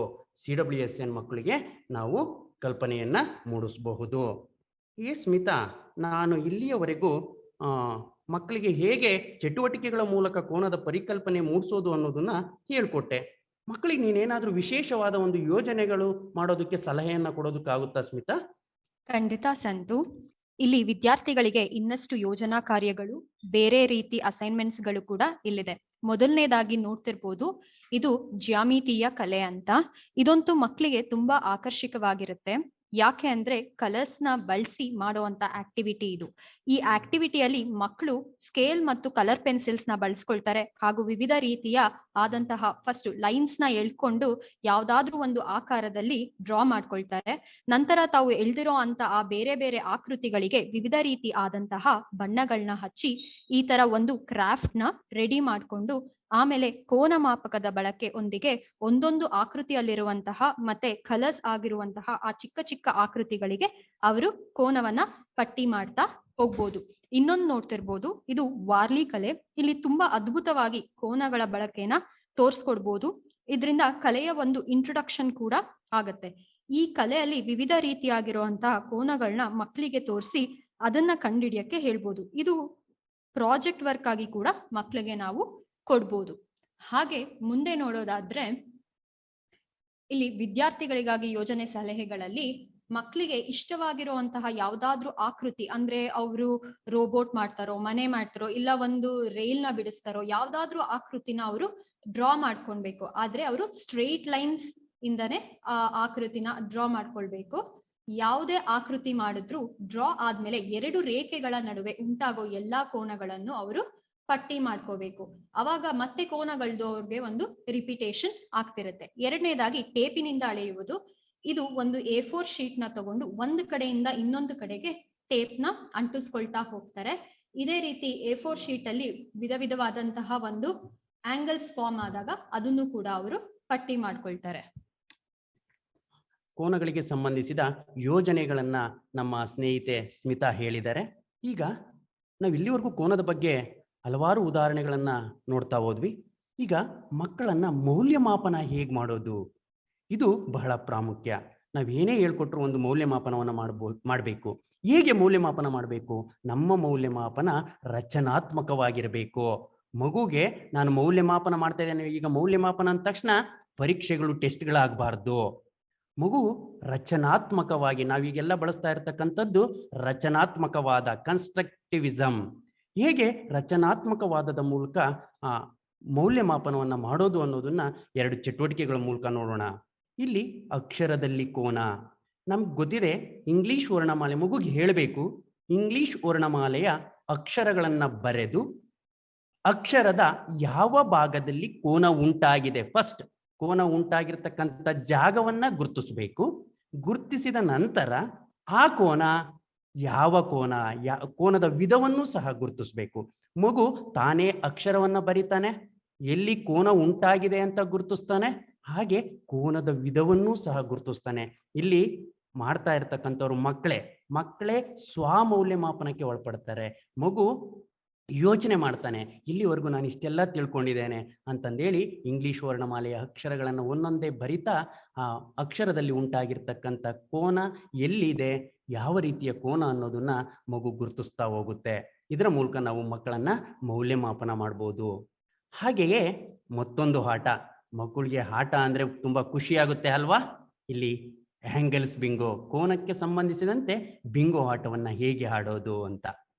CWSN ಮಕ್ಕಳಿಗೆ ನಾವು ಕಲ್ಪನೆಯನ್ನ ಮೂಡಿಸಬಹುದು. ಸ್ಮಿತಾ, ನಾನು ಇಲ್ಲಿಯವರೆಗೂ ಮಕ್ಕಳಿಗೆ ಹೇಗೆ ಚಟುವಟಿಕೆಗಳ ಮೂಲಕ ಕೋನದ ಪರಿಕಲ್ಪನೆ ಮೂಡಿಸೋದು ಅನ್ನೋದನ್ನ ಹೇಳ್ಕೊಟ್ಟೆ. ಮಕ್ಕಳಿಗೆ ನೀನೇನಾದ್ರೂ ವಿಶೇಷವಾದ ಒಂದು ಯೋಜನೆಗಳು ಮಾಡೋದಕ್ಕೆ ಸಲಹೆಯನ್ನ ಕೊಡೋದಕ್ಕಾಗುತ್ತಾ ಸ್ಮಿತಾ? ಖಂಡಿತ ಸಂತು. ಇಲ್ಲಿ ವಿದ್ಯಾರ್ಥಿಗಳಿಗೆ ಇನ್ನಷ್ಟು ಯೋಜನಾ ಕಾರ್ಯಗಳು, ಬೇರೆ ರೀತಿ ಅಸೈನ್ಮೆಂಟ್ಸ್ಗಳು ಕೂಡ ಇಲ್ಲಿದೆ. ಮೊದಲನೇದಾಗಿ ನೋಡ್ತಿರ್ಬೋದು, ಇದು ಜ್ಯಾಮಿತೀಯ ಕಲೆ ಅಂತ. ಇದಂತೂ ಮಕ್ಕಳಿಗೆ ತುಂಬಾ ಆಕರ್ಷಕವಾಗಿರುತ್ತೆ. ಯಾಕೆ ಅಂದ್ರೆ ಕಲರ್ಸ್ ನ ಬಳಸಿ ಮಾಡುವಂತ ಆಕ್ಟಿವಿಟಿ ಇದು. ಈ ಆಕ್ಟಿವಿಟಿಯಲ್ಲಿ ಮಕ್ಕಳು ಸ್ಕೇಲ್ ಮತ್ತು ಕಲರ್ ಪೆನ್ಸಿಲ್ಸ್ ನ ಬಳಸ್ಕೊಳ್ತಾರೆ, ಹಾಗೂ ವಿವಿಧ ರೀತಿಯ ಆದಂತಹ ಫಸ್ಟ್ ಲೈನ್ಸ್ ನ ಎಳ್ಕೊಂಡು ಯಾವ್ದಾದ್ರೂ ಒಂದು ಆಕಾರದಲ್ಲಿ ಡ್ರಾ ಮಾಡ್ಕೊಳ್ತಾರೆ. ನಂತರ ತಾವು ಎಳ್ದಿರೋ ಅಂತ ಆ ಬೇರೆ ಬೇರೆ ಆಕೃತಿಗಳಿಗೆ ವಿವಿಧ ರೀತಿ ಆದಂತಹ ಬಣ್ಣಗಳನ್ನ ಹಚ್ಚಿ ಈ ತರ ಒಂದು ಕ್ರಾಫ್ಟ್ ನ ರೆಡಿ ಮಾಡ್ಕೊಂಡು, ಆಮೇಲೆ ಕೋನ ಮಾಪಕದ ಬಳಕೆ ಒಂದಿಗೆ ಒಂದೊಂದು ಆಕೃತಿಯಲ್ಲಿರುವಂತಹ ಮತ್ತೆ ಕಲರ್ಸ್ ಆಗಿರುವಂತಹ ಆ ಚಿಕ್ಕ ಚಿಕ್ಕ ಆಕೃತಿಗಳಿಗೆ ಅವರು ಕೋನವನ್ನ ಪಟ್ಟಿ ಮಾಡ್ತಾ ಹೋಗ್ಬೋದು. ಇನ್ನೊಂದು ನೋಡ್ತಿರ್ಬೋದು, ಇದು ವಾರ್ಲಿ ಕಲೆ. ಇಲ್ಲಿ ತುಂಬಾ ಅದ್ಭುತವಾಗಿ ಕೋನಗಳ ಬಳಕೆನ ತೋರ್ಸ್ಕೊಡ್ಬೋದು. ಇದರಿಂದ ಕಲೆಯ ಒಂದು ಇಂಟ್ರೊಡಕ್ಷನ್ ಕೂಡ ಆಗತ್ತೆ. ಈ ಕಲೆಯಲ್ಲಿ ವಿವಿಧ ರೀತಿಯಾಗಿರುವಂತಹ ಕೋನಗಳನ್ನ ಮಕ್ಕಳಿಗೆ ತೋರಿಸಿ ಅದನ್ನ ಕಂಡುಹಿಡಿಯಕ್ಕೆ ಹೇಳ್ಬೋದು. ಇದು ಪ್ರಾಜೆಕ್ಟ್ ವರ್ಕ್ ಆಗಿ ಕೂಡ ಮಕ್ಕಳಿಗೆ ನಾವು ಕೊಡ್ಬೋದು. ಹಾಗೆ ಮುಂದೆ ನೋಡೋದಾದ್ರೆ, ಇಲ್ಲಿ ವಿದ್ಯಾರ್ಥಿಗಳಿಗಾಗಿ ಯೋಜನೆ ಸಲಹೆಗಳಲ್ಲಿ ಮಕ್ಕಳಿಗೆ ಇಷ್ಟವಾಗಿರುವಂತಹ ಯಾವ್ದಾದ್ರು ಆಕೃತಿ, ಅಂದ್ರೆ ಅವರು ರೋಬೋಟ್ ಮಾಡ್ತಾರೋ, ಮನೆ ಮಾಡ್ತಾರೋ, ಇಲ್ಲ ಒಂದು ರೈಲ್ ನ ಬಿಡಿಸ್ತಾರೋ, ಯಾವ್ದಾದ್ರು ಆಕೃತಿನ ಅವರು ಡ್ರಾ ಮಾಡ್ಕೊಳ್ಬೇಕು. ಆದ್ರೆ ಅವರು ಸ್ಟ್ರೈಟ್ ಲೈನ್ಸ್ ಇಂದಾನೆ ಆ ಆಕೃತಿನ ಡ್ರಾ ಮಾಡ್ಕೊಳ್ಬೇಕು. ಯಾವುದೇ ಆಕೃತಿ ಮಾಡಿದ್ರು ಡ್ರಾ ಆದ್ಮೇಲೆ 2 ರೇಖೆಗಳ ನಡುವೆ ಉಂಟಾಗೋ ಎಲ್ಲಾ ಕೋನಗಳನ್ನು ಅವರು ಪಟ್ಟಿ ಮಾಡ್ಕೋಬೇಕು. ಅವಾಗ ಮತ್ತೆ ಕೋನಗಳದ್ದು ಅವ್ರಿಗೆ ಒಂದು ರಿಪಿಟೇಷನ್ ಆಗ್ತಿರುತ್ತೆ. ಎರಡನೇದಾಗಿ ಟೇಪಿನಿಂದ ಅಳೆಯುವುದು. ಇದು ಒಂದು A4 ಶೀಟ್ ನ ತಗೊಂಡು ಒಂದು ಕಡೆಯಿಂದ ಇನ್ನೊಂದು ಕಡೆಗೆ ಟೇಪ್ ನ ಅಂಟಿಸ್ಕೊಳ್ತಾ ಹೋಗ್ತಾರೆ. ಇದೇ ರೀತಿ A4 ಶೀಟ್ ಅಲ್ಲಿ ವಿಧವಾದಂತಹ ಒಂದು ಆಂಗಲ್ಸ್ ಫಾರ್ಮ್ ಆದಾಗ ಅದನ್ನು ಕೂಡ ಅವರು ಪಟ್ಟಿ ಮಾಡ್ಕೊಳ್ತಾರೆ. ಕೋನಗಳಿಗೆ ಸಂಬಂಧಿಸಿದ ಯೋಜನೆಗಳನ್ನ ನಮ್ಮ ಸ್ನೇಹಿತೆ ಸ್ಮಿತಾ ಹೇಳಿದ್ದಾರೆ. ಈಗ ನಾವು ಇಲ್ಲಿವರೆಗೂ ಕೋನದ ಬಗ್ಗೆ ಹಲವಾರು ಉದಾಹರಣೆಗಳನ್ನ ನೋಡ್ತಾ ಹೋದ್ವಿ. ಈಗ ಮಕ್ಕಳನ್ನ ಮೌಲ್ಯಮಾಪನ ಹೇಗೆ ಮಾಡೋದು, ಇದು ಬಹಳ ಪ್ರಾಮುಖ್ಯ. ನಾವು ಏನೇ ಹೇಳ್ಕೊಟ್ರು ಒಂದು ಮೌಲ್ಯಮಾಪನವನ್ನು ಮಾಡಬೇಕು. ಹೇಗೆ ಮೌಲ್ಯಮಾಪನ ಮಾಡಬೇಕು? ನಮ್ಮ ಮೌಲ್ಯಮಾಪನ ರಚನಾತ್ಮಕವಾಗಿರಬೇಕು. ಮಗುಗೆ ನಾನು ಮೌಲ್ಯಮಾಪನ ಮಾಡ್ತಾ ಇದ್ದೇನೆ, ಈಗ ಮೌಲ್ಯಮಾಪನ ಅಂದ ತಕ್ಷಣ ಪರೀಕ್ಷೆಗಳು ಟೆಸ್ಟ್ಗಳಾಗಬಾರ್ದು. ಮಗು ರಚನಾತ್ಮಕವಾಗಿ, ನಾವೀಗೆಲ್ಲ ಬಳಸ್ತಾ ಇರ್ತಕ್ಕಂಥದ್ದು ರಚನಾತ್ಮಕವಾದ ಕನ್ಸ್ಟ್ರಕ್ಟಿವಿಸಮ್. ಹೇಗೆ ರಚನಾತ್ಮಕವಾದದ ಮೂಲಕ ಮೌಲ್ಯಮಾಪನವನ್ನು ಮಾಡೋದು ಅನ್ನೋದನ್ನ 2 ಚಟುವಟಿಕೆಗಳ ಮೂಲಕ ನೋಡೋಣ. ಇಲ್ಲಿ ಅಕ್ಷರದಲ್ಲಿ ಕೋನ ನಮ್ಗೆ ಗೊತ್ತಿದೆ. ಇಂಗ್ಲಿಷ್ ವರ್ಣಮಾಲೆ ಮಗುಗೆ ಹೇಳಬೇಕು, ಇಂಗ್ಲಿಷ್ ವರ್ಣಮಾಲೆಯ ಅಕ್ಷರಗಳನ್ನ ಬರೆದು ಅಕ್ಷರದ ಯಾವ ಭಾಗದಲ್ಲಿ ಕೋನ ಉಂಟಾಗಿದೆ, ಫಸ್ಟ್ ಕೋನ ಉಂಟಾಗಿರ್ತಕ್ಕಂಥ ಜಾಗವನ್ನ ಗುರುತಿಸಬೇಕು. ಗುರುತಿಸಿದ ನಂತರ ಆ ಕೋನ ಯಾವ ಕೋನ, ಕೋನದ ವಿಧವನ್ನು ಸಹ ಗುರುತಿಸ್ಬೇಕು. ಮಗು ತಾನೇ ಅಕ್ಷರವನ್ನ ಬರೀತಾನೆ, ಎಲ್ಲಿ ಕೋನ ಉಂಟಾಗಿದೆ ಅಂತ ಗುರುತಿಸ್ತಾನೆ, ಹಾಗೆ ಕೋನದ ವಿಧವನ್ನೂ ಸಹ ಗುರುತಿಸ್ತಾನೆ. ಇಲ್ಲಿ ಮಾಡ್ತಾ ಇರ್ತಕ್ಕಂಥವ್ರು ಮಕ್ಕಳೇ ಸ್ವಮೌಲ್ಯಮಾಪನಕ್ಕೆ ಒಳಪಡ್ತಾರೆ. ಮಗು ಯೋಚನೆ ಮಾಡ್ತಾನೆ, ಇಲ್ಲಿವರೆಗೂ ನಾನು ಇಷ್ಟೆಲ್ಲ ತಿಳ್ಕೊಂಡಿದ್ದೇನೆ ಅಂತಂದೇಳಿ ಇಂಗ್ಲಿಷ್ ವರ್ಣಮಾಲೆಯ ಅಕ್ಷರಗಳನ್ನು ಒಂದೊಂದೇ ಬರಿತಾ ಆ ಅಕ್ಷರದಲ್ಲಿ ಉಂಟಾಗಿರ್ತಕ್ಕಂಥ ಕೋನ ಎಲ್ಲಿದೆ, ಯಾವ ರೀತಿಯ ಕೋನ ಅನ್ನೋದನ್ನ ಮಗು ಗುರುತಿಸ್ತಾ ಹೋಗುತ್ತೆ. ಇದರ ಮೂಲಕ ನಾವು ಮಕ್ಕಳನ್ನ ಮೌಲ್ಯಮಾಪನ ಮಾಡ್ಬೋದು. ಹಾಗೆಯೇ ಮತ್ತೊಂದು ಆಟ, ಮಕ್ಕಳಿಗೆ ಆಟ ಅಂದ್ರೆ ತುಂಬಾ ಖುಷಿ ಆಗುತ್ತೆ ಅಲ್ವಾ? ಇಲ್ಲಿ ಆಂಗಲ್ಸ್ ಬಿಂಗೋ, ಕೋನಕ್ಕೆ ಸಂಬಂಧಿಸಿದಂತೆ ಬಿಂಗೋ ಆಟವನ್ನ ಹೇಗೆ ಆಡೋದು ಅಂತ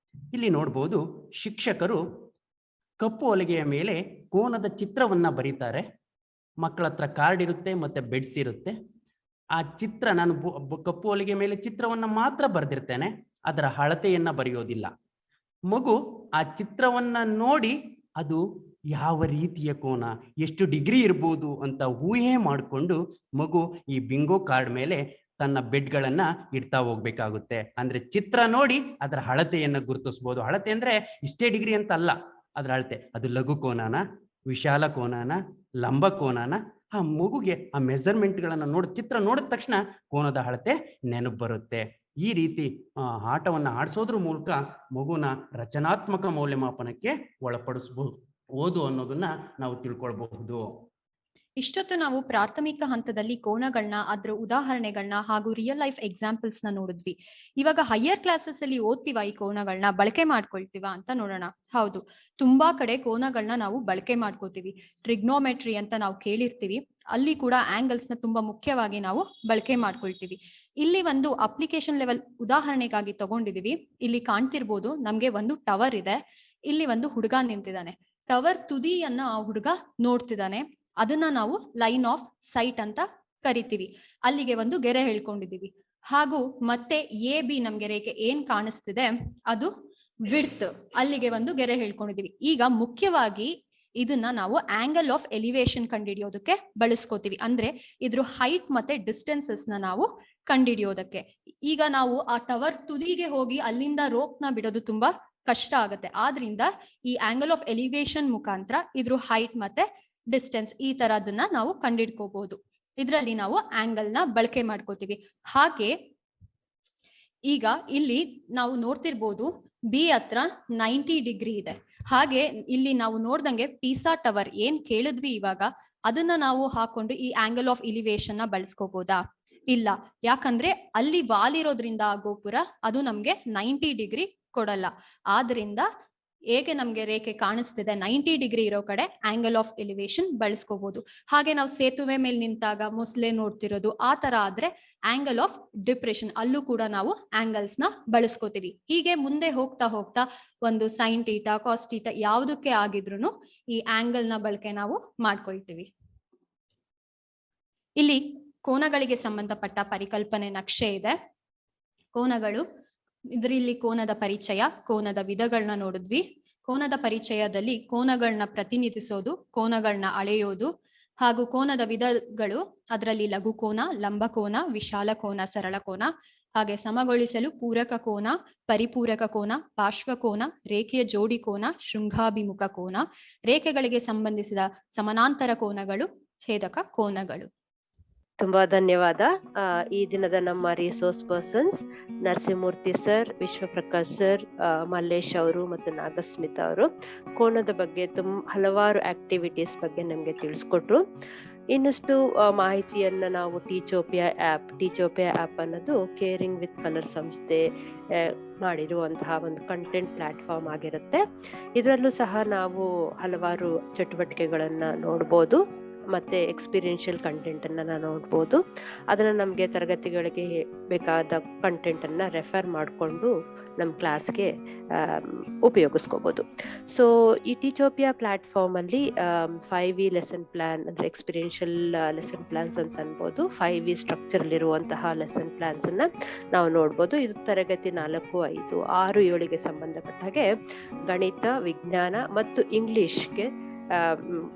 ಇಲ್ಲಿ ನೋಡ್ಬೋದು. ಶಿಕ್ಷಕರು ಕಪ್ಪು ಹೊಲಿಗೆಯ ಮೇಲೆ ಕೋನದ ಚಿತ್ರವನ್ನ ಬರೀತಾರೆ. ಮಕ್ಕಳ ಹತ್ರ ಕಾರ್ಡ್ ಇರುತ್ತೆ ಮತ್ತೆ ಬೆಡ್ಸ್ ಇರುತ್ತೆ. ಆ ಚಿತ್ರ, ನಾನು ಕಪ್ಪು ಹೊಲಿಗೆ ಮೇಲೆ ಚಿತ್ರವನ್ನ ಮಾತ್ರ ಬರೆದಿರ್ತೇನೆ, ಅದರ ಅಳತೆಯನ್ನ ಬರೆಯೋದಿಲ್ಲ. ಮಗು ಆ ಚಿತ್ರವನ್ನ ನೋಡಿ ಅದು ಯಾವ ರೀತಿಯ ಕೋನ, ಎಷ್ಟು ಡಿಗ್ರಿ ಇರ್ಬೋದು ಅಂತ ಊಹೆ ಮಾಡಿಕೊಂಡು ಮಗು ಈ ಬಿಂಗೋ ಕಾರ್ಡ್ ಮೇಲೆ ತನ್ನ ಬೆಡ್ಗಳನ್ನ ಇಡ್ತಾ ಹೋಗ್ಬೇಕಾಗುತ್ತೆ. ಅಂದ್ರೆ ಚಿತ್ರ ನೋಡಿ ಅದರ ಅಳತೆಯನ್ನ ಗುರುತಿಸ್ಬೋದು. ಅಳತೆ ಅಂದ್ರೆ ಇಷ್ಟೇ ಡಿಗ್ರಿ ಅಂತ ಅಲ್ಲ, ಅದರ ಅಳತೆ ಅದು ಲಘು ಕೋನನ, ವಿಶಾಲ ಕೋನನ, ಲಂಬ ಕೋನನ. ಆ ಮಗುಗೆ ಆ ಮೆಜರ್ಮೆಂಟ್ಗಳನ್ನ ಚಿತ್ರ ನೋಡಿದ ತಕ್ಷಣ ಕೋನದ ಅಳತೆ ನೆನಪು ಬರುತ್ತೆ. ಈ ರೀತಿ ಆಟವನ್ನ ಆಡಿಸೋದ್ರ ಮೂಲಕ ಮಗುನ ರಚನಾತ್ಮಕ ಮೌಲ್ಯಮಾಪನಕ್ಕೆ ಒಳಪಡಿಸಬಹುದು ಅನ್ನೋದನ್ನ ನಾವು ತಿಳ್ಕೊಳ್ಬಹುದು. ಇಷ್ಟೊತ್ತು ನಾವು ಪ್ರಾಥಮಿಕ ಹಂತದಲ್ಲಿ ಕೋನಗಳನ್ನ, ಅದ್ರ ಉದಾಹರಣೆಗಳನ್ನ ಹಾಗೂ ರಿಯಲ್ ಲೈಫ್ ಎಕ್ಸಾಂಪಲ್ಸ್ ನ ನೋಡಿದ್ವಿ. ಇವಾಗ ಹೈಯರ್ ಕ್ಲಾಸಸ್ ಅಲ್ಲಿ ಓದ್ತೀವ, ಈ ಕೋನಗಳನ್ನ ಬಳಕೆ ಮಾಡ್ಕೊಳ್ತೀವ ಅಂತ ನೋಡೋಣ. ಹೌದು, ತುಂಬಾ ಕಡೆ ಕೋನಗಳನ್ನ ನಾವು ಬಳಕೆ ಮಾಡ್ಕೋತೀವಿ. ಟ್ರಿಗ್ನೋಮೆಟ್ರಿ ಅಂತ ನಾವು ಕೇಳಿರ್ತೀವಿ, ಅಲ್ಲಿ ಕೂಡ ಆಂಗಲ್ಸ್ ನ ತುಂಬಾ ಮುಖ್ಯವಾಗಿ ನಾವು ಬಳಕೆ ಮಾಡ್ಕೊಳ್ತೀವಿ. ಇಲ್ಲಿ ಒಂದು ಅಪ್ಲಿಕೇಶನ್ ಲೆವೆಲ್ ಉದಾಹರಣೆಗಾಗಿ ತಗೊಂಡಿದೀವಿ. ಇಲ್ಲಿ ಕಾಣ್ತಿರ್ಬೋದು, ನಮ್ಗೆ ಒಂದು ಟವರ್ ಇದೆ. ಇಲ್ಲಿ ಒಂದು ಹುಡುಗ ನಿಂತಿದ್ದಾನೆ. ಟವರ್ ತುದಿಯನ್ನ ಆ ಹುಡುಗ ನೋಡ್ತಿದ್ದಾನೆ. ಅದನ್ನ ನಾವು ಲೈನ್ ಆಫ್ ಸೈಟ್ ಅಂತ ಕರಿತೀವಿ. ಅಲ್ಲಿಗೆ ಒಂದು ಗೆರೆ ಹೇಳ್ಕೊಂಡಿದೀವಿ. ಹಾಗೂ ಮತ್ತೆ AB ನಮ್ಗೆ ರೇಖೆ ಏನ್ ಕಾಣಿಸ್ತಿದೆ ಅದು ವಿಡ್ತ್, ಅಲ್ಲಿಗೆ ಒಂದು ಗೆರೆ ಹೇಳ್ಕೊಂಡಿದೀವಿ. ಈಗ ಮುಖ್ಯವಾಗಿ ಇದನ್ನ ನಾವು ಆಂಗಲ್ ಆಫ್ ಎಲಿವೇಶನ್ ಕಂಡುಹಿಡಿಯೋದಕ್ಕೆ ಬಳಸ್ಕೋತೀವಿ. ಅಂದ್ರೆ ಇದ್ರ ಹೈಟ್ ಮತ್ತೆ ಡಿಸ್ಟೆನ್ಸಸ್ ನ ನಾವು ಕಂಡುಹಿಡಿಯೋದಕ್ಕೆ. ಈಗ ನಾವು ಆ ಟವರ್ ತುದಿಗೆ ಹೋಗಿ ಅಲ್ಲಿಂದ ರೋಪ್ ನ ಬಿಡೋದು ತುಂಬಾ ಕಷ್ಟ ಆಗುತ್ತೆ. ಆದ್ರಿಂದ ಈ ಆಂಗಲ್ ಆಫ್ ಎಲಿವೇಶನ್ ಮುಖಾಂತರ ಇದ್ರ ಹೈಟ್ ಮತ್ತೆ ಡಿಸ್ಟೆನ್ಸ್ ಈ ತರದನ್ನ ನಾವು ಕಂಡಿಡ್ಕೋಬಹುದು. ಇದರಲ್ಲಿ ನಾವು ಆಂಗಲ್ ನ ಬಳಕೆ ಮಾಡ್ಕೋತೀವಿ. ಹಾಗೆ ಈಗ ಇಲ್ಲಿ ನಾವು ನೋಡ್ತಿರ್ಬೋದು, ಬಿ ಹತ್ರ 90 ಡಿಗ್ರಿ ಇದೆ. ಹಾಗೆ ಇಲ್ಲಿ ನಾವು ನೋಡ್ದಂಗೆ ಪಿಸಾ ಟವರ್ ಏನ್ ಕೇಳಿದ್ವಿ ಇವಾಗ, ಅದನ್ನ ನಾವು ಹಾಕೊಂಡು ಈ ಆಂಗಲ್ ಆಫ್ ಎಲಿವೇಶನ್ ನ ಬಳಸ್ಕೋಬಹುದಾ? ಇಲ್ಲ, ಯಾಕಂದ್ರೆ ಅಲ್ಲಿ ವಾಲ್ ಇರೋದ್ರಿಂದ ಆ ಗೋಪುರ ಅದು ನಮ್ಗೆ 90 ಡಿಗ್ರಿ ಕೊಡಲ್ಲ. ಆದ್ರಿಂದ ಹೇಗೆ ನಮ್ಗೆ ರೇಖೆ ಕಾಣಿಸ್ತಿದೆ 90 ಡಿಗ್ರಿ ಇರೋ ಕಡೆ ಆಂಗಲ್ ಆಫ್ ಎಲಿವೇಶನ್ ಬಳಸ್ಕೋಬಹುದು. ಹಾಗೆ ನಾವು ಸೇತುವೆ ಮೇಲೆ ನಿಂತಾಗ ಮೊಸಳೆ ನೋಡ್ತಿರೋದು ಆ ತರ ಆದ್ರೆ ಆಂಗಲ್ ಆಫ್ ಡಿಪ್ರೆಷನ್, ಅಲ್ಲೂ ಕೂಡ ನಾವು ಆಂಗಲ್ಸ್ ನ ಬಳಸ್ಕೋತೀವಿ. ಹೀಗೆ ಮುಂದೆ ಹೋಗ್ತಾ ಹೋಗ್ತಾ ಒಂದು ಸೈನ್ ಟೀಟಾ, ಕಾಸ್ ಟೀಟಾ ಯಾವುದಕ್ಕೆ ಆಗಿದ್ರು ಈ ಆಂಗಲ್ ನ ಬಳಕೆ ನಾವು ಮಾಡ್ಕೊಳ್ತೀವಿ. ಇಲ್ಲಿ ಕೋನಗಳಿಗೆ ಸಂಬಂಧಪಟ್ಟ ಪರಿಕಲ್ಪನೆ ನಕ್ಷೆ ಇದೆ. ಕೋನಗಳು, ಇದರಲ್ಲಿ ಕೋನದ ಪರಿಚಯ, ಕೋನದ ವಿಧಗಳನ್ನ ನೋಡಿದ್ವಿ. ಕೋನದ ಪರಿಚಯದಲ್ಲಿ ಕೋನಗಳನ್ನ ಪ್ರತಿನಿಧಿಸೋದು, ಕೋನಗಳನ್ನ ಅಳೆಯೋದು ಹಾಗೂ ಕೋನದ ವಿಧಗಳು, ಅದರಲ್ಲಿ ಲಘು ಕೋನ, ಲಂಬಕೋನ, ವಿಶಾಲ ಕೋನ, ಸರಳ ಕೋನ, ಹಾಗೆ ಸಮಗೊಳಿಸಲು ಪೂರಕ ಕೋನ, ಪರಿಪೂರಕ ಕೋನ, ಪಾರ್ಶ್ವಕೋನ, ರೇಖೆಯ ಜೋಡಿ ಕೋನ, ಶೃಂಗಾಭಿಮುಖ ಕೋನ, ರೇಖೆಗಳಿಗೆ ಸಂಬಂಧಿಸಿದ ಸಮಾನಾಂತರ ಕೋನಗಳು, ಛೇದಕ ಕೋನಗಳು. ತುಂಬಾ ಧನ್ಯವಾದ. ಈ ದಿನದ ನಮ್ಮ resource persons Narasimhamurthy sir, Vishwaprakash sir, Mallesh ಅವರು ಮತ್ತು ನಾಗಸ್ಮಿತಾ ಅವರು ಕೋನದ ಬಗ್ಗೆ ಹಲವಾರು ಆಕ್ಟಿವಿಟೀಸ್ ಬಗ್ಗೆ ನಮ್ಗೆ ತಿಳಿಸ್ಕೊಟ್ರು. ಇನ್ನಷ್ಟು ಮಾಹಿತಿಯನ್ನ ನಾವು ಟೀಚೋಪಿಯಾ ಆ್ಯಪ್ ಅನ್ನೋದು ಕೇರಿಂಗ್ ವಿತ್ ಕಲರ್ ಸಂಸ್ಥೆ ಮಾಡಿರುವಂತಹ ಒಂದು ಕಂಟೆಂಟ್ ಪ್ಲಾಟ್ಫಾರ್ಮ್ ಆಗಿರುತ್ತೆ. ಇದರಲ್ಲೂ ಸಹ ನಾವು ಹಲವಾರು ಚಟುವಟಿಕೆಗಳನ್ನ ನೋಡ್ಬೋದು, ಮತ್ತೆ ಎಕ್ಸ್ಪೀರಿಯನ್ಷಿಯಲ್ ಕಂಟೆಂಟ್ ಅನ್ನ ನೋಡ್ಬೋದು. ಅದನ್ನ ನಮ್ಗೆ ತರಗತಿಗಳಿಗೆ ಬೇಕಾದ ಕಂಟೆಂಟ್ ಅನ್ನ ರೆಫರ್ ಮಾಡಿಕೊಂಡು ನಮ್ಮ ಕ್ಲಾಸ್ಗೆ ಉಪಯೋಗಿಸ್ಕೋಬಹುದು. ಸೊ ಈ ಟೀಚೋಪಿಯಾ ಪ್ಲಾಟ್ಫಾರ್ಮ್ ಅಲ್ಲಿ 5V ಲೆಸನ್ ಪ್ಲಾನ್ ಅಂದ್ರೆ ಎಕ್ಸ್ಪೀರಿಯನ್ಷಿಯಲ್ ಲೆಸನ್ ಪ್ಲಾನ್ಸ್ ಅಂತ ಅನ್ಬೋದು, 5V ಸ್ಟ್ರಕ್ಚರ್ ಇರುವಂತಹ ಲೆಸನ್ ಪ್ಲಾನ್ಸ್ ಅನ್ನ ನಾವು ನೋಡ್ಬೋದು. ಇದು ತರಗತಿ 4, 5, 6, 7ಗೆ ಸಂಬಂಧಪಟ್ಟ ಹಾಗೆ ಗಣಿತ, ವಿಜ್ಞಾನ ಮತ್ತು ಇಂಗ್ಲಿಷ್ಗೆ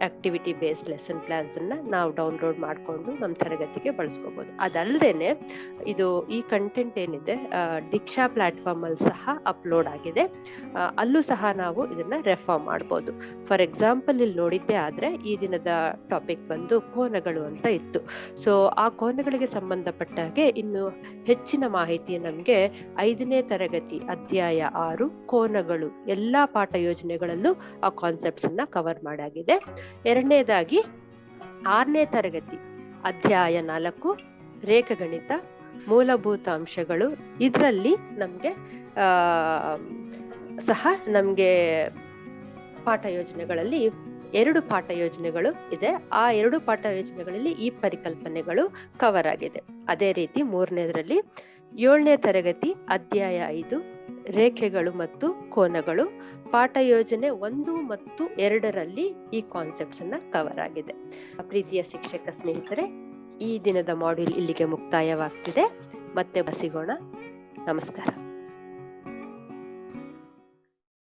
ಆಕ್ಟಿವಿಟಿ ಬೇಸ್ಡ್ ಲೆಸನ್ ಪ್ಲಾನ್ಸ್ ಅನ್ನ ನಾವು ಡೌನ್ಲೋಡ್ ಮಾಡಿಕೊಂಡು ನಮ್ಮ ತರಗತಿಗೆ ಬಳಸ್ಕೋಬಹುದು. ಅದಲ್ಲದೇನೆ ಇದು ಈ ಕಂಟೆಂಟ್ ಏನಿದೆ ದೀಕ್ಷಾ ಪ್ಲಾಟ್ಫಾರ್ಮ್ ಅಲ್ಲಿ ಸಹ ಅಪ್ಲೋಡ್ ಆಗಿದೆ. ಅಲ್ಲೂ ಸಹ ನಾವು ಇದನ್ನ ರೆಫರ್ ಮಾಡ್ಬೋದು. ಫಾರ್ ಎಕ್ಸಾಂಪಲ್ ಇಲ್ಲಿ ನೋಡಿದ್ದೆ ಆದ್ರೆ ಈ ದಿನದ ಟಾಪಿಕ್ ಬಂದು ಕೋನಗಳು ಅಂತ ಇತ್ತು. ಸೊ ಆ ಕೋನಗಳಿಗೆ ಸಂಬಂಧಪಟ್ಟ ಹಾಗೆ ಇನ್ನು ಹೆಚ್ಚಿನ ಮಾಹಿತಿ ನಮ್ಗೆ 5ನೇ ತರಗತಿ ಅಧ್ಯಾಯ 6 ಕೋನಗಳು ಎಲ್ಲಾ ಪಾಠ ಯೋಜನೆಗಳಲ್ಲೂ ಆ ಕಾನ್ಸೆಪ್ಟ್ಸ್ ಅನ್ನ ಕವರ್ ಮಾಡಾಗಿದೆ. 2ನೇದಾಗಿ 6ನೇ ತರಗತಿ ಅಧ್ಯಾಯ 4 ರೇಖಾಗಣಿತ ಮೂಲಭೂತ ಅಂಶಗಳು, ಇದರಲ್ಲಿ ನಮ್ಗೆ ಸಹ ನಮ್ಗೆ ಪಾಠ ಯೋಜನೆಗಳಲ್ಲಿ 2 ಪಾಠ ಯೋಜನೆಗಳು ಇದೆ. ಆ 2 ಪಾಠ ಯೋಜನೆಗಳಲ್ಲಿ ಈ ಪರಿಕಲ್ಪನೆಗಳು ಕವರ್ ಆಗಿದೆ. ಅದೇ ರೀತಿ 3ನೇದರಲ್ಲಿ 7ನೇ ತರಗತಿ ಅಧ್ಯಾಯ 5 ರೇಖೆಗಳು ಮತ್ತು ಕೋನಗಳು, ಪಾಠ ಯೋಜನೆ 1 ಮತ್ತು 2ರಲ್ಲಿ ಈ ಕಾನ್ಸೆಪ್ಟ್ಸ್ ಅನ್ನ ಕವರ್ ಆಗಿದೆ. ಪ್ರೀತಿಯ ಶಿಕ್ಷಕ ಸ್ನೇಹಿತರೆ, ಈ ದಿನದ ಮಾಡ್ಯೂಲ್ ಇಲ್ಲಿಗೆ ಮುಕ್ತಾಯವಾಗ್ತಿದೆ. ಮತ್ತೆ ಸಿಗೋಣ. ನಮಸ್ಕಾರ.